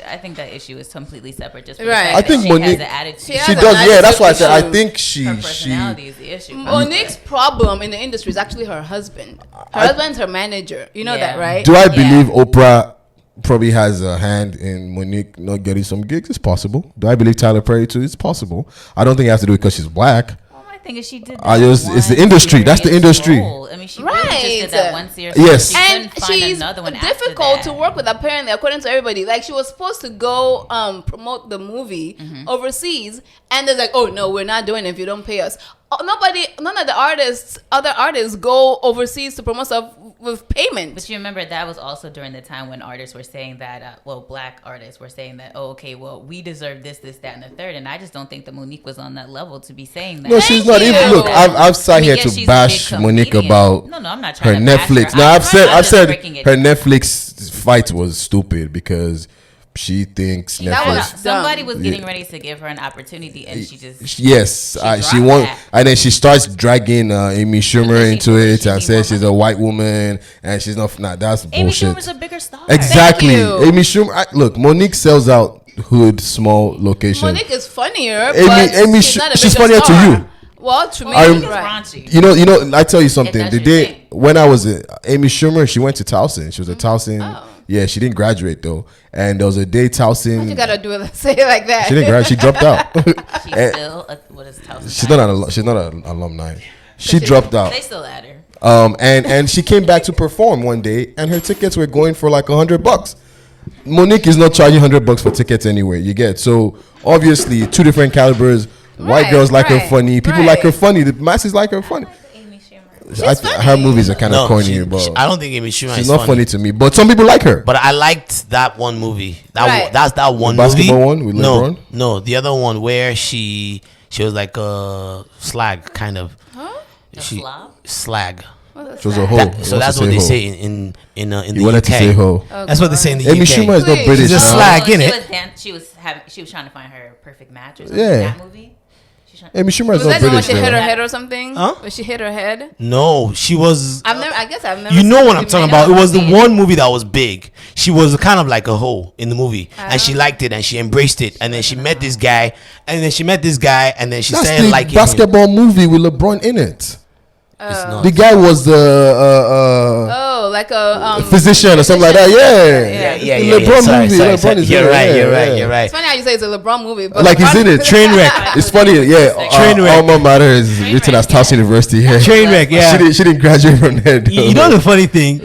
I think that issue is completely separate. Just I think Monique has an attitude. She does. Yeah, that's why I said I think her personality is the issue. Monique's problem in the industry is actually her husband. Her husband's her manager. You know that, right? Do I believe Oprah probably has a hand in Monique not getting some gigs? It's possible. Do I believe Tyler Perry too? It's possible. I don't think it has to do it because she's black. I think she did. It's the industry. That's the industry. I mean, she really just did that one series. Yes, and she's difficult to work with. Apparently, according to everybody, like she was supposed to go promote the movie overseas, and they're like, "Oh no, we're not doing it if you don't pay us." None of the other artists go overseas to promote stuff with payment. But you remember that was also during the time when artists were saying that, black artists were saying that, we deserve this, that, and the third. And I just don't think that Monique was on that level to be saying that. No, she's not even. Look, I've sat here to bash Monique about I'm not trying her to Netflix. Her. No, I've said her Netflix fight was stupid because she thinks Netflix. Somebody was getting ready to give her an opportunity, and she just she won, and then she starts dragging Amy Schumer into it and says she's a white woman and she's not. Nah, that's Amy bullshit. Schumer's a bigger star. Exactly, Amy Schumer. Look, Monique sells out hood, small location. Monique is funnier, Amy, she's funnier to you. Well, to me, right. You know. I tell you something. The day when I was Amy Schumer, she went to Towson. She was a Towson. Oh. Yeah, she didn't graduate though, and there was a day Towson. What you gotta do it? Say it like that. She didn't graduate. She dropped out. She's still. What is Towson? She's not an alumni. She dropped out. They still at her. And she came back to perform one day, and her tickets were going for like $100. Monique is not charging $100 for tickets anyway. You get so obviously two different calibers. White girls like her funny. People like her funny. The masses like her funny. Her movies are kind of corny, but I don't think Amy Schumer. She's not funny to me, but some people like her. But I liked that one movie. That's that one the movie. Basketball one with LeBron? No, the other one where she was like a slag kind of. Huh? Slag. She was a hoe. So that's what they say in the you wanted UK. To say hoe. Oh, that's what they say in the Amy UK. Schumer is not British. She's a slag, innit? She was trying to find her perfect match or something in that movie. Amy Schumer is not British. Was she hit her head or something? Huh? Was she hit her head? No, she was. I've never. You know what I'm talking about? It was the one movie that was big. She was kind of like a hoe in the movie, and she liked it and she embraced it. And then she met this guy, and then she started liking basketball movie with LeBron in it. The guy was like a physician or something like that. Yeah. LeBron movie. Sorry. LeBron is You're right. It's funny how you say it's a LeBron movie, but like he's in it. Trainwreck. It's funny. Yeah. Trainwreck. Alma Mater is written as Towson University. Yeah. Trainwreck. Yeah. She didn't graduate from there. You know the funny thing?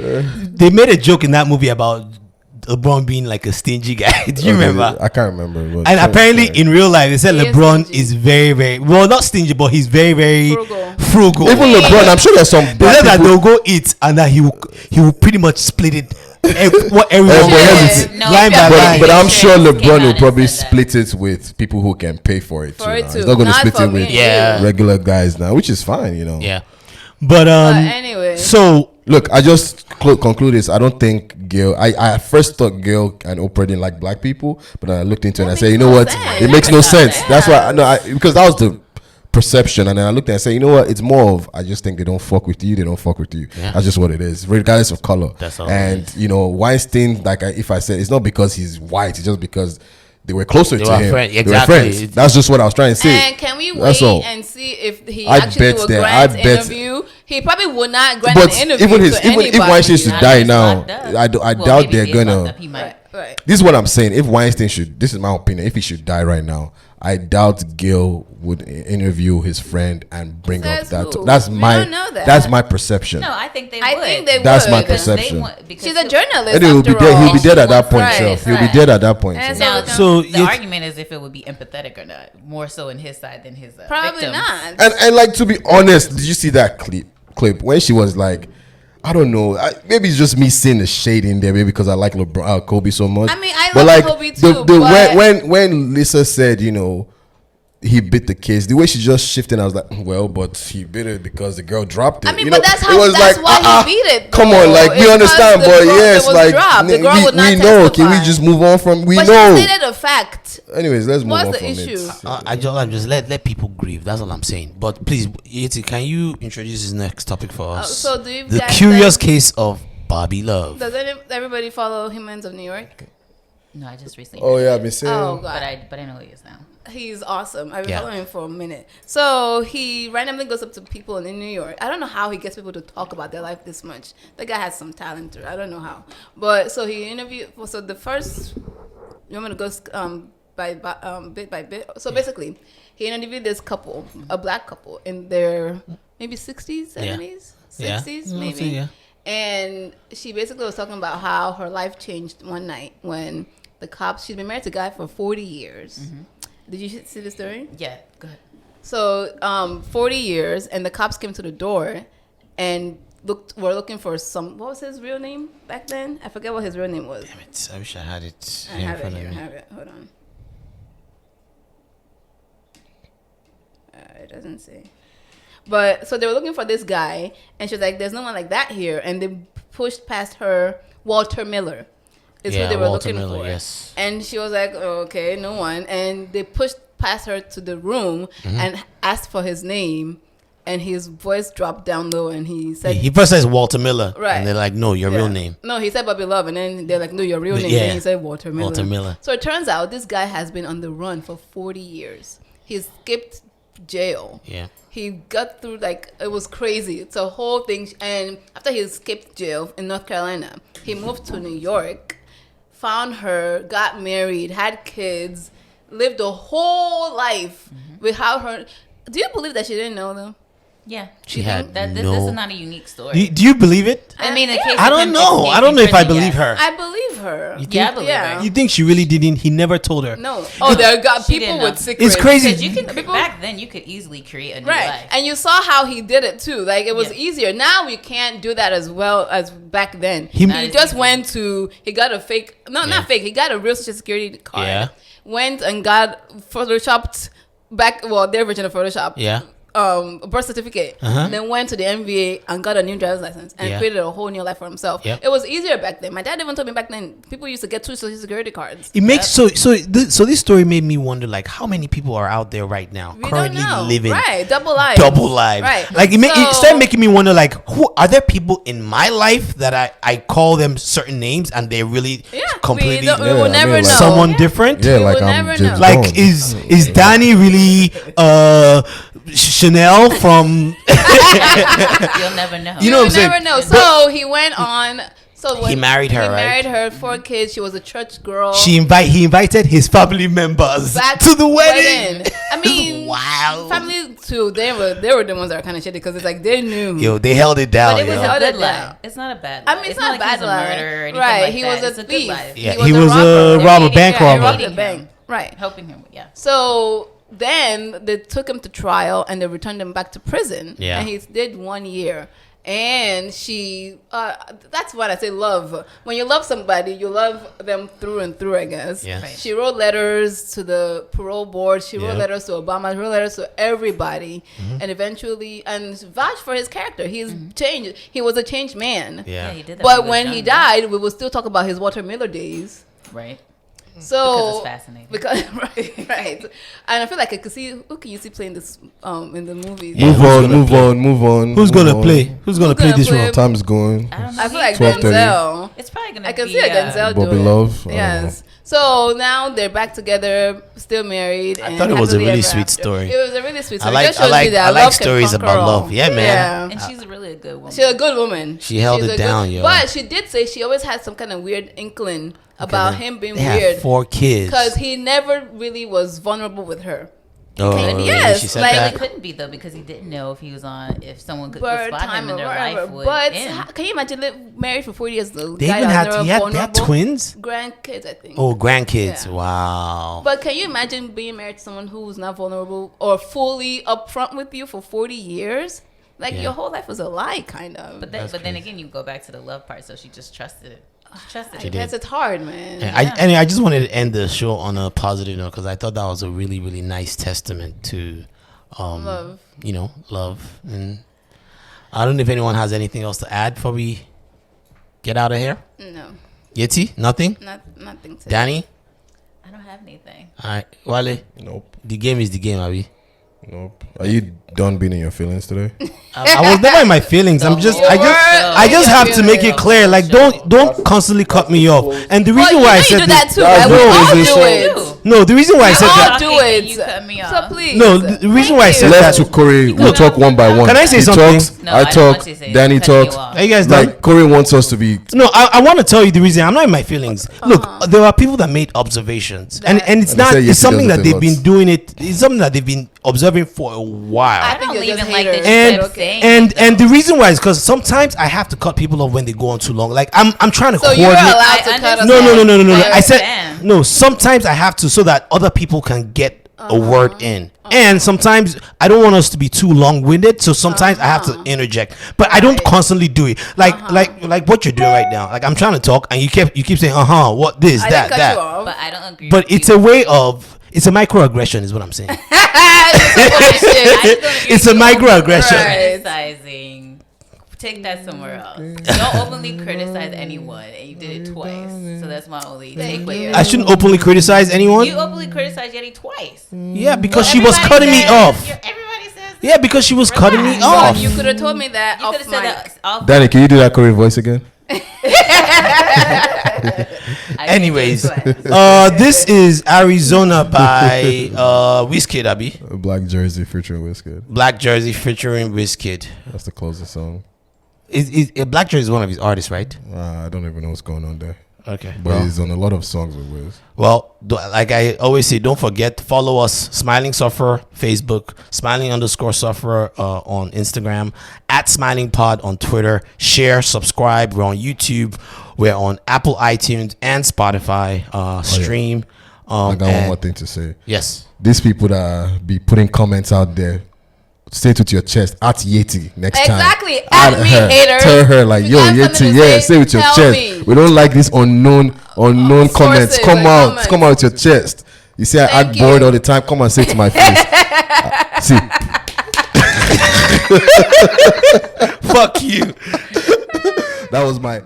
They made a joke in that movie about LeBron being like a stingy guy. Do you remember? I can't remember. And apparently in real life, they said LeBron is very, very not stingy, but he's very, very frugal. Even LeBron, I'm sure there's some. They said that they'll go eat and that he will pretty much split it. What everyone line by line. But I'm sure LeBron will probably split it with people who can pay for it too. He's not going to split it with regular guys now, which is fine, you know. Yeah. But anyway. So look, I just conclude this. I don't think Gayle. I first thought Gayle and Oprah didn't like black people, but I looked into it and I said, you know what? It makes no sense. That's why because that was the perception, and then I looked and I said, you know what? It's more of I just think they don't fuck with you. They don't fuck with you. Yeah. That's just what it is, regardless of color. That's all. And you know, Weinstein, like if I said, it's not because he's white. It's just because they were closer to him. Exactly. They were friends. That's just what I was trying to say. And can we wait and see if he actually will grant an interview? He probably would not grant an interview even if Weinstein should die now, I doubt they're gonna. Right. This is what I'm saying. If Weinstein should, this is my opinion. If he should die right now, I doubt Gayle would interview his friend and bring up that. That's my perception. No, I think they would. That's my perception. She's a journalist. And he'll be dead at that point. He'll be dead at that point. Now, so the argument is if it would be empathetic or not, more so in his side than his probably victims. not. And like, to be honest, did you see that clip when she was like, I don't know. Maybe it's just me seeing the shade in there. Maybe because I like Kobe so much. I mean, I love Kobe too. When Lisa said, you know, he bit the case, the way she just shifted, I was like, well, but he bit it because the girl dropped it. I mean, but that's why he beat it. Come on, like we understand, but yes, like we know. Can we just move on from? We know. But she stated a fact. Anyways, let's move on from it. What's the issue? I'm just let people grieve. That's all I'm saying. But please, Yeti, can you introduce this next topic for us? So do you the curious case of Bobby Love. Does everybody follow Humans of New York? No, I just recently. Oh yeah, I've been saying. Oh god, but I know who he is now. He's awesome. I've been following him for a minute. So he randomly goes up to people in New York. I don't know how he gets people to talk about their life this much. The guy has some talent. I don't know how. But so he interviewed. So the first, you want me to go bit by bit? So basically, he interviewed this couple, a black couple in their maybe 60s, 70s, 60s, maybe. Yeah. And she basically was talking about how her life changed one night when the cops. She's been married to a guy for 40 years. Mm-hmm. Did you see the story? Yeah, go ahead. So, 40 years, and the cops came to the door and were looking for what was his real name back then? I forget what his real name was. Damn it. I wish I had it. I have it. Hold on. It doesn't say. But, so they were looking for this guy, and she was like, there's no one like that here. And they pushed past her Walter Miller. Is who they were Walter looking Miller, for. Yes. And she was like, oh, okay, no one. And they pushed past her to the room and asked for his name. and his voice dropped down low, and he said he first says Walter Miller, right? And they're like, "No, your real name." No, he said Bobby Love, and then they're like, "No, your real name." And he said Walter Miller. Walter Miller. So it turns out this guy has been on the run for 40 years. He skipped jail. Yeah. He got through, like, it was crazy. It's a whole thing. And after he escaped jail in North Carolina, he moved to New York, found her, got married, had kids, lived a whole life without her. Do you believe that she didn't know them? Yeah, she had this is not a unique story. Do you believe it? I mean, in case I don't know. I don't know if I believe her. I believe her. You think? Yeah, I believe her. You think she really didn't? He never told her. No. Oh, there got people with secrets. It's crazy. You can back then you could easily create a new life. And you saw how he did it too. Like, it was easier. Now we can't do that as well as back then. He just went to. He got a fake. No, not fake. He got a real Social Security card. Yeah. Went and got photoshopped back. Well, their version of Photoshop. Yeah. Birth certificate, then went to the NBA and got a new driver's license and created a whole new life for himself. Yep. It was easier back then. My dad even told me back then people used to get 2 Social Security cards. It makes so this story made me wonder, like, how many people are out there right now currently living double lives, right? Like it started making me wonder, like, who are there people in my life that I call them certain names and they're really completely we will never know. Someone different. Yeah, like I'm James like Bond. is Danny really Chanel from You'll never know. You know what I'm saying? Never know. So he went on. So he married her, He right? married her, 4 kids. She was a church girl. He invited his family members back to the wedding. I mean, wow. Family too. They were the ones that are kind of shitty because it's like they knew. Yo, they held it down. But it was yo. a good life. It's not a bad life. I mean, it's not not like bad he's a life. murderer or anything Right. like He that. was It's a a good thief. life. Yeah, he was a robber, bank robber. He robbed a bank. Right. Helping him. Yeah. So then they took him to trial and they returned him back to prison. Yeah. And he did 1 year. And she, that's what I say, love. When you love somebody, you love them through and through, I guess. Yes. Right. She wrote letters to the parole board. She wrote letters to Obama. She wrote letters to everybody. And eventually, and vouched for his character. He's changed. He was a changed man. Yeah. He did that But when he died, we will still talk about his Walter Miller days. Right. So because it's fascinating. Because right, and I feel like I could see who can you see playing this in the movies. Move on. Who's gonna play? Who's gonna play this role? Time's going. I feel like 12:30. Denzel. It's probably gonna. I can be, see a Denzel Bobby doing. Love. Yes. So now they're back together, still married. I thought it was a happily really ever sweet after. story. It was a really sweet story. I It just shows you that like love can stories conquer about all. love. Yeah, man. And she's really a good woman. She's a good woman. She held She's it a down, good, yo. But she did say she always had some kind of weird inkling about him being They had weird. 4 kids. Because he never really was vulnerable with her. Oh, Really? really? Yes, She said like- that? He couldn't be though because he didn't know if he was on if someone could Bird spot him time in or their whatever. life would But end. can you imagine married for 40 years? The They guy even that had was never they had vulnerable? twins. Grandkids, I think. Oh, grandkids. Yeah. Wow. But can you imagine being married to someone who's not vulnerable or fully upfront with you for 40 years? Like Yeah. your whole life was a lie, kind of. But then again, you go back to the love part. So she just trusted it. Trusted I it. guess it's hard, man. And I just wanted to end the show on a positive note because I thought that was a really, really nice testament to Love. You know, love. And I don't know if anyone has anything else to add before we get out of here. No. Yeti, nothing? Nothing. Today. Danny? I don't have anything. All right. Wale? Nope. The game is the game, Abby. Nope. Are you done being in your feelings today? I was never in my feelings. I just have to make it clear. Like, don't constantly cut me off. And the reason why I said you do that too. That's Right? We no, all is do it it. no, the reason why I said all that. do it. You cut me off. So please. No, the reason why I said Left that. to Corey. We'll talk one by one. Can I say He something? Talks, No, I I don't talk. want you to say Danny that. Cutting you talks. off. Are you guys done? Like Corey wants us to be. No, I want to tell you the reason. I'm not in my feelings. Look, there are people that made observations, and it's And they not. say It's yes, he something does that it they've been doing. It's something that they've been observing for a while. I I think don't you're even just like that. haters. You kept saying And the reason why is because sometimes I have to cut people off when they go on too long. Like I'm trying to So you're coordinate. allowed to I cut us No. off. I said understand. no. Sometimes I have to so that other people can get a word in. And sometimes I don't want us to be too long-winded, so sometimes I have to interject. But I don't constantly do it. Like what you're doing right now. Like I'm trying to talk, and you keep saying, what this, I that, didn't cut that. you off. But I don't agree. But with it's you. a way of it's a microaggression, is what I'm saying. It's some bullshit. I just don't agree It's a with you microaggression. Right. criticizing. Take that somewhere else. Don't openly criticize anyone, and you did it twice. So that's my only takeaway. I shouldn't openly criticize anyone. You openly criticized Yeti twice. Yeah, because Well, she was everybody cutting me says- off. Everybody says Yeah, because she was cutting me off. You could have told me that. You could have said that. Danny, can you do that Korean voice again? Anyways, this is Arizona by Wizkid, Abi. Black Jersey featuring Wizkid. Black Jersey featuring Wizkid. That's the closest song. Black Jersey is one of his artists, right? I don't even know what's going on there. Okay. But he's on a lot of songs with Wiz. Well, like I always say, don't forget, follow us, Smiling Sufferer, Facebook, Smiling_Sufferer on Instagram, @SmilingPod on Twitter. Share, subscribe. We're on YouTube. We're on Apple iTunes and Spotify. Stream. I got one more thing to say. Yes. These people that be putting comments out there, say it with your chest at Yeti next time. Exactly. At me, her, haters. tell her like, yo, Yeti, say it with your chest. Me. We don't like these unknown comments. Come out with your chest. You say I act bored all the time. Come and say it to my face. See. Fuck you. That was my